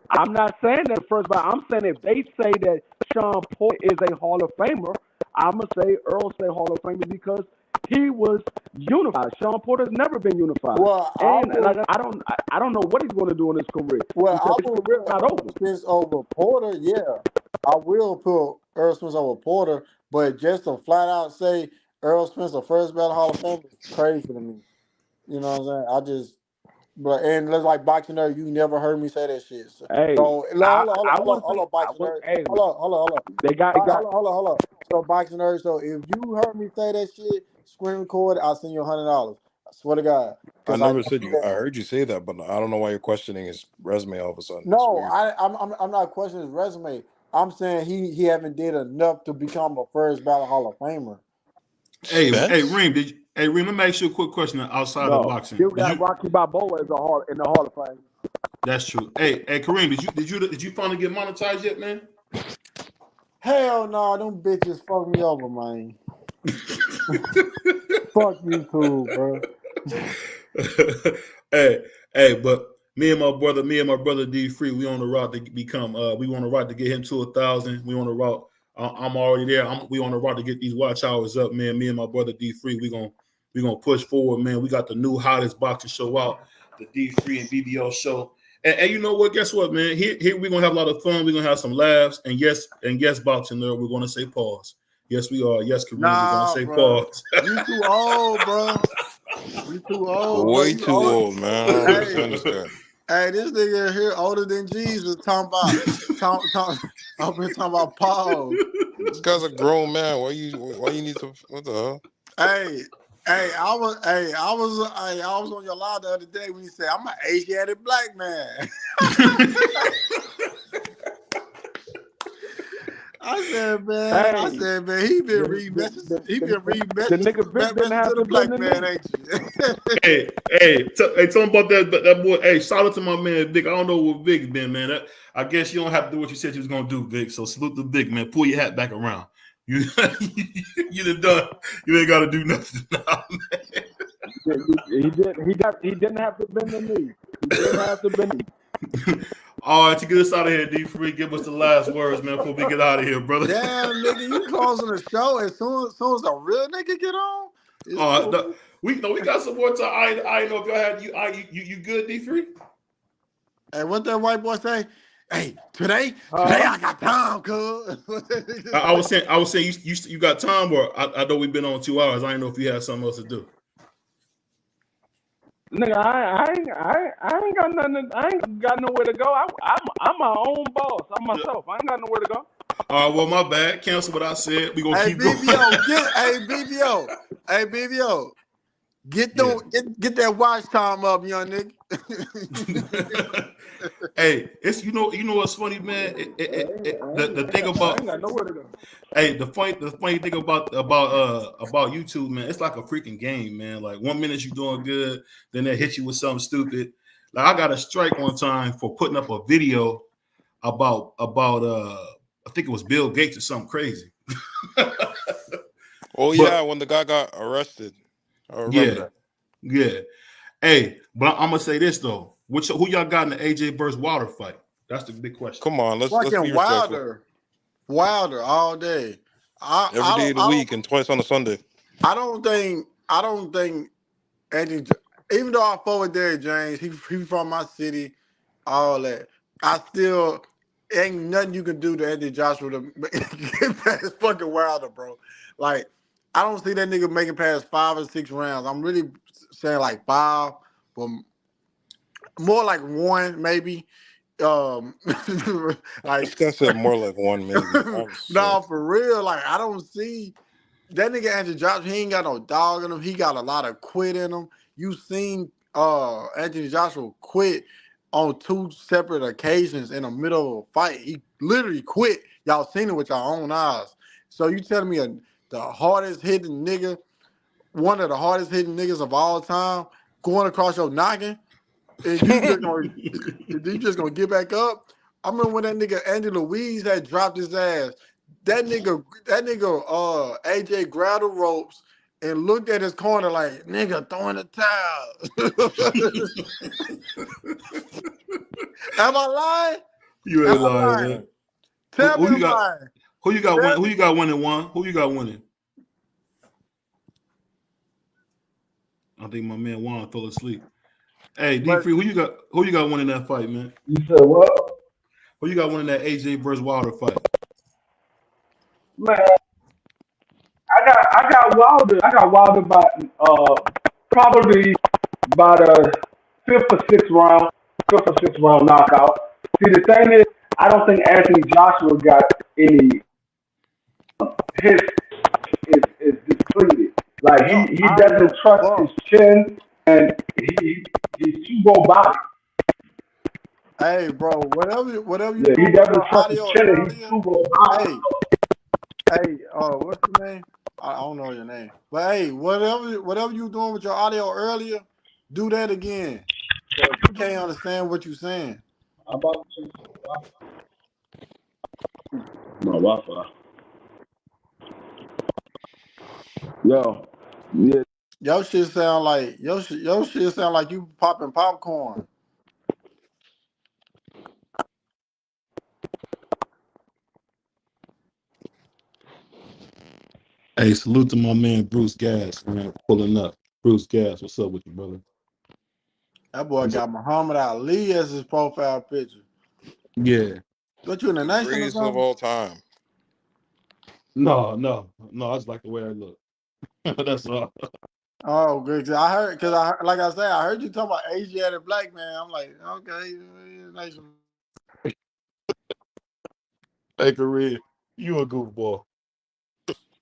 I'm not saying that first, but I'm saying if they say that Sean Porter is a Hall of Famer, I'm gonna say Earl say Hall of Famer because he was unified. Sean Porter's never been unified. Well, I don't know what he's going to do in his career. Well, I his will career's not over. Spence over Porter. Yeah, I will put Earl Spence over Porter, but just to flat out say Earl Spence a first ballot Hall of Famer is crazy to me. You know what I'm saying? And like Boxing Nerd, you never heard me say that shit. So, hey, hold on, Boxing Nerd. Hey, hold on. Hold on. So Boxing Nerd, so if you heard me say that shit, screen record, I'll send you $100. I swear to God. I never said you. I heard you say that, but I don't know why you're questioning his resume all of a sudden. No, I'm not questioning his resume. I'm saying he haven't did enough to become a first ballot Hall of Famer. Hey, Reem, let me ask you a quick question outside of boxing. You got Rocky Balboa in the Hall of Fame. That's true. Hey, Kareem, did you finally get monetized yet, man? Hell no, them bitches fuck me over, man. Fuck you too, bro. hey, but me and my brother D Free, we on the route to become. We on the route to get him to 1,000. We on the route. I'm already there. We on the route to get these watch hours up, man. Me and my brother D Free, we gonna push forward, man. We got the new hottest boxing show out, the D Free and BBO show. And you know what? Guess what, man? Here we're gonna have a lot of fun. We're gonna have some laughs. And yes, Boxing Nerd, we're gonna say pause. Yes, we are. Yes, Kareem, we're gonna say pause. You too old, bro. You too old. Way too old, man. I don't understand this guy. Hey, this nigga here older than Jesus talking about I've been talking about pause. This guy's a grown man. Why you need to? What the hell? I was on your live the other day when you said I'm an Asiatic black man. I said, man, he been reading messages. He been reading messages. The nigga Vic didn't have to the black man, ain't you? hey, tell him about that boy. Hey, shout out to my man Vic. I don't know what Vic been, man. I guess you don't have to do what you said you was gonna do, Vic. So salute to Vic, man. Pull your hat back around. You done. You ain't got to do nothing now, man. He didn't have to bend the knee. He didn't have to bend the knee. All right, to get us out of here, D-Free, give us the last words, man, before we get out of here, brother. Damn, nigga, you closing the show as soon as a real nigga get on? We got some more time. I know if y'all had you good, D-Free? Hey, what that white boy say? Hey, today I got time, cuz. I was saying you got time, or I know we've been on 2 hours. I didn't know if you had something else to do. Nigga, I ain't got nothing. I ain't got nowhere to go. I'm my own boss. I'm myself. I ain't got nowhere to go. All right, well, my bad. Cancel what I said. We gonna keep going. BBO. Get that watch time up, young nigga. Hey, it's you know what's funny, man. The thing about I ain't got nowhere to go. Hey, the funny thing about YouTube, man, it's like a freaking game, man. Like 1 minute you doing good, then they hit you with something stupid. Like I got a strike one time for putting up a video about I think it was Bill Gates or something crazy. When the guy got arrested. I remember that. Yeah. Hey, but I'm gonna say this though. Who y'all got in the AJ versus Wilder fight? That's the big question. Come on, let's be respectful. Wilder all day. Every day of the week and twice on a Sunday. I don't think Anthony, even though I fought with Derrick James, he from my city, all that. I still ain't nothing you can do to Anthony Joshua to get past fucking Wilder, bro. Like, I don't see that nigga making past 5 or 6 rounds. I'm really saying like 5, but more like 1 maybe. Like I said, more like 1 maybe. No, for real. Like I don't see that nigga Anthony Joshua. He ain't got no dog in him. He got a lot of quit in him. You seen Anthony Joshua quit on 2 separate occasions in the middle of a fight. He literally quit. Y'all seen it with your own eyes. So you telling me the hardest hitting nigga, one of the hardest hitting niggas of all time, going across your noggin, and you just gonna get back up? I remember when that nigga Andy Louise had dropped his ass. That nigga, AJ grabbed the ropes and looked at his corner like, nigga, throwing the towel. Am I lying? You ain't lying, man. Tell me I'm lying. Who you got winning? Who you got winning, Juan? Who you got winning? I think my man Juan fell asleep. Hey, D3, who you got winning that fight, man? You said what? Who you got winning that AJ versus Wilder fight? Man, I got Wilder. I got Wilder by probably by the fifth or sixth round knockout. See, the thing is, I don't think Anthony Joshua got any. His is depleted. Like he doesn't trust his chin, and he's too robotic. Hey, bro, whatever you do, he doesn't trust his chin, and he's too robotic. Hey, what's your name? I don't know your name, but hey, whatever you doing with your audio earlier, do that again. You can't understand what you're saying. About my Wi-Fi. Yo, yeah. Your shit sound like you popping popcorn. Hey, salute to my man Bruce Gas, man, pulling up. Bruce Gas, what's up with you, brother? That boy got Muhammad Ali as his profile picture. Yeah. What, you in the nation or Greatest something? of all time. No, I just like the way I look. That's all. Oh, good. I heard like I said, I heard you talking about Asiatic black man. I'm like, okay, nation. Hey, Korea, you a goofball.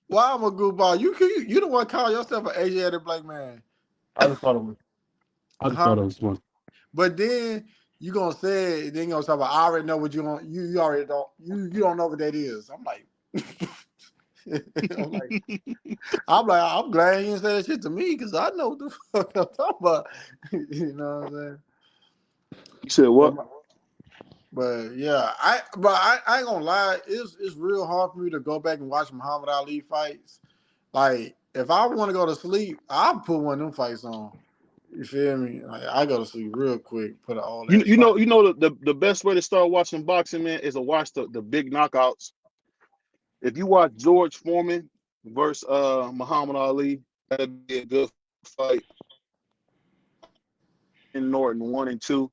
Why I'm a goofball? You the one call yourself an Asiatic black man. I just thought it was fun. But then you gonna say it, then you gonna talk about I already know what you want. You already don't you don't know what that is. I'm like, I'm glad you didn't say that shit to me because I know what the fuck I'm talking about. You know what I'm saying? You said what? But yeah, I ain't gonna lie, it's real hard for me to go back and watch Muhammad Ali fights. Like, if I want to go to sleep, I'll put one of them fights on. You feel me? Like, I go to sleep real quick. Put all that. You know the best way to start watching boxing, man, is to watch the big knockouts. If you watch George Foreman versus Muhammad Ali, that'd be a good fight. In Norton 1 and 2.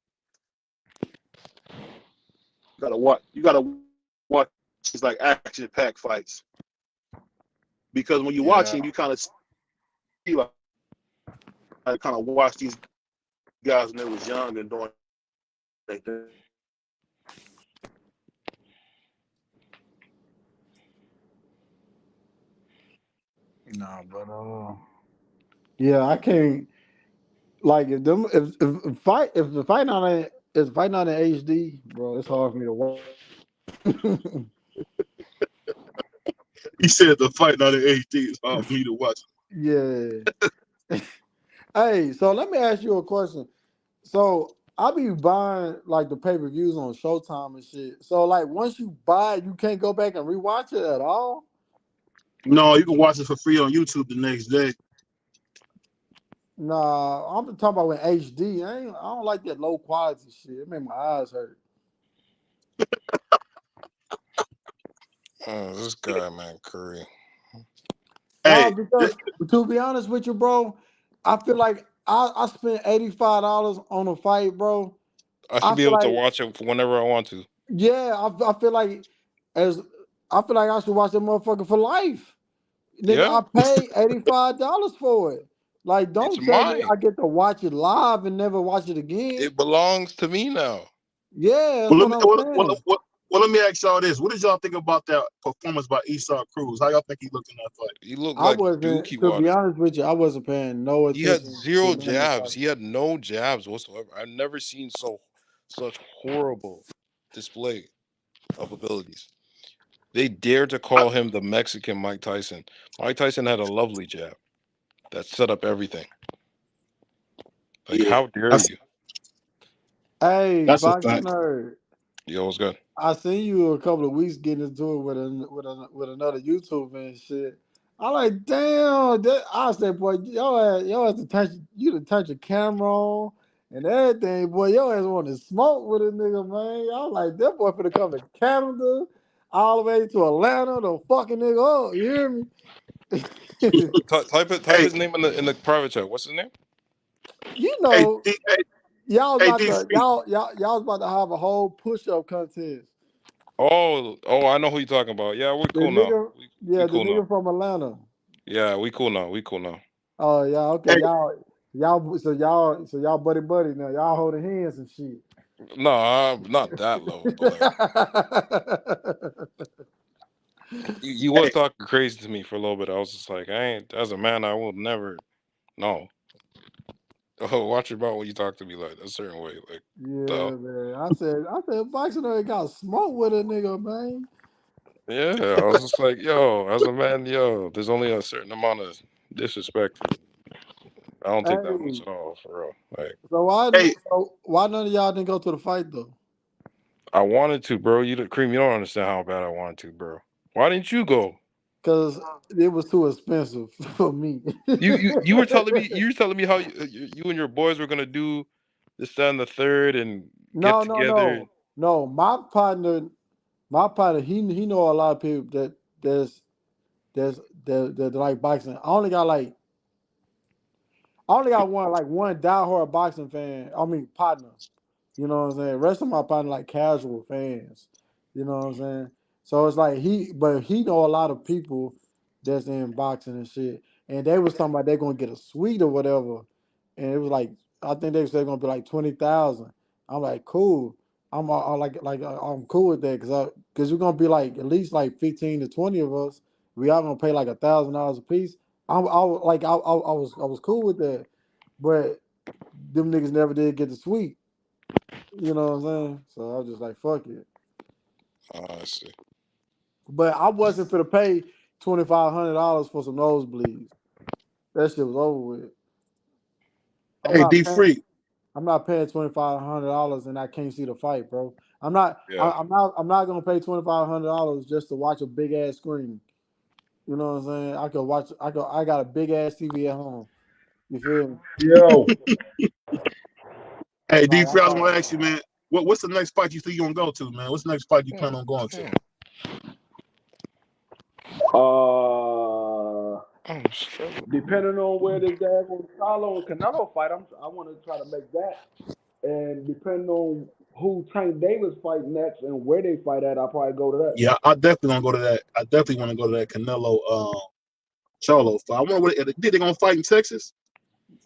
You gotta watch it's like action packed fights. Because when you're watching, you kind of see like I kind of watch these guys when they was young and doing like that. Nah, but yeah, I can't like if the fight not in HD, bro, it's hard for me to watch. He said the fight not in HD is hard for me to watch. Yeah. Hey, so let me ask you a question. So I be buying like the pay-per-views on Showtime and shit. So like once you buy it, you can't go back and rewatch it at all? No, you can watch it for free on YouTube the next day. Nah, I'm talking about with HD. I don't like that low quality shit. It make my eyes hurt. This guy, man, Curry. Hey, because to be honest with you, bro, I feel like I spent $85 on a fight, bro. I should be able to watch it whenever I want to. Yeah, I feel like I should watch that motherfucker for life. Nigga, Yeah. I paid $85 for it. Like, don't tell me I get to watch it live and never watch it again. It belongs to me now. Yeah, that's what I'm saying. Well, let me ask y'all this. What did y'all think about that performance by Esau Cruz? How y'all think he looked in that fight? He looked like Dookie water. To be honest with you, I wasn't paying no attention. He had 0 jabs. He had no jabs whatsoever. I've never seen such horrible display of abilities. They dared to call him the Mexican Mike Tyson. Mike Tyson had a lovely jab that set up everything. Like, how dare you? Hey, That's a boxing fact. nerd. Yo, what's good? I seen you a couple of weeks getting into it with another YouTuber and shit. I like, damn. I said, boy, yo ass to touch your camera on and everything, boy. Yo ass want to smoke with a nigga, man. I was like, that boy finna come to Canada, all the way to Atlanta, to fucking nigga up. You hear me? Type his name in the private chat. What's his name? You know, y'all was D3. about to have a whole push-up contest. Oh, I know who you're talking about. Yeah, we're cool now. The nigga from Atlanta. Yeah, we cool now. Oh yeah, okay. Y'all buddy now. Y'all holding hands and shit. No, I'm not that low, but like you was talking crazy to me for a little bit. I was just like, as a man, I will never. No. Oh, watch about when you talk to me like a certain way. Like, yeah, man. I said, boxing ain't got smoke with a nigga, man. Yeah, I was just like, yo, as a man, there's only a certain amount of disrespect. I don't take that much at all, for real. Like, so why none of y'all didn't go to the fight though? I wanted to, bro. Cream, you don't understand how bad I wanted to, bro. Why didn't you go? Because it was too expensive for me. You were telling me how you and your boys were gonna do this, that, and the third, and get together. No. My partner, he know a lot of people that like boxing. I only got one diehard boxing fan. I mean partner. You know what I'm saying? Rest of my partner like casual fans. You know what I'm saying? So it's like he know a lot of people that's in boxing and shit. And they was talking about they're gonna get a suite or whatever. And it was like, I think they said gonna be like 20,000. I'm like, cool. I'm I'm cool with that because we're gonna be like at least like 15 to 20 of us. We all gonna pay like $1,000 a piece. I was cool with that, but them niggas never did get the suite. You know what I'm saying? So I was just like, fuck it. Oh, I see. But I wasn't for to pay $2,500 for some nosebleeds. That shit was over with. I'm not paying $2,500 and I can't see the fight, bro. I'm not gonna pay $2,500 just to watch a big ass screen. You know what I'm saying? I got a big ass TV at home. You feel me? Yo. Hey, D3, I was gonna ask you, man, what's the next fight you think you're gonna go to, man? What's the next fight you plan on going to? Depending on where this daggone Salo and Canelo fight, I want to try to make that. And depending on who Tank Davis fight next and where they fight at, I'll probably go to that. Yeah, I definitely want to go to that. I definitely want to go to that Canelo Charlo fight. I wonder what they gonna fight in Texas?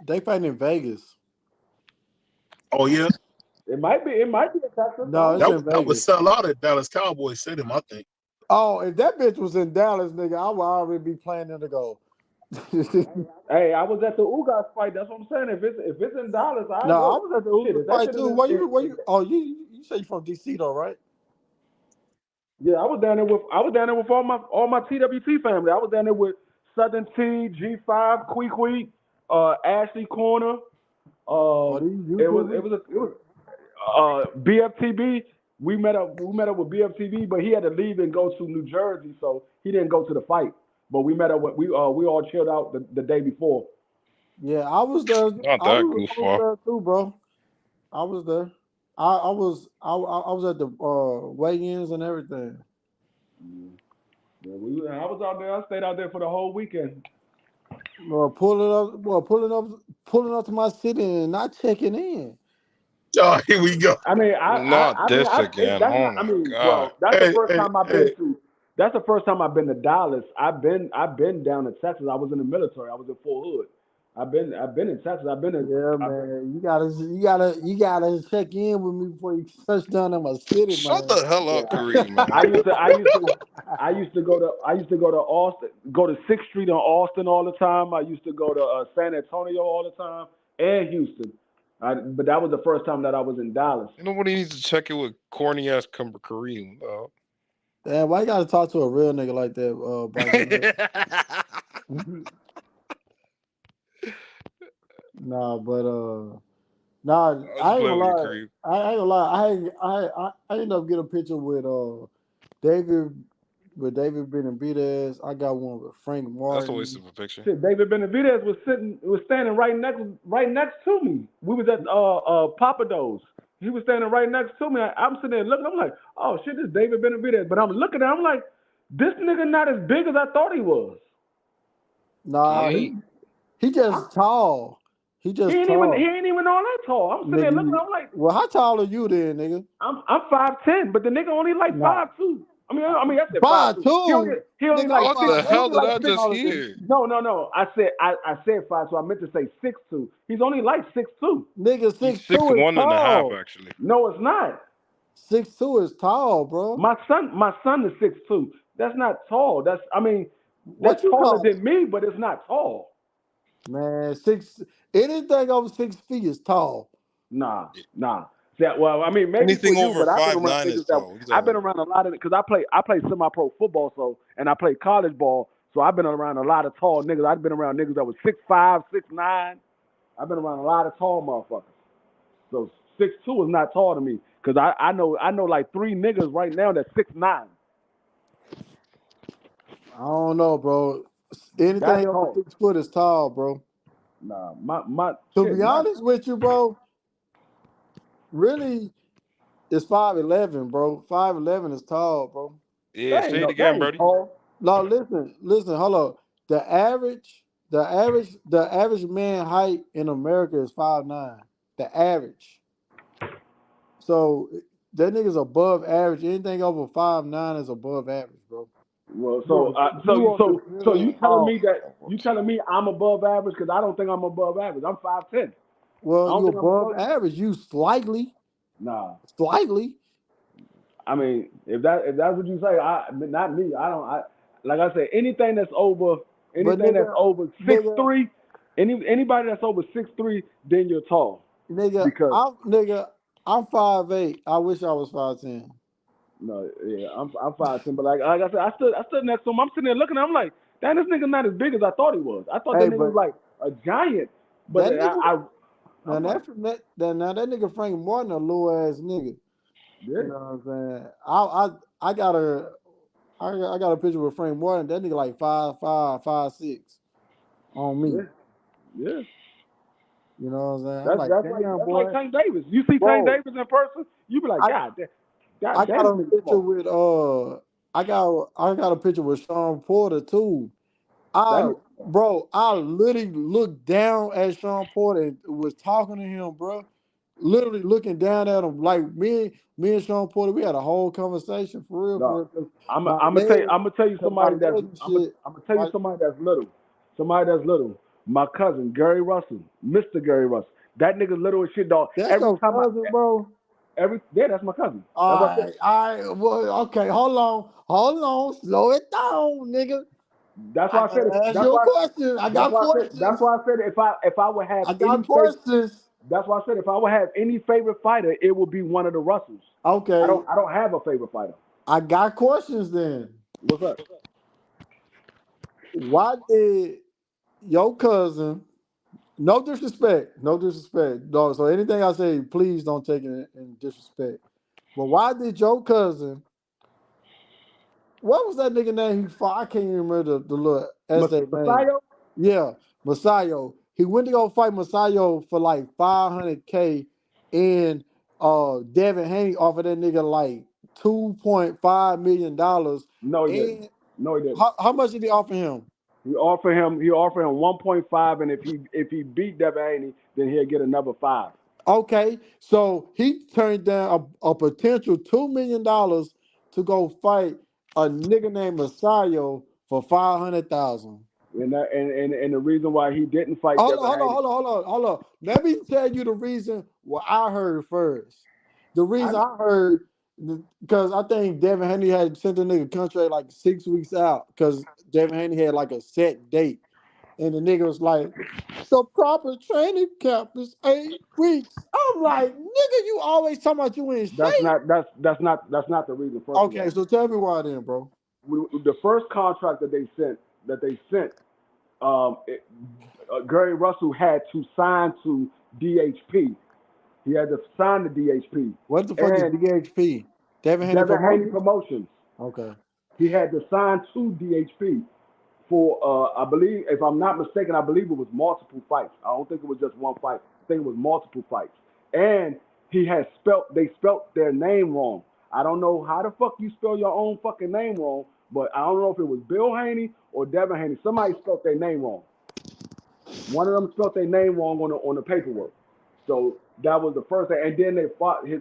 They fighting in Vegas. Oh yeah. It might be in Texas. No, it's in Vegas. That would sell out at Dallas Cowboys Stadium, I think. Oh, if that bitch was in Dallas, nigga, I would already be planning to go. Hey, I was at the Ugas fight. That's what I'm saying. If it's in Dallas, I was at the Ugas fight too. Where you? Oh, you say you from DC though, right? Yeah, I was down there with all my TWT family. I was down there with Southern T, G5, Queequeg, Ashley Corner. It was BFTB. We met up with BFTB, but he had to leave and go to New Jersey, so he didn't go to the fight. But we met up with we all chilled out the day before. Yeah, I was there. Not that goofball. I was there too, bro. I was there. I was at the weigh-ins and everything. Yeah, I was out there. I stayed out there for the whole weekend. Pulling up to my city and not checking in. Oh, here we go. I mean, not this again. Oh my God. Well, that's the first time I've been to. That's the first time I've been to Dallas. I've been down to Texas. I was in the military. I was in Fort Hood. I've been in Texas. I've been in. Yeah, man. You gotta check in with me before you touch down in my city, man. Shut the hell up, Kareem, man. I used to go to Austin, go to 6th Street in Austin all the time. I used to go to San Antonio all the time and Houston. But that was the first time that I was in Dallas. Nobody needs to check it with corny ass Kareem. Damn, why you gotta talk to a real nigga like that, Nah, but nah, I ain't gonna lie. I ain't gonna lie. I ended up getting a picture with David Benavidez. I got one with Frank Martin. That's a waste of a picture. Shit, David Benavidez was standing right next to me. We was at Papados. He was standing right next to me. I'm sitting there looking. I'm like, oh shit, this is David Benavidez. But I'm looking at him, I'm like, this nigga not as big as I thought he was. Nah, he just tall. He ain't even all that tall. I'm sitting there looking. I'm like, well, how tall are you then, nigga? I'm 5'10", but the nigga only like 5'2". I mean, that's 5'2". He only like what the hell did I just hear? No. I said 5, so I meant to say 6'2". He's only like 6'2". Nigga, 6'2" is 6'1.5" actually. No, it's not. 6'2" is tall, bro. My son is 6'2". That's not tall. That's taller than me, but it's not tall. Man, anything over 6 feet is tall. Nah. Well, I mean, maybe anything for you, over but 5'9" is tall. I've been around a lot of it because I play semi-pro football, and I play college ball, so I've been around a lot of tall niggas. I've been around niggas that was 6'5", 6'9". I've been around a lot of tall motherfuckers. So 6'2" is not tall to me because I know like 3 niggas right now that's 6'9". I don't know, bro. Anything over 6 foot is tall, bro. Nah, to be honest with you, bro, really, it's 5'11", bro. 5'11" is tall, bro. Yeah, say it again, Brody. No, listen, hold on. The average man height in America is 5'9". The average. So that nigga's above average. Anything over 5'9" is above average, bro. Well, so you telling me I'm above average because I don't think I'm above average. I'm 5'10". Well, you're above average. You slightly. Nah. Slightly. I mean, if that's what you say, not me. Like I said, anything that's over 6'3", anybody that's over 6'3", then you're tall. Nigga, I'm 5'8". I wish I was 5'10". No, yeah, I'm 5'10", but like I said, I stood next to him. I'm sitting there looking at him like, damn, this nigga not as big as I thought he was. I thought that nigga was like a giant. But that nigga Frank Martin a little ass nigga. Yeah. You know what I'm saying? I got a picture with Frank Martin. That nigga like 5'5", 5'6" on me. Yeah. You know what I'm saying? That's like Tank Davis. You see Tank Davis in person, you be like, God damn. I got a picture with I got a picture with Sean Porter too. I literally looked down at Sean Porter and was talking to him, bro. Literally looking down at him. Like me and Sean Porter, we had a whole conversation for real. No, I'm gonna tell you somebody that's little. Somebody that's little. My cousin Gary Russell, Mr. Gary Russell. That nigga little as shit, dog. That's your cousin, bro. That's my cousin. All right. Well, okay, hold on. Slow it down, nigga. That's why I said it. That's your question. I got questions. That's why I said if I would have questions. That's why I said if I would have any favorite fighter, it would be one of the Russells. Okay. I don't have a favorite fighter. I got questions then. What's up? Why did your cousin, no disrespect, dog. So anything I say, please don't take it in disrespect. But why did your cousin, what was that nigga name he fought? I can't even remember the little essay name. Masayo? Yeah, Masayo. He went to go fight Masayo for like $500K, and Devin Haney offered that nigga like $2.5 million. No, he didn't. How much did he offer him? He offered him 1.5, and if he beat Devin Haney, then he'll get another 5. Okay, so he turned down a potential $2 million to go fight a nigga named Masayo for $500,000. And the reason why he didn't fight. Hold on. Let me tell you the reason what I heard first. The reason I heard, because I think Devin Haney had sent the nigga contract like 6 weeks out because Devin Haney had like a set date. And the nigga was like, the proper training camp is 8 weeks. I'm like, nigga, you always talking about you in shape. That's not the reason. First Okay, so tell me why then, bro. The first contract that they sent, Gary Russell had to sign to DHP. He had to sign to DHP. What the fuck is DHP? Devin Haney Promotions. Okay. He had to sign to DHP for, I believe, if I'm not mistaken, I believe it was multiple fights. I don't think it was just one fight. I think it was multiple fights. And they spelt their name wrong. I don't know how the fuck you spell your own fucking name wrong, but I don't know if it was Bill Haney or Devin Haney. Somebody spelt their name wrong. One of them spelt their name wrong on the paperwork. So that was the first thing. And then his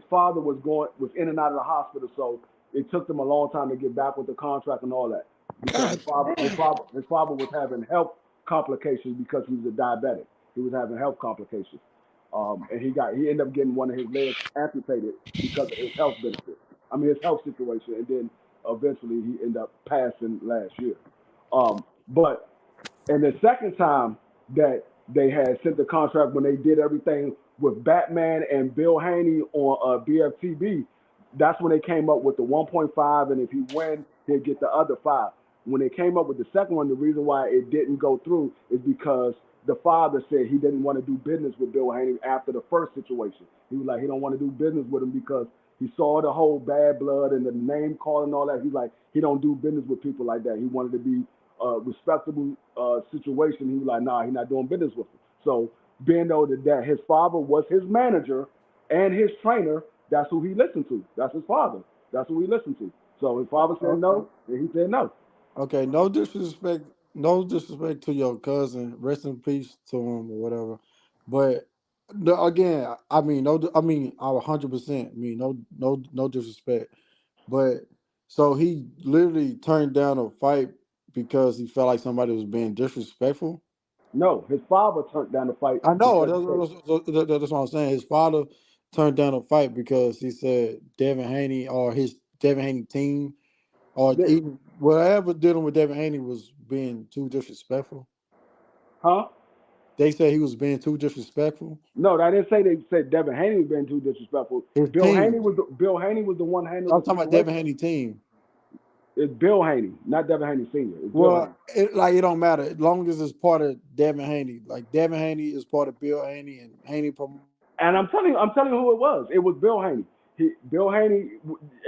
father was in and out of the hospital, so it took them a long time to get back with the contract and all that. Because his father was having health complications because he was a diabetic. He was having health complications. And he ended up getting one of his legs amputated because of his health his health situation. And then eventually he ended up passing last year. And the second time that they had sent the contract, when they did everything with Batman and Bill Haney on BFTB, that's when they came up with the 1.5, and if he win, he'll get the other 5. When they came up with the second one, the reason why it didn't go through is because the father said he didn't want to do business with Bill Haney after the first situation. He was like, he don't want to do business with him because he saw the whole bad blood and the name calling and all that. He's like, he don't do business with people like that. He wanted to be respectable situation. He was like, nah, he's not doing business with him. So being though that his father was his manager and his trainer, that's who he listened to. That's his father. That's who he listened to. So his father said no, and he said no. Okay, no disrespect to your cousin. Rest in peace to him or whatever. But again, I mean, 100%. No disrespect. But so he literally turned down a fight because he felt like somebody was being disrespectful. No, his father turned down the fight. I know. That's what I'm saying. His father turned down a fight because he said Devin Haney or his Devin Haney team or even whatever dealing with Devin Haney was being too disrespectful. Huh? They said he was being too disrespectful. No, I didn't say they said Devin Haney was being too disrespectful. Bill Haney was the one handling. I'm talking about Devin Haney team. It's Bill Haney, not Devin Haney Sr. It don't matter as long as it's part of Devin Haney. Like Devin Haney is part of Bill Haney and Haney. And I'm telling you who it was. It was Bill Haney. Bill Haney.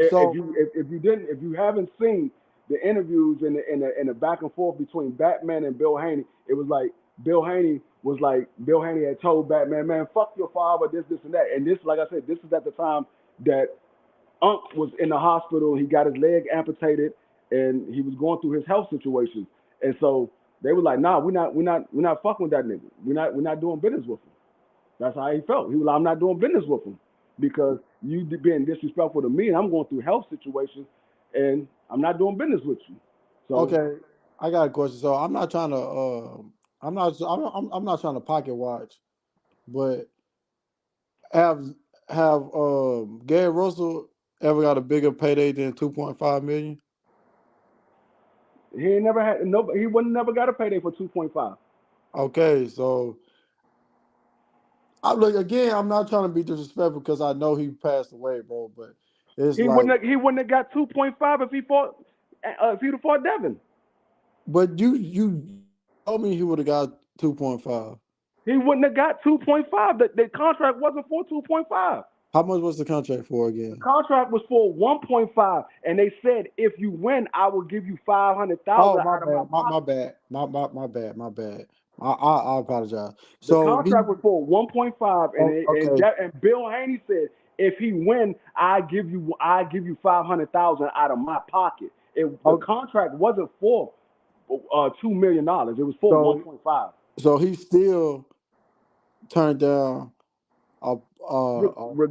So, if you haven't seen the interviews and the back and forth between Batman and Bill Haney, it was like Bill Haney had told Batman, man, fuck your father, this and that. And this, like I said, this is at the time that Unc was in the hospital. He got his leg amputated, and he was going through his health situation. And so they were like, "Nah, we're not fucking with that nigga. We're not doing business with him." That's how he felt. He was like, "I'm not doing business with him because you being disrespectful to me, and I'm going through health situations, and I'm not doing business with you." So okay, I got a question. So I'm not trying to I'm not trying to pocket watch, but have Gary Russell ever got a bigger payday than $2.5 million? He ain't never had he never got a payday for 2.5. Okay, so I'm not trying to be disrespectful because I know he passed away, bro. But it's he wouldn't have got 2.5 if he'd have fought Devin. But you told me he would have got 2.5. He wouldn't have got 2.5. The contract wasn't for 2.5. How much was the contract for again? The contract was for 1.5, and they said if you win, I will give you $500,000. Oh, my bad. My bad. I apologize. So the contract was for 1.5, and Bill Haney said if he win, I give you $500,000 out of my pocket. The contract wasn't for $2 million. It was for 1.5. So he still turned down a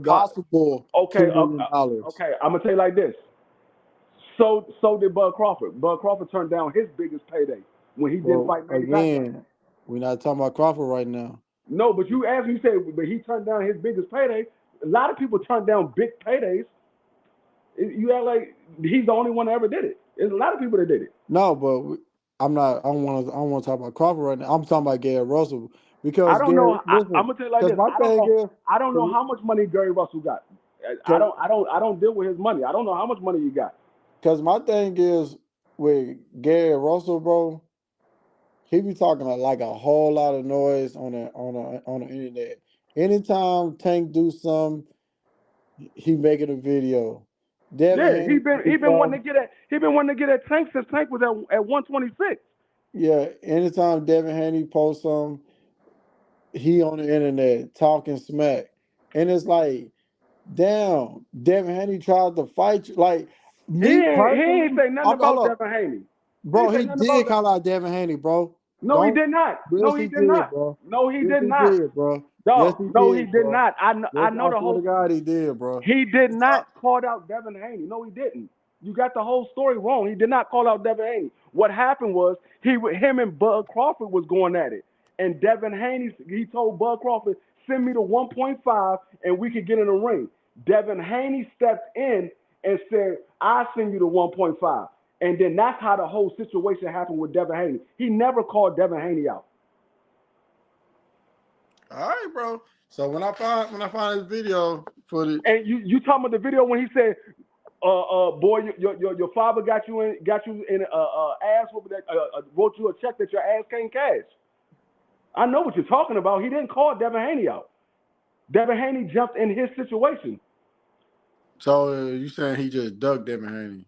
possible $2 million. Okay, I'm gonna tell you like this. So did Bud Crawford. Bud Crawford turned down his biggest payday when he didn't fight Manny Pacquiao. Again, we're not talking about Crawford right now. No, but you asked me, you said, but he turned down his biggest payday. A lot of people turn down big paydays. You act like he's the only one that ever did it. There's a lot of people that did it. No, but I don't want to talk about Crawford right now. I'm talking about Gary Russell because I don't Gary. know. Listen, I'm gonna tell you like this. my thing is, I don't know how much money Gary Russell got. I don't deal with his money. I don't know how much money you got. Because my thing is with Gary Russell, bro. He be talking like a whole lot of noise on the internet. Anytime Tank do something, he making a video. Yeah, he been wanting to get at Tank since Tank was at 126. Yeah, anytime Devin Haney posts something, he on the internet talking smack, and it's like, damn, Devin Haney tried to fight you. Like me personally, he ain't say nothing about Devin Haney. Bro, he did call out Devin Haney, bro. No, he did not. Yes, he did, bro. No, he yes, did he not. Did, bro. No, yes, he no, did, he did bro. not. I know the I whole. swear to God, he did, bro. He did not call out Devin Haney. No, he didn't. You got the whole story wrong. He did not call out Devin Haney. What happened was him and Bud Crawford was going at it, and Devin Haney, he told Bud Crawford, "Send me the 1.5 and we could get in the ring." Devin Haney stepped in and said, "I'll send you the 1.5." And then that's how the whole situation happened with Devin Haney. He never called Devin Haney out. All right, bro. So when I find his video footage, and you talking about the video when he said, boy, your father got you in ass whooping that wrote you a check that your ass can't cash. I know what you're talking about. He didn't call Devin Haney out. Devin Haney jumped in his situation. So you saying he just ducked Devin Haney?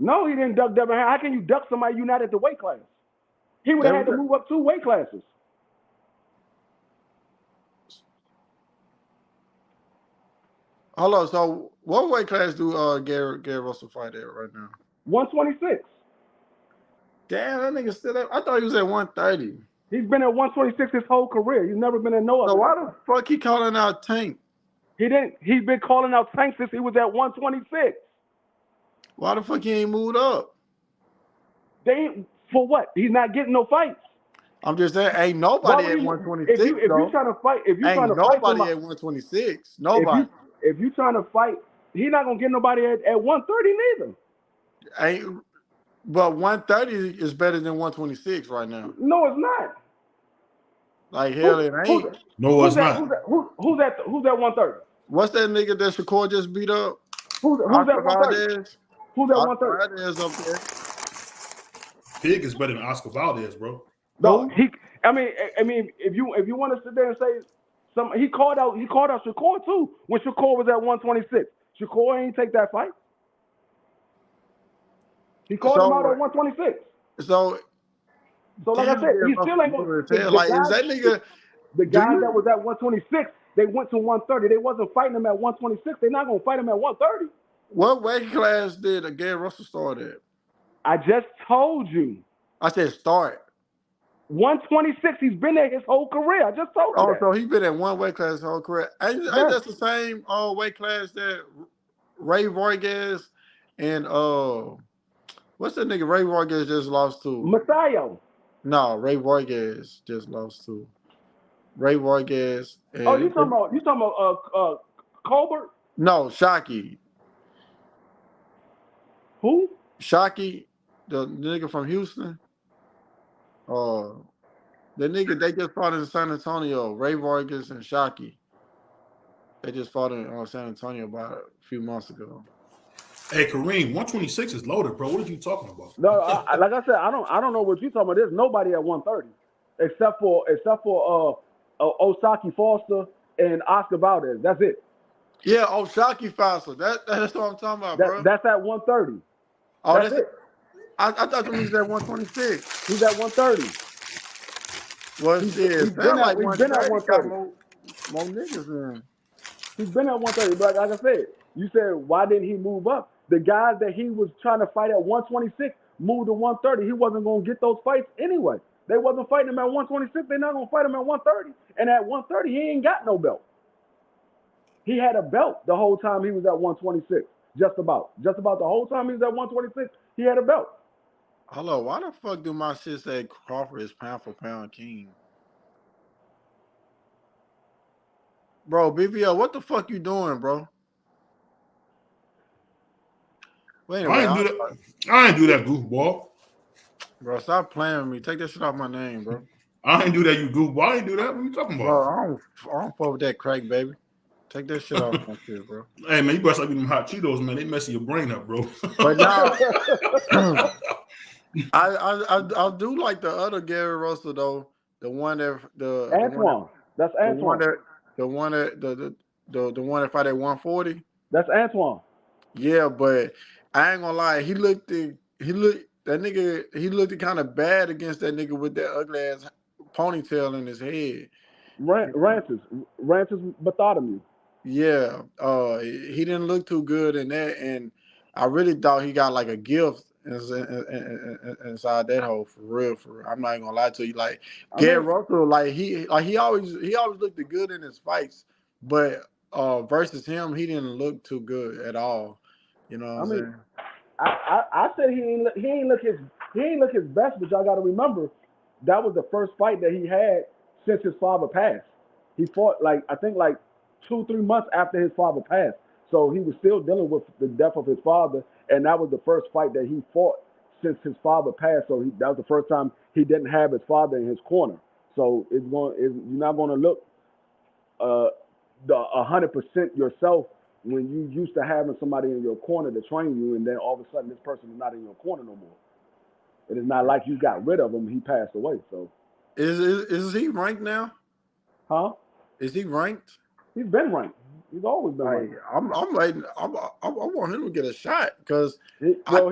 No, he didn't duck Devin Haney. How can you duck somebody you're not at the weight class? He would have had to move up 2 weight classes. Hold on. So what weight class do Gary Russell fight at right now? 126. Damn, that nigga still at. I thought he was at 130. He's been at 126 his whole career. He's never been at no other. So why the fuck he calling out Tank? He didn't. He's been calling out Tank since he was at 126. Why the fuck he ain't moved up? For what? He's not getting no fights. I'm just saying, ain't nobody at 126. If you trying to fight, ain't nobody at 126. Nobody. If you trying to fight, he's not gonna get nobody at 130 neither. Ain't. But 130 is better than 126 right now. No, it's not. Like hell, it ain't. No, it's not. Who's at 130? What's that nigga that Shakur just beat up? Who's at 130? Who's at 130? Valdez up there. Pig is better than Oscar Valdez, bro. No, I mean, if you want to sit there and say he called out Shakur too when Shakur was at 126. Shakur ain't take that fight. He called him out at 126. So like I said, he still ain't going to. Like, is that nigga? The guy that was at 126, they went to 130. They wasn't fighting him at 126. They're not going to fight him at 130. What weight class did Gary Russell start at? I just told you. I said start. 126. He's been there his whole career. I just told you. Oh, so he's been at one weight class his whole career. Ain't that the same weight class that Ray Vargas and what's that nigga Ray Vargas just lost to? Masayo. No, Ray Vargas just lost to. Ray Vargas. And you talking about Colbert? No, Shockey. Who? Shockey, the nigga from Houston. The nigga they just fought in San Antonio. Ray Vargas and Shockey. They just fought in San Antonio about a few months ago. Hey, Kareem, 126 is loaded, bro. What are you talking about? No, like I said, I don't know what you're talking about. There's nobody at 130 except for Osaki Foster and Oscar Valdez. That's it. Yeah, Osaki Foster. That's what I'm talking about, bro. That's at 130. Oh, that's it. I thought he was at 126. He's at 130. Well, he's been at 130. More niggas in. He's been at 130, but like I said, you said why didn't he move up? The guys that he was trying to fight at 126 moved to 130. He wasn't going to get those fights anyway. They wasn't fighting him at 126. They're not going to fight him at 130. And at 130, he ain't got no belt. He had a belt the whole time he was at 126. Just about the whole time he was at 126, he had a belt. Hello, why the fuck do my shit say Crawford is pound for pound king? Bro, BVO, what the fuck you doing, bro? Well, anyway, I ain't do that, goofball. Bro, stop playing with me. Take that shit off my name, bro. I ain't do that, you goof. I ain't do that. What you talking about? Bro, I don't fuck with that crack, baby. Take that shit off my shit, bro. Hey, man, you better stop eating them hot Cheetos, man. They messing your brain up, bro. But now, I do like the other Gary Russell though. The one that Antoine. That's Antoine. The one that fight at 140. That's Antoine. Yeah, but I ain't gonna lie. He looked kind of bad against that nigga with that ugly ass ponytail in his head. Rancis Bartholomew. Yeah, he didn't look too good in that, and I really thought he got like a gift inside that hole for real. I'm not even gonna lie to you. Like Gary Russell, he always looked good in his fights, but versus him, he didn't look too good at all. You know what I'm saying? I said he ain't look his best, but y'all got to remember that was the first fight that he had since his father passed. He fought I think 2-3 months after his father passed, so he was still dealing with the death of his father, and that was the first fight that he fought since his father passed. So that was the first time he didn't have his father in his corner. So you're not going to look 100% yourself when you used to having somebody in your corner to train you, and then all of a sudden this person is not in your corner no more. It is not like you got rid of him; he passed away. So, is he ranked now? Huh? Is he ranked? He's been ranked. He's always been ranked. I'm waiting. I want him to get a shot because he had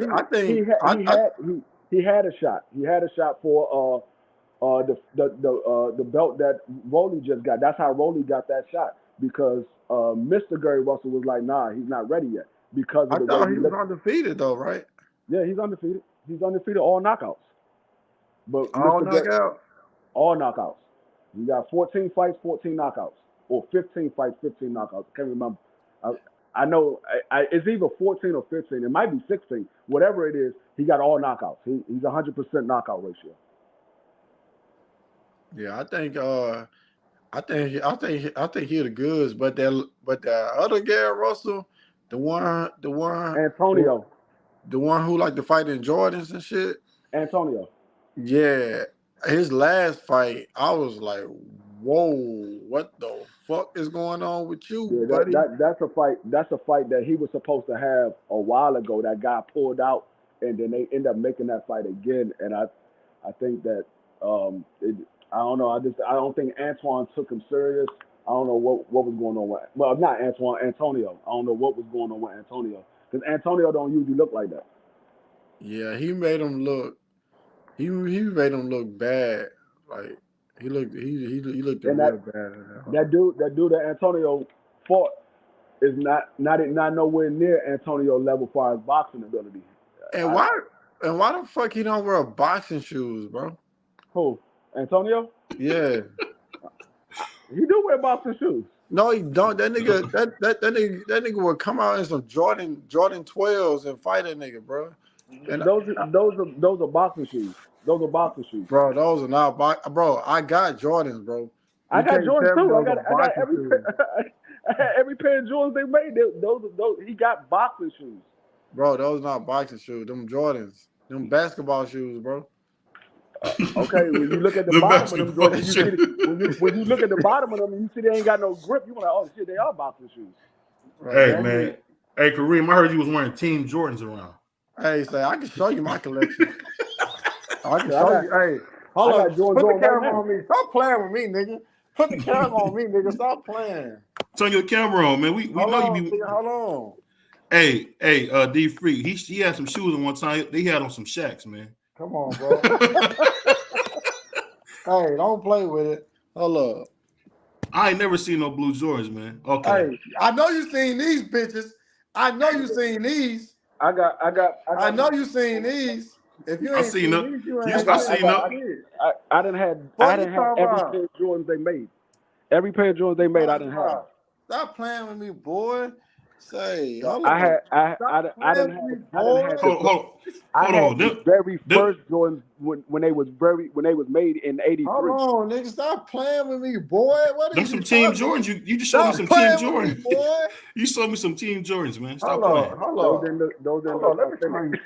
a shot. He had a shot for the belt that Rolly just got. That's how Rolly got that shot, because Mr. Gary Russell was like, nah, he's not ready yet. Because of I thought he was undefeated though, right? Yeah, he's undefeated. He's undefeated, all knockouts. But all knockouts? All knockouts. You got 14 fights, 14 knockouts. Or 15 fights, 15 knockouts. I can't remember. I know it's either 14 or 15. It might be 16. Whatever it is, he got all knockouts. He's 100% knockout ratio. Yeah, I think he the goods, but the other Gary Russell, the one Antonio, the one who like to fight in Jordans and shit. Antonio. Yeah, his last fight, I was like, whoa, what the fuck is going on with you, buddy? That's a fight. That's a fight that he was supposed to have a while ago. That guy pulled out, and then they end up making that fight again. And I think that I don't know. I don't think Antoine took him serious. I don't know what was going on with. Well, not Antoine, Antonio. I don't know what was going on with Antonio, because Antonio don't usually look like that. Yeah, he made him look. He made him look bad. Like he looked real bad. That dude that Antonio fought is not nowhere near Antonio level far as boxing ability. And why the fuck he don't wear boxing shoes, bro? Who? Antonio? Yeah. He do wear boxing shoes. No, he don't. That nigga would come out in some Jordan 12s and fight that nigga, bro. And those are boxing shoes. Those are boxing shoes, bro. Those are not boxing. Bro, I got Jordans, bro. I got Jordans too. I got every pair of Jordans they made. Those he got boxing shoes. Bro, those not boxing shoes. Them Jordans. Them basketball shoes, bro. Okay, when you look at the bottom of them Jordans, when you look at the bottom of them and you see they ain't got no grip, you like, oh shit, they are boxing shoes. Right, hey man. Hey Kareem, I heard you was wearing Team Jordans around. Hey, say I can show you my collection. I can show you. Hey, hold on. Put the camera on me. Stop playing with me, nigga. Put the camera on me, nigga. Stop playing. Turn your camera on, man. We know you be. Hold on. Hey, D Free. He had some shoes at one time. They had on some Shaqs, man. Come on, bro. Hey, don't play with it. Hold up. I ain't never seen no blue Jordans, man. Okay. Hey, I know you seen these bitches. I know you seen these. I know you seen these. If you ain't seen these, you ain't seen them. I didn't have every pair of Jordans they made. Every pair of Jordans they made, I didn't have. Stop playing with me, boy. Say, I didn't have the very first Jordans when they was made in '83. Hold on, nigga, stop playing with me, boy. What them is some you Team talking? Jordans. You just showed me some Team Jordans, boy. You showed me some Team Jordans, man. Stop Hold playing. on. Those didn't look authentic.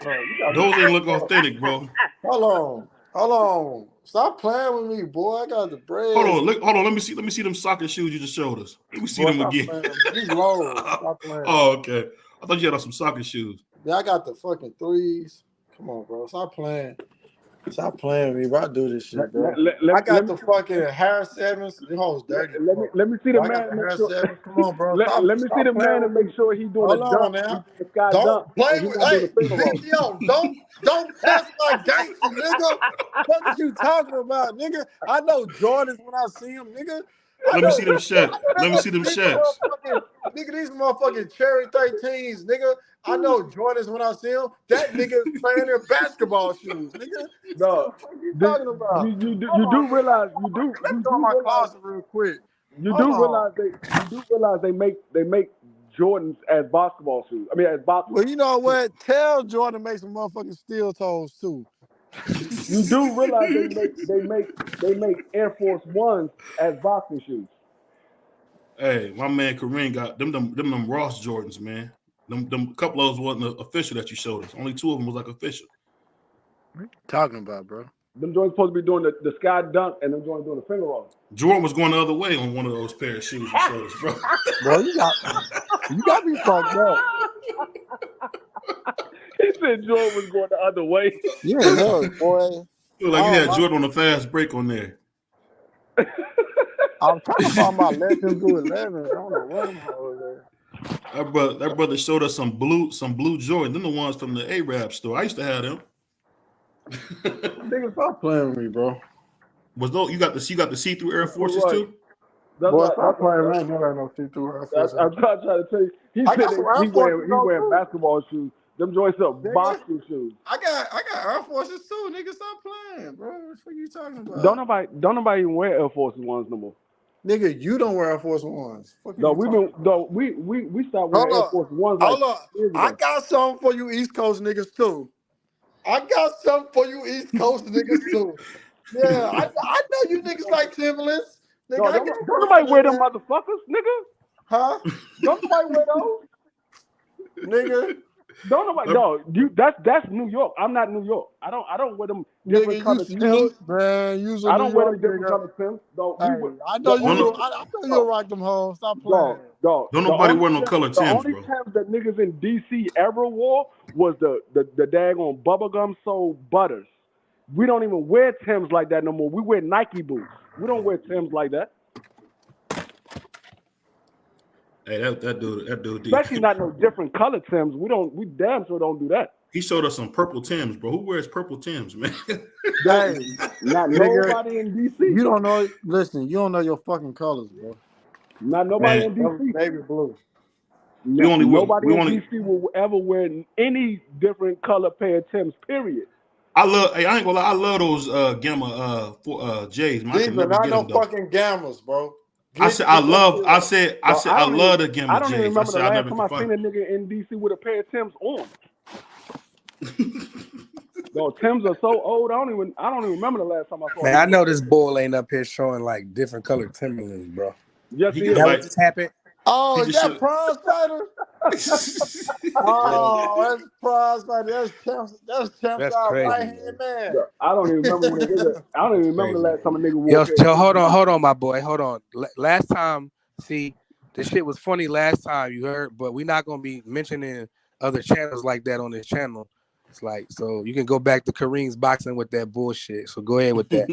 Those ain't look authentic, bro. Hold on. Stop playing with me, boy. I got the bread. Hold on. Let me see them soccer shoes you just showed us. Let me see them again. These low. Stop playing. Oh, okay. I thought you had on some soccer shoes. Yeah, I got the fucking threes. Come on, bro. Stop playing. Stop playing with me, bro. I do this shit, bro. I got the fucking Harris 7s. Them hoes dirty. Let me see the man and make sure. Come on, bro. Let me see the man and make sure he's doing a dunk. Now. Don't play with. Hey, yo, don't test my gangster, nigga. What are you talking about, nigga? I know Jordans when I see them, nigga. Let me see them shats. Nigga, these motherfucking cherry 13s, nigga. I know Jordans when I see them. That nigga is playing in basketball shoes, nigga. No, what are you talking about? You do realize Let's go in my closet real quick. You do realize they make Jordans as basketball shoes. I mean, as basketball. Well, you know what? Tell Jordan to make some motherfucking steel toes too. You do realize they make Air Force Ones as boxing shoes. Hey, my man Kareem got them Ross Jordans, man. Them couple of those wasn't official that you showed us. Only 2 of them was like official. What are you talking about, bro? Them joints supposed to be doing the sky dunk and them joints doing the finger roll. Jordan was going the other way on one of those pair of shoes you showed us, bro. Bro, you got me fucked up. He said Jordan was going the other way. Yeah, no, boy. Look like you had Jordan on a fast break on there. I'm talking about my Legends to 11. I don't know what I'm over there. That brother showed us some blue Jordan. Them the ones from the Arab store. I used to have them. Nigga, stop playing with me, bro. Was those you got the see-through Air Forces too? Boy, stop playing with me. You ain't no see-through Air Forces. I'm trying to tell you. He wearing basketball shoes. Them joints are boxing shoes. I got Air Forces too, nigga. Stop playing, bro. What are you talking about? Don't nobody even wear Air Force Ones no more. Nigga, you don't wear Air Force Ones. No, we stopped wearing Air Force Ones. Hold up. I got something for you East Coast niggas too. Yeah, I know you niggas like Timberlands. Nigga, don't nobody wear them motherfuckers, nigga. Huh? Don't nobody wear those, nigga. Don't nobody. No, that's New York. I'm not New York. I don't wear them different color Timbs. Man, I don't wear them different color Timbs. I know you'll rock them hoes. Stop playing. Don't nobody wear no color Timbs, bro. The only Timbs that niggas in DC ever wore was the daggone bubblegum sole Butters. We don't even wear Timbs like that no more. We wear Nike boots. We don't wear Timbs like that. Hey, that dude. Especially not no different color Timbs. We damn sure don't do that. He showed us some purple Timbs, bro. Who wears purple Timbs, man? Hey, not nobody in DC. You don't know. Listen, you don't know your fucking colors, bro. Not nobody in DC. Baby blue. Nobody in DC will ever wear any different color pair of Timbs. Period. I ain't gonna lie. I love those Gamma J's. Man. These are not no fucking Gammas, bro. I love the Gamma J's. I don't even remember the last time I seen a nigga in DC with a pair of Timbs on. No, Timbs are so old. I don't even remember the last time I saw. Man, I know this bull ain't up here showing like different colored Timberlands, bro. Yes, he what just happened? Oh, is that Prize Fighter? Oh, that's Prize Fighter. That's Champs crazy, right hand man. Yeah, I don't even remember the last time a nigga wore. Yo, hold on, my boy. Hold on. Last time, see, this shit was funny last time, you heard, but we're not gonna be mentioning other channels like that on this channel. It's like, so you can go back to Kareem's boxing with that bullshit. So go ahead with that.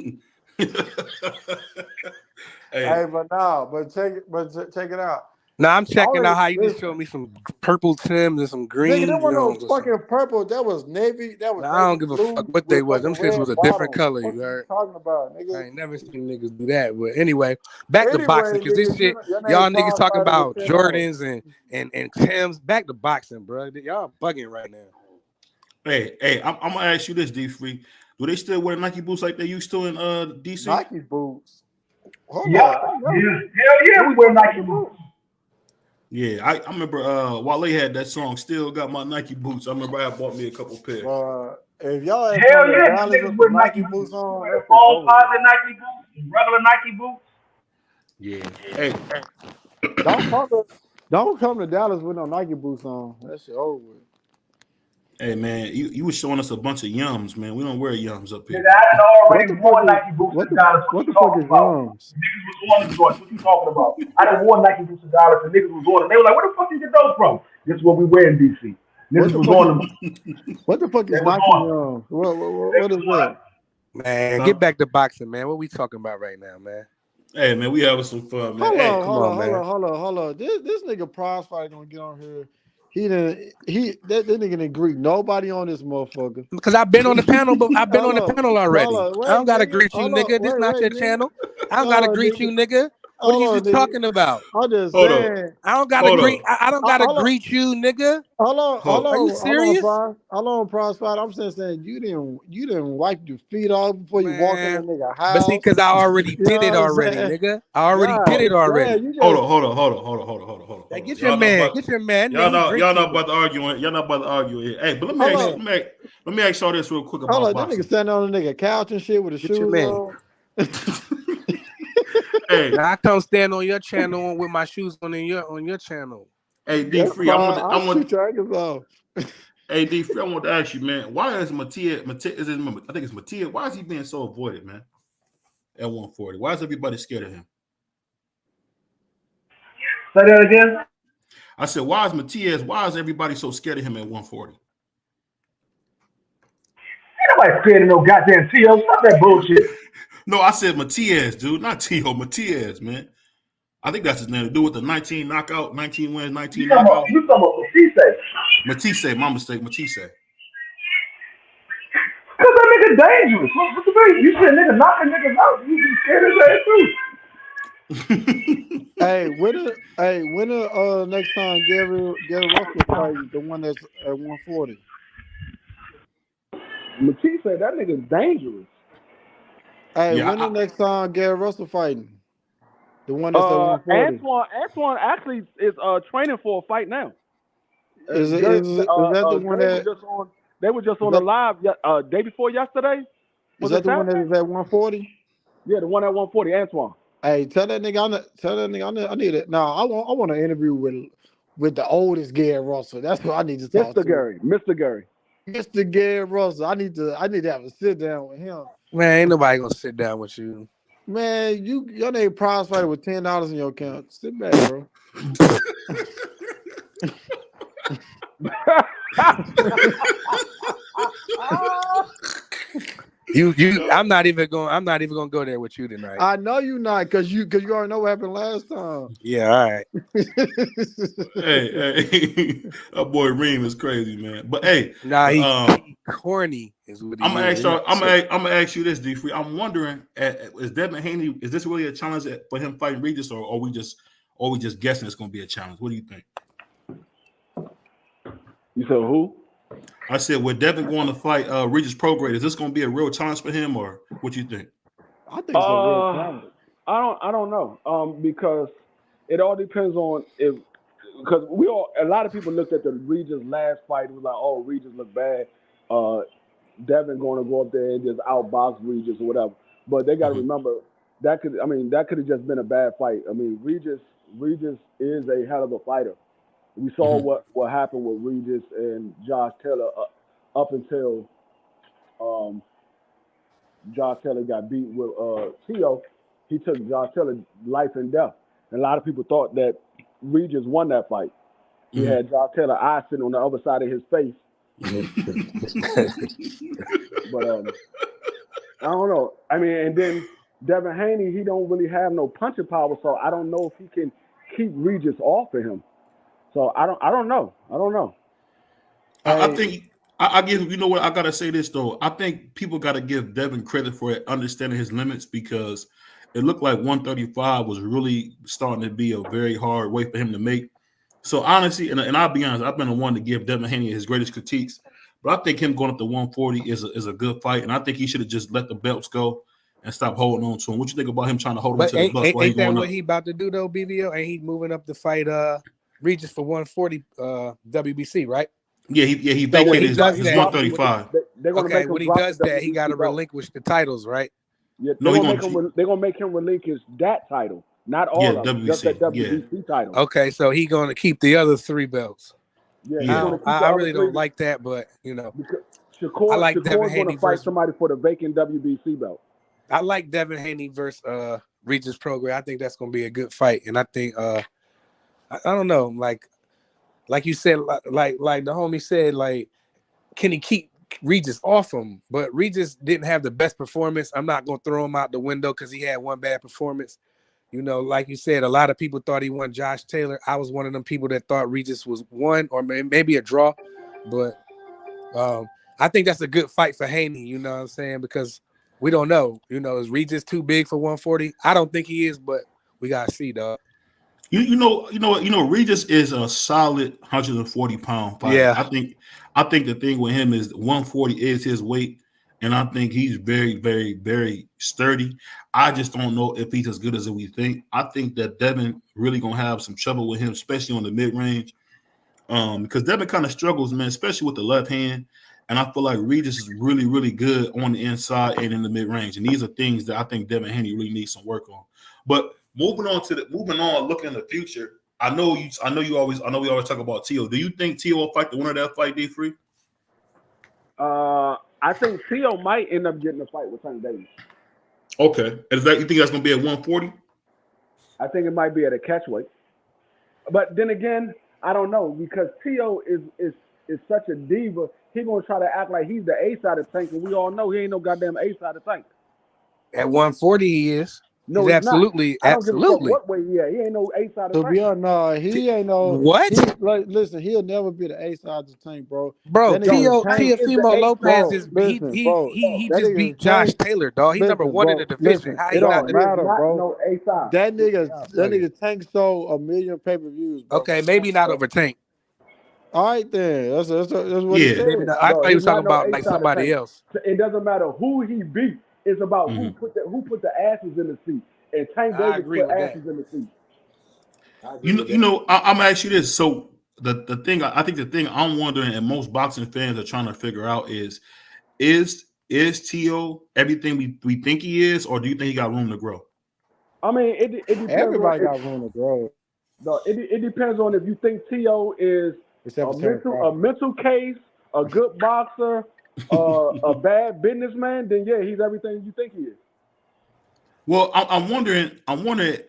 Check it out. Now I'm checking out how you just showed me some purple Timbs and some green. Nigga, that wasn't no fucking purple. That was navy. That was. I don't give a fuck what they was. Them shits was a different color. You heard? Talking about, nigga. I ain't never seen niggas do that. But anyway, back to boxing because this shit, y'all niggas talking about Jordans and Timbs. Back to boxing, bro. Y'all bugging right now. Hey, I'm gonna ask you this, D-Free. Do they still wear Nike boots like they used to in DC? Nike boots. Yeah, we wear Nike boots. Yeah, I remember Wale had that song. Still got my Nike boots. I remember I bought me a couple pairs. If y'all had Hell come to yeah, Dallas niggas with with some Nike boots on, that shit all over. positive Nike boots, regular Nike boots. Yeah. Hey. Don't come to Dallas with no Nike boots on. That shit over with. Hey man, you was showing us a bunch of yums, man. We don't wear yums up here. Nigga, I done already worn Nike boots to Dallas. What you talking about? Yums? Niggas was on the joints. What you talking about? I done wore Nike boots to Dallas and niggas was on them. They were like, where the fuck did you get those from? This is what we wear in DC. Niggas was on them. What the fuck is Nike yums? What is that? Man, get back to boxing, man. What we talking about right now, man? Hey man, we having some fun, man. Hold on. This nigga prize fighter gonna get on here. That nigga didn't greet nobody on this motherfucker. Because I've been on the panel, but I've been on the panel already. I don't gotta greet you, nigga. This not your channel. I don't gotta greet you, nigga. What are you just talking about? I'm just saying. I don't gotta greet. I don't gotta greet you, nigga. Hold on. Are you serious? Hold on, prize fighter. I'm saying you didn't wipe your feet off before you walked in that nigga house. But see, because I already did it already, nigga. I already did it already. Hold on. Hey, get your man. Y'all not about to argue. Y'all not about to argue here. Hey, but let me ask y'all this real quick about boxing. That nigga standing on the nigga couch and shit with his shoes on. Hey, now I come stand on your channel with my shoes on your channel. Hey, D Free, I want to Hey, D Free, I want to ask you, man, why is Mattia? I think it's Mattia. Why is he being so avoided, man? At 140, why is everybody scared of him? Say that again. I said, why is everybody so scared of him at 140? Ain't nobody scared of no goddamn T.O. Stop that bullshit. No, I said Matias, dude, not T.O. Matias, man. I think that's his name. To do with the 19 knockout, 19 wins, 19 knockout. You talking about Matisse, my mistake, Matisse. Because that nigga dangerous. What the fuck? You said nigga knocking niggas out. You be scared of that too. When the next time Gary Russell fight the one that's at 140? Matisse said that nigga's dangerous. When the next time Gary Russell fighting? The one that's at 140. Antoine actually is training for a fight now. Is that the one that they were just on the live day before yesterday? Is that the one that is at 140? Yeah, the one at 140, Antoine. Hey, tell that nigga I need it. No, I want an interview with the oldest Gary Russell. That's what I need to talk to. Mr. Gary Russell. I need to have a sit down with him. Man, ain't nobody gonna sit down with you. Man, your name prize fighter with $10 in your account. Sit back, bro. I'm not even gonna go there with you tonight. I know you not, because you already know what happened last time. Yeah, all right. hey, that boy Reem is crazy, man. But hey, he corny is what he I'm gonna ask you this, D Free. I'm wondering, is Devin Haney, is this really a challenge for him fighting Regis, or are we just guessing it's gonna be a challenge? What do you think? You said who? I said, with Devin going to fight Regis Prograde, is this going to be a real challenge for him, or what you think? I think it's a real challenge. I don't know. Because it all depends on because a lot of people looked at the Regis last fight and was like, oh, Regis looked bad. Devin going to go up there and just outbox Regis or whatever. But they got to remember that could have just been a bad fight. I mean, Regis is a hell of a fighter. We saw what happened with Regis and Josh Taylor up until Josh Taylor got beat with T.O. He took Josh Taylor life and death. And a lot of people thought that Regis won that fight. He had Josh Taylor eyes sitting on the other side of his face. But I don't know. I mean, and then Devin Haney, he don't really have no punching power, so I don't know if he can keep Regis off of him. So I don't know. I think I give, you know what, I gotta say this though. I think people gotta give Devin credit for understanding his limits, because it looked like 135 was really starting to be a very hard weight for him to make. So honestly, and I'll be honest, I've been the one to give Devin Haney his greatest critiques, but I think him going up to 140 is a good fight, and I think he should have just let the belts go and stop holding on to him. What you think about him trying to hold him to the belts while he's going up? What he about to do though, BVO? Ain't he moving up to fight Regis for 140 WBC, right? Yeah, he vacated his 135. They're gonna make him when he drop does the that, he got to WBC belt. relinquish the titles, right? Yeah, No, they're gonna make him relinquish that title, not all of them, just that WBC title. Okay, so he gonna keep the other 3 belts. Yeah, he's gonna keep the I other really 3. don't like that, but you know, Shakur's I like Devin gonna Haney fight somebody for the vacant WBC belt. I like Devin Haney versus Regis Prograis. I think that's gonna be a good fight, and I think I don't know, like you said, like the homie said, like, can he keep Regis off him? But Regis didn't have the best performance. I'm not gonna throw him out the window because he had one bad performance. You know, like you said, a lot of people thought he won Josh Taylor. I was one of them people that thought Regis was one or maybe a draw, but I think that's a good fight for Haney. You know what I'm saying? Because we don't know. You know, is Regis too big for 140? I don't think he is, but we gotta see, dog. You know, Regis is a solid 140-pound fighter. Yeah. I think the thing with him is 140 is his weight, and I think he's very, very, very sturdy. I just don't know if he's as good as we think. I think that Devin really gonna have some trouble with him, especially on the mid-range. Because Devin kind of struggles, man, especially with the left hand. And I feel like Regis is really, really good on the inside and in the mid-range. And these are things that I think Devin Haney really needs some work on. But moving on, looking in the future. I know we always talk about T.O. Do you think T.O. will fight the winner of that fight, D3? I think T.O. might end up getting a fight with Tank Davis. Okay. You think that's gonna be at 140? I think it might be at a catchweight. But then again, I don't know, because T.O. is such a diva. He's gonna try to act like he's the ace out of Tank, and we all know he ain't no goddamn ace out of Tank. At 140, he is. No, he's absolutely. Not. Absolutely. What way? Yeah, he ain't no ace out of Tank. To be honest, no, he ain't no. What? Listen, he'll never be the ace out of the Tank, bro. Bro, Teofimo Lopez is he just beat Josh Taylor, dog. He's number 1 in the division. How he got matter, bro? No ace out. That nigga Tank sold 1 million pay-per-views. Bro. Okay, maybe not over Tank. All right, then. That's what he said. I thought he was talking about like somebody else. It doesn't matter who he beat. It's about who put the asses in the seat. And Tank Davis put asses in the seat. I'm gonna ask you this. So the thing I'm wondering, and most boxing fans are trying to figure out is T.O. everything we think he is, or do you think he got room to grow? I mean, it depends. Everybody got room to grow. No, it depends on if you think T.O. is a mental case, a good boxer, a bad businessman. Then yeah, he's everything you think he is. Well, I'm wondering,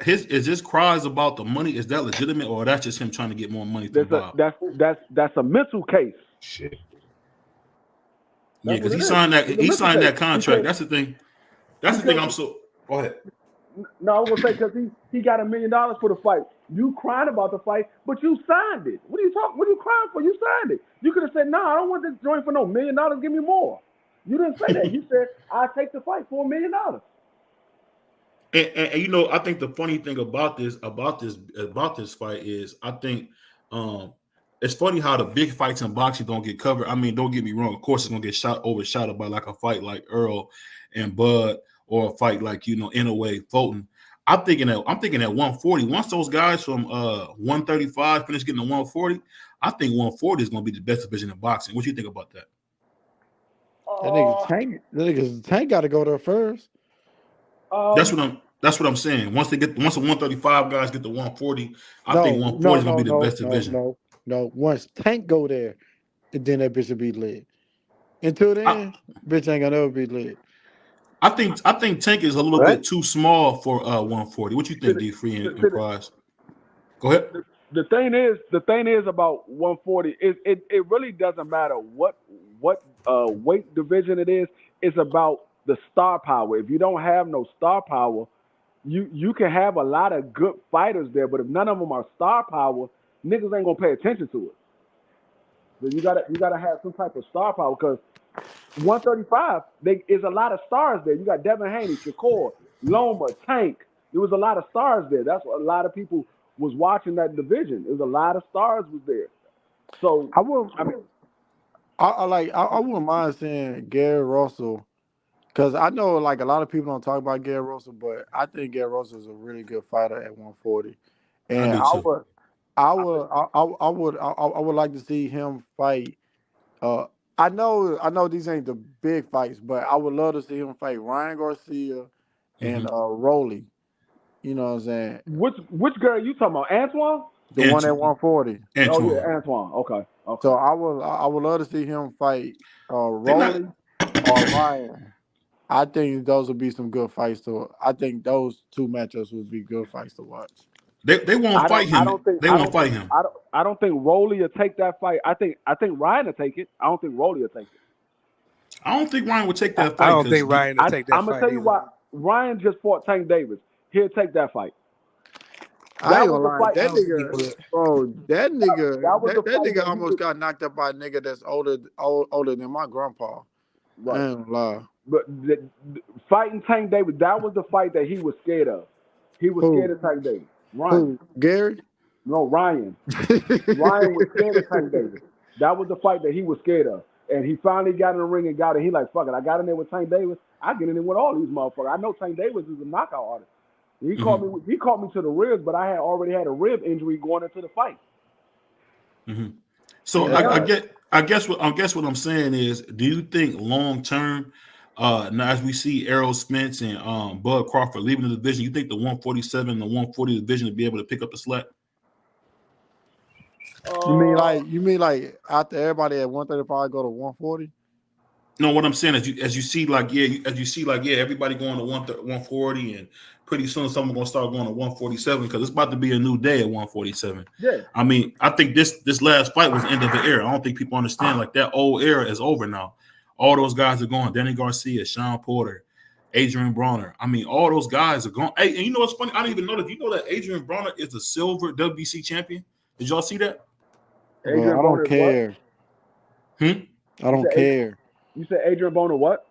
is his cries about the money, is that legitimate, or that's just him trying to get more money from Bob? That's a mental case. Shit. Yeah, because he signed that contract. That's the thing. That's the thing. Go ahead. No, I was gonna say, because he got $1 million for the fight. You crying about the fight, but you signed it. What are you talking? What are you crying for? You signed it. You could have said, "No, I don't want this joint for no $1 million. Give me more." You didn't say that. You said, "I'll take the fight for $1 million." And I think the funny thing about this fight is, I think it's funny how the big fights in boxing don't get covered. I mean, don't get me wrong. Of course, it's gonna get overshadowed by like a fight like ERROL and Bud, or a fight like Inoue Fulton. I'm thinking at 140. Once those guys from 135 finish getting to 140, I think 140 is gonna be the best division in boxing. What do you think about that? That nigga Tank got to go there first. That's what I'm saying. Once the 135 guys get to 140, I think 140 is gonna be the best division. No. Once Tank go there, then that bitch will be lit. Until then, bitch ain't gonna ever be lit. I think Tank is a little bit too small for 140. What you think, D3 and Prize? Go ahead. The thing is about 140. It really doesn't matter what weight division it is. It's about the star power. If you don't have no star power, you can have a lot of good fighters there, but if none of them are star power, niggas ain't gonna pay attention to it. So you gotta have some type of star power, because 135, is a lot of stars there. You got Devin Haney, Shakur, Loma, Tank. There was a lot of stars there. That's what a lot of people was watching that division. There was a lot of stars was there. So I wouldn't mind seeing Gary Russell, because I know like a lot of people don't talk about Gary Russell, but I think Gary Russell is a really good fighter at 140. And I would like to see him fight. I know these ain't the big fights, but I would love to see him fight Ryan Garcia and Rolly. You know what I'm saying? Which girl are you talking about? Antoine? The one at 140. Antoine. Oh yeah, Antoine. Okay. So I would love to see him fight Rolly or Ryan. I think those would be some good fights I think those two matchups would be good fights to watch. They won't fight him. They won't fight him. I don't think Rolly will take that fight. I think Ryan will take it. I don't think Rolly will take it. I don't think Ryan would take that fight. I don't think Ryan will take that fight. I'm gonna tell you why. Ryan just fought Tank Davis. He'll take that fight. I ain't gonna lie. That nigga, bro. That nigga almost got knocked up by a nigga that's older than my grandpa. Right. I ain't gonna lie. But fighting Tank Davis, that was the fight that he was scared of. He was scared of Tank Davis. Ryan. Who? Gary? No, Ryan. Ryan was scared of Tank Davis. That was the fight that he was scared of. And he finally got in the ring and got it. He like, fuck it. I got in there with Tank Davis. I get in there with all these motherfuckers. I know Tank Davis is a knockout artist. He caught me to the ribs, but I had already had a rib injury going into the fight. So I guess what I'm saying is, do you think long term, now as we see Errol Spence and Bud Crawford leaving the division, you think the 147 and the 140 division will be able to pick up the slack? You mean like after everybody at 135 go to 140? No, what I'm saying is, as you see, everybody going to 140, and pretty soon someone gonna start going to 147 because it's about to be a new day at 147. Yeah. I mean, I think this last fight was the end of the era. I don't think people understand that old era is over now. All those guys are going. Danny Garcia, Sean Porter, Adrian Bronner. I mean, all those guys are gone. Hey, and you know what's funny? I didn't even know that. You know that Adrian Bronner is the silver WBC champion? Did y'all see that? I don't care. I don't care. You said Adrian Bronner what?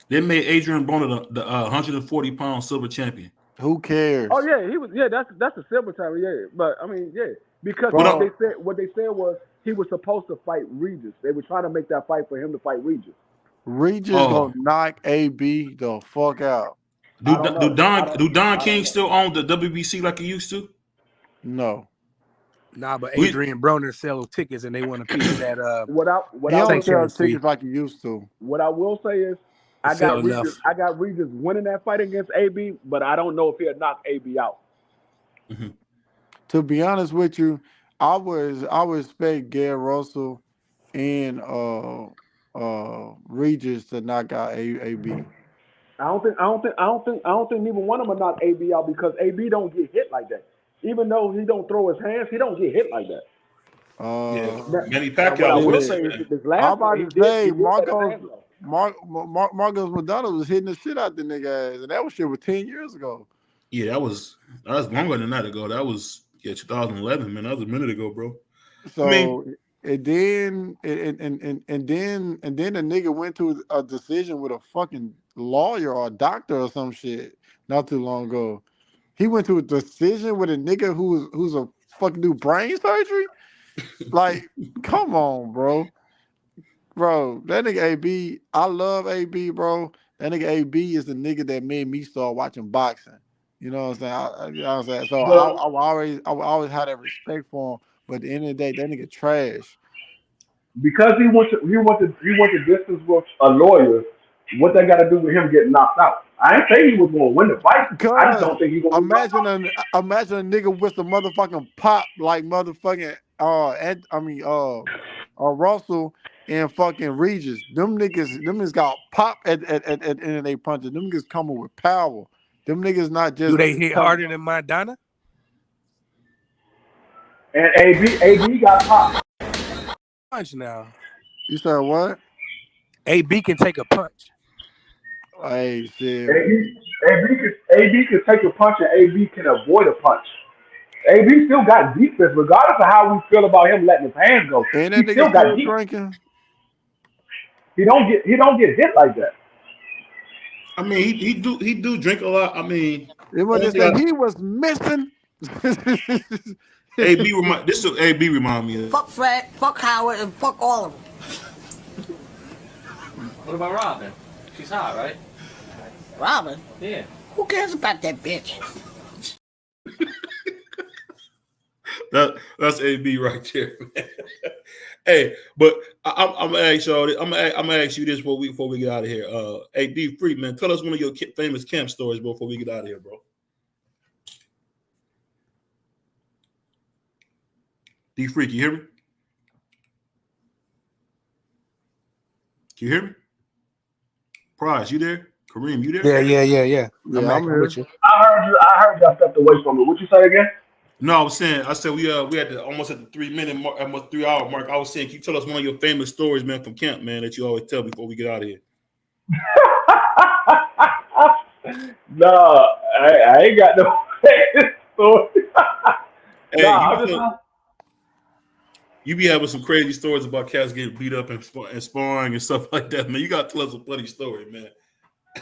They made Adrian Bronner the 140-pound silver champion. Who cares? Oh yeah, he was. Yeah, that's a silver champion. Yeah, but I mean, yeah, because what they said was he was supposed to fight Regis. They were trying to make that fight for him to fight Regis. Regis gonna knock AB the fuck out. Do Don King still own the WBC like he used to? No. Nah, but Adrian Broner sells tickets and they want to piece that what I don't sell tickets like he used to. What I will say is I got Regis winning that fight against AB, but I don't know if he'll knock AB out. To be honest with you, I would expect Gary Russell and Regis to knock out AB. I don't think neither one of them will knock AB out because AB don't get hit like that. Even though he don't throw his hands, he don't get hit like that. Manny Pacquiao will say this last I'm about to say Marcos McDonald was hitting the shit out the nigga ass, and that was shit was 10 years ago. Yeah, that was longer than that ago. That was 2011, man. That was a minute ago, bro. So and then the nigga went to a decision with a fucking lawyer or a doctor or some shit not too long ago. He went to a decision with a nigga who's a fucking do brain surgery. Like, come on, bro. Bro, that nigga AB, I love AB, bro. That nigga AB is the nigga that made me start watching boxing. You know what I'm saying? So I always had that respect for him. But at the end of the day, that nigga trash. Because he went to distance with a lawyer. What they got to do with him getting knocked out? I ain't saying he was going to win the fight. I just don't think he's going to imagine a nigga with the motherfucking pop like motherfucking Russell and fucking Regis. Them niggas got pop at the end of their punches. Them niggas coming with power. Them niggas not just. Do they hit harder than Madonna? And AB got pop. Punch now. You said what? AB can take a punch. Hey, shit. AB can take a punch and AB can avoid a punch. AB still got defense, regardless of how we feel about him letting his hands go. And that nigga still drinking. He don't get hit like that. I mean, he do drink a lot. I mean, he was missing. AB remind me of. Fuck Fred, fuck Howard, and fuck all of them. What about Robin? She's hot, right? Robin? Yeah. Who cares about that bitch? That's AB right there, man. Hey, but I'm gonna ask y'all. I'm gonna ask you this before we get out of here. Hey, D Free, man, tell us one of your famous camp stories before we get out of here, bro. D Free, can you hear me? Can you hear me? Prize, you there? Kareem, you there? Yeah. I'm here. with you. I heard y'all stepped away from it. What you say again? No, I said we had almost at the 3 minute mark, almost 3 hour mark. I was saying, can you tell us one of your famous stories, man, from camp, man, that you always tell before we get out of here? No, I ain't got no famous story. Hey, you be having some crazy stories about cats getting beat up and sparring and stuff like that, man. You got to tell us a funny story, man.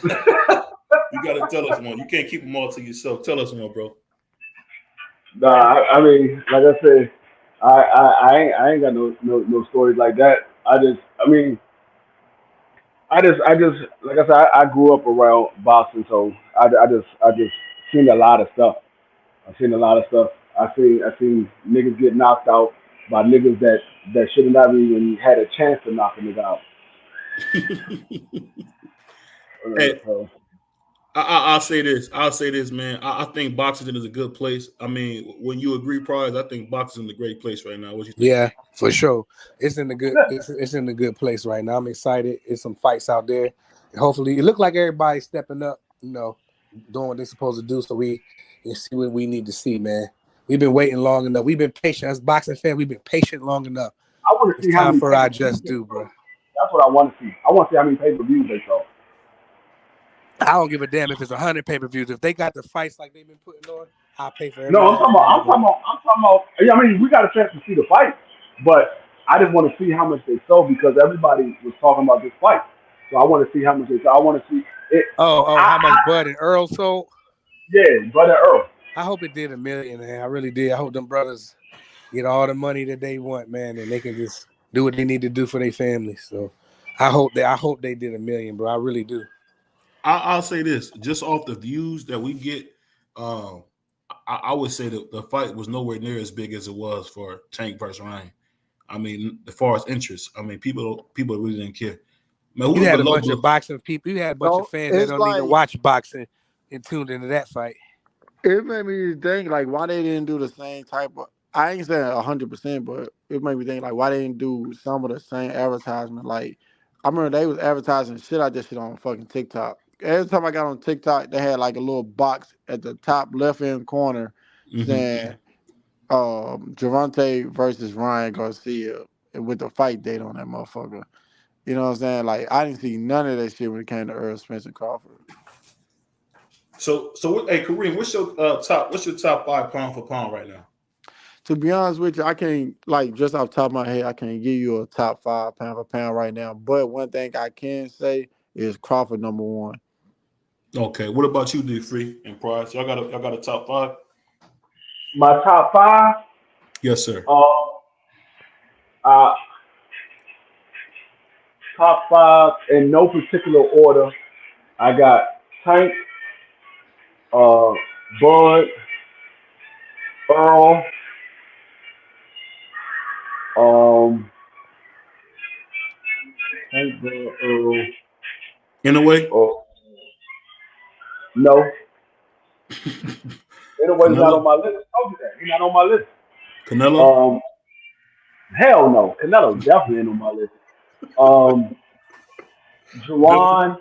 You got to tell us one. You can't keep them all to yourself. Tell us one, bro. Nah, I mean, like I said, I ain't got no stories like that. I just like I said, I grew up around boxing, so I just seen a lot of stuff. I've seen a lot of stuff. I seen niggas get knocked out by niggas that should have not even had a chance to knock a nigga out. Hey, I'll say this, man. I think boxing is a good place. I mean, when you agree, Prize, I think boxing is a great place right now. What you think? Yeah, for sure. It's in a good place right now. I'm excited. There's some fights out there. And hopefully, it look like everybody's stepping up, doing what they're supposed to do, so we can see what we need to see, man. We've been waiting long enough. We've been patient. As boxing fans, we've been patient long enough. I want to see it's how time many for our just due, bro. That's what I want to see. I want to see how many pay-per-views they show. I don't give a damn if it's 100 pay-per-views. If they got the fights like they've been putting on, I'll pay for every. No, I'm talking about. I mean, we got a chance to see the fight, but I just want to see how much they sold because everybody was talking about this fight. So I want to see how much they sold. I want to see it. How much Bud and Earl sold? Yeah, Bud and Earl. I hope it did $1 million, man. I really did. I hope them brothers get all the money that they want, man, and they can just do what they need to do for their families. So I hope they did $1 million, bro. I really do. I'll say this, just off the views that we get, I would say that the fight was nowhere near as big as it was for Tank versus Ryan. I mean, as far as interest, I mean, people really didn't care. Man, you had a bunch of boxing people. You had a bunch of fans that don't even watch boxing and tuned into that fight. It made me think, like, why they didn't do the same type of, I ain't saying 100%, but it made me think, like, why they didn't do some of the same advertisement. Like, I remember they was advertising shit out this shit on fucking TikTok. Every time I got on TikTok, they had like a little box at the top left-hand corner saying Gervonta versus Ryan Garcia with the fight date on that motherfucker. You know what I'm saying? Like, I didn't see none of that shit when it came to Earl, Spence, and Crawford. So, hey, Kareem, what's your top 5 pound for pound right now? To be honest with you, I can't, like, just off the top of my head, I can't give you a top 5 pound for pound right now. But one thing I can say is Crawford number 1. Okay, what about you, D Free and Price? Y'all got a top 5? My top 5? Yes, sir. Top 5 in no particular order. I got Tank, Bud, Earl, Tank, Bud, Earl. In a way? No. In a way, he's not on my list. I told you that. He's not on my list. Canelo? Hell no. Canelo definitely ain't on my list. Juwan.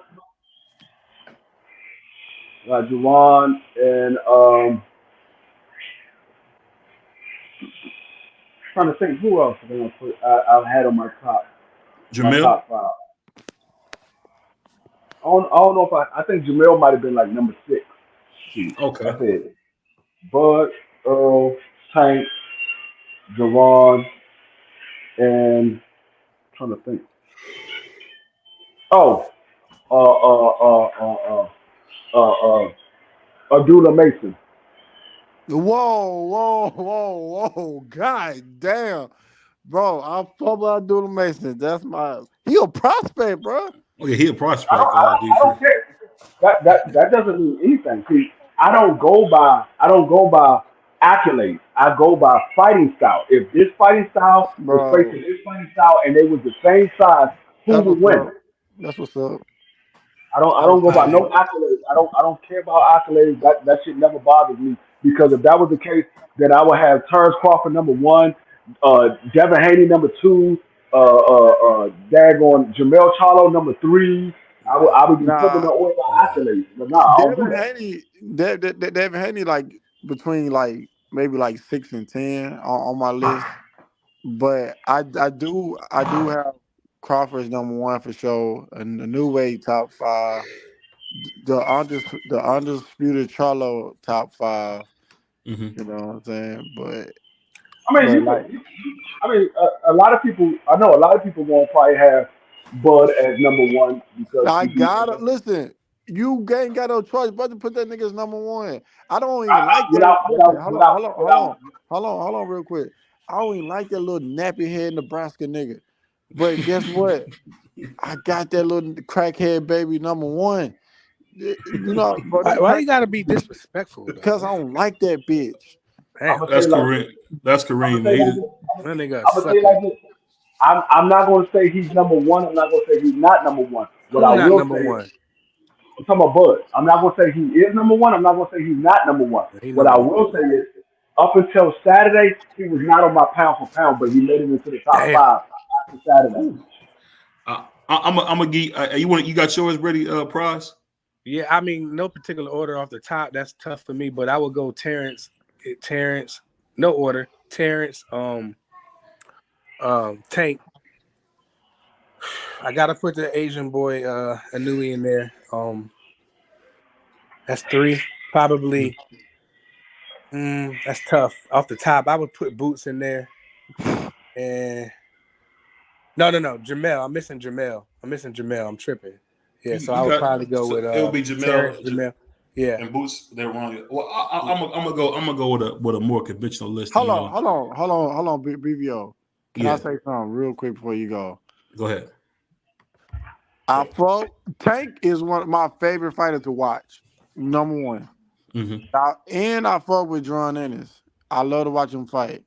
Juwan and trying to think who else I'm gonna put I had on my top. Jamil? My top 5. I don't know if I think Jamil might have been like number 6. Okay. I said Bud, Earl, Tank, Juwan, and I'm trying to think. Abdullah Mason. Whoa. God damn. Bro, I'm probably Abdullah Mason. He a prospect, bro. Oh, yeah, he a prospect. I don't care. That doesn't mean anything. See, I don't go by accolades. I go by fighting style. If this fighting style was facing this fighting style and they was the same size, who would win? That's what's up. I don't go by no accolades. I don't care about accolades. That shit never bothers me because if that was the case, then I would have Terrence Crawford number 1, Devin Haney number 2, daggone Jamel Charlo number 3. I would be putting the order of accolades, but I don't do that. Devin Haney, like between like maybe like 6 and 10 on my list, but I do have Crawford's number 1 for sure, and the new weight top 5, the undisputed Charlo top 5. Mm-hmm. You know what I'm saying? But I mean, a lot of people. I know a lot of people gonna probably have Bud as number 1 because I gotta listen. You ain't got no choice but to put that nigga as number 1. I don't even like that. Hold on, real quick. I don't even like that little nappy head Nebraska nigga. But guess what? I got that little crackhead baby number 1. You know, why you gotta be disrespectful? Because I don't like that bitch. That's Kareem. That's Kareem. I'm gonna say like this. I'm not gonna say he's number 1. I'm not gonna say he's not number 1. What I will say is, I'm talking about Bud. I'm not gonna say he is number 1. I'm not gonna say he's not number 1. What I will say is, up until Saturday, he was not on my pound for pound, but he made it into the top 5 after Saturday. I'm gonna get you got yours ready, Prize? Yeah, I mean, no particular order off the top. That's tough for me, but I would go Terrence, no order. Terrence, Tank. I gotta put the Asian boy Anui in there. That's 3, probably. That's tough. Off the top, I would put Boots in there. And no, Jamel. I'm missing Jamel. I'm tripping. Yeah, so I would probably go with it would be Jamel. Yeah, and Boots. They're wrong. Well, I'm gonna go with a more conventional list. Hold on, BVO. Can I say something real quick before you go? Go ahead. Tank is one of my favorite fighters to watch. Number 1. Mm-hmm. And I fuck with John Ennis. I love to watch him fight.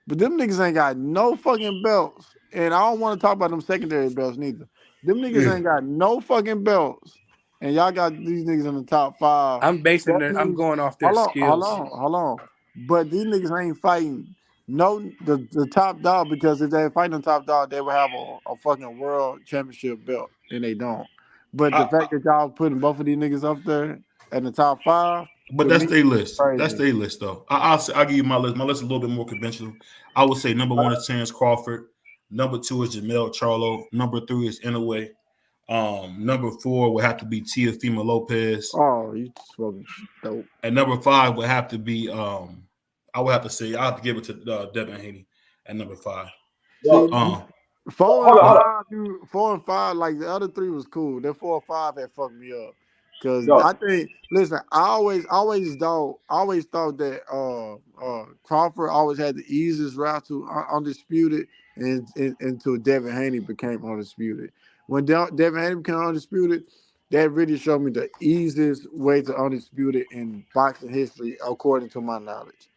But them niggas ain't got no fucking belts. And I don't want to talk about them secondary belts neither. Them niggas ain't got no fucking belts. And y'all got these niggas in the top 5. I'm going off their skills. Hold on. But these niggas ain't fighting the top dog, because if they fighting the top dog, they would have a fucking world championship belt. And they don't. But the fact that y'all putting both of these niggas up there in the top 5. But that's their list. That's their list, though. I'll give you my list. My list is a little bit more conventional. I would say number 1 is Terrence Crawford. Number 2 is Jamel Charlo. Number 3 is Inoue. Number 4 would have to be Teofimo Lopez. Oh, you smoking dope. And number 5 would have to be I would have to give it to Devin Haney at number 5. 4 and 5, like the other 3 was cool. That 4 and 5 had fucked me up. Because I think, listen, I always thought that Crawford always had the easiest route to undisputed, and until Devin Haney became undisputed. When Devin Haney became undisputed, that really showed me the easiest way to undisputed in boxing history, according to my knowledge.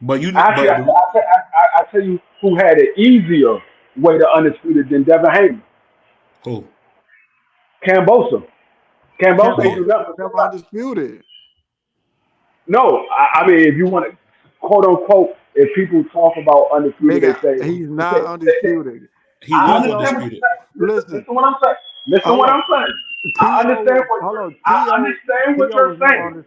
But I tell you who had an easier way to undisputed than Devin Haney. Who? Kambosos. Kambosos undisputed. No, I mean, if you want to, quote unquote, if people talk about undisputed, they say he's not undisputed. He was undisputed. Listen what I'm saying. I understand what you're saying.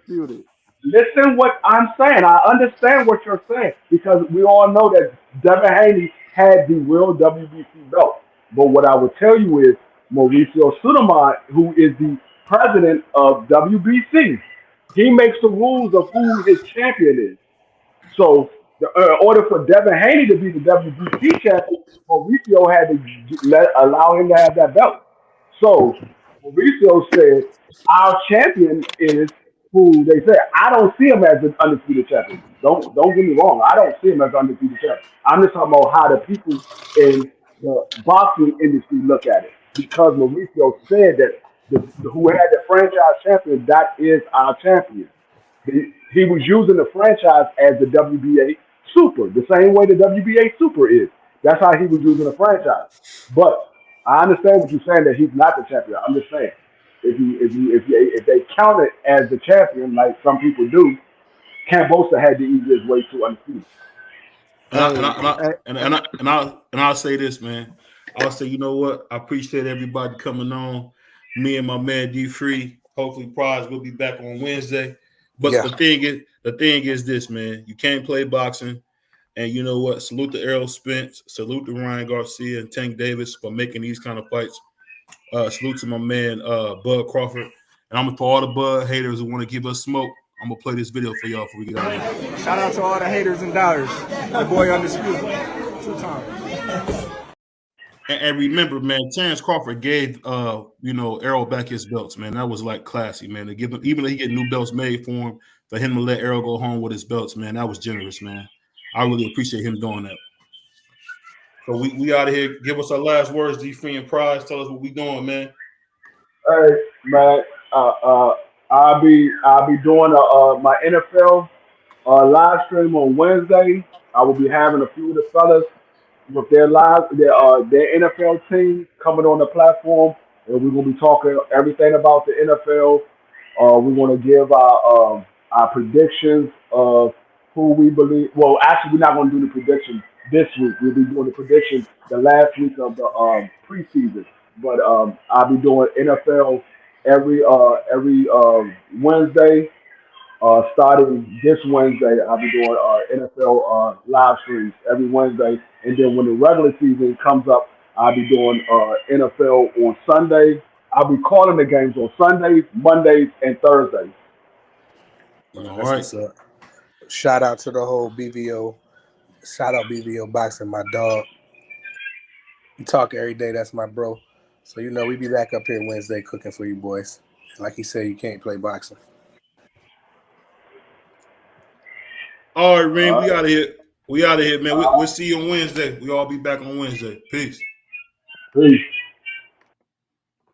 Listen what I'm saying. I understand what you're saying, because we all know that Devin Haney had the real WBC belt. But what I would tell you is Mauricio Suleiman, who is the president of WBC, he makes the rules of who his champion is. So in order for Devin Haney to be the WBC champion, Mauricio had to allow him to have that belt. So Mauricio said, our champion is who they say. I don't see him as an undisputed champion. Don't get me wrong. I don't see him as an undisputed champion. I'm just talking about how the people in the boxing industry look at it. Because Mauricio said that who had the franchise champion, that is our champion. He was using the franchise as the WBA Super, the same way the WBA Super is. That's how he was using the franchise. But I understand what you're saying that he's not the champion. I'm just saying if they count it as the champion, like some people do, Kambosa had the easiest way to undefeated. And I'll say this, man. I'll say, you know what? I appreciate everybody coming on. Me and my man D3. Hopefully, Prize will be back on Wednesday. But the thing is this, man. You can't play boxing. And you know what? Salute to Errol Spence. Salute to Ryan Garcia and Tank Davis for making these kind of fights. Salute to my man, Bud Crawford. And I'm going to for all the Bud haters who want to give us smoke, I'm going to play this video for y'all before we get out of here. Shout out to all the haters and doubters. My boy Undisputed. 2 times. And remember, man, Terence Crawford gave Errol back his belts, man. That was like classy, man. To give him, even though he get new belts made for him to let Errol go home with his belts, man. That was generous, man. I really appreciate him doing that. So we out of here. Give us our last words, D3 and Prize. Tell us what we doing, man. Hey, man. I'll be doing my NFL live stream on Wednesday. I will be having a few of the fellas with their NFL team coming on the platform, and we're gonna be talking everything about the NFL. We're gonna give our predictions of who we believe. Well, actually, we're not gonna do the predictions this week. We'll be doing the predictions the last week of the preseason. But I'll be doing NFL every Wednesday. Starting this Wednesday, I'll be doing NFL live streams every Wednesday. And then when the regular season comes up, I'll be doing NFL on Sunday. I'll be calling the games on Sundays, Mondays, and Thursdays. All right. Shout out to the whole BVO. Shout out BVO Boxing, my dog. We talk every day. That's my bro. So, we be back up here Wednesday cooking for you boys. Like he said, you can't play boxing. All right, Reem, we out of here. We out of here, man. We'll see you on Wednesday. We all be back on Wednesday. Peace. Peace.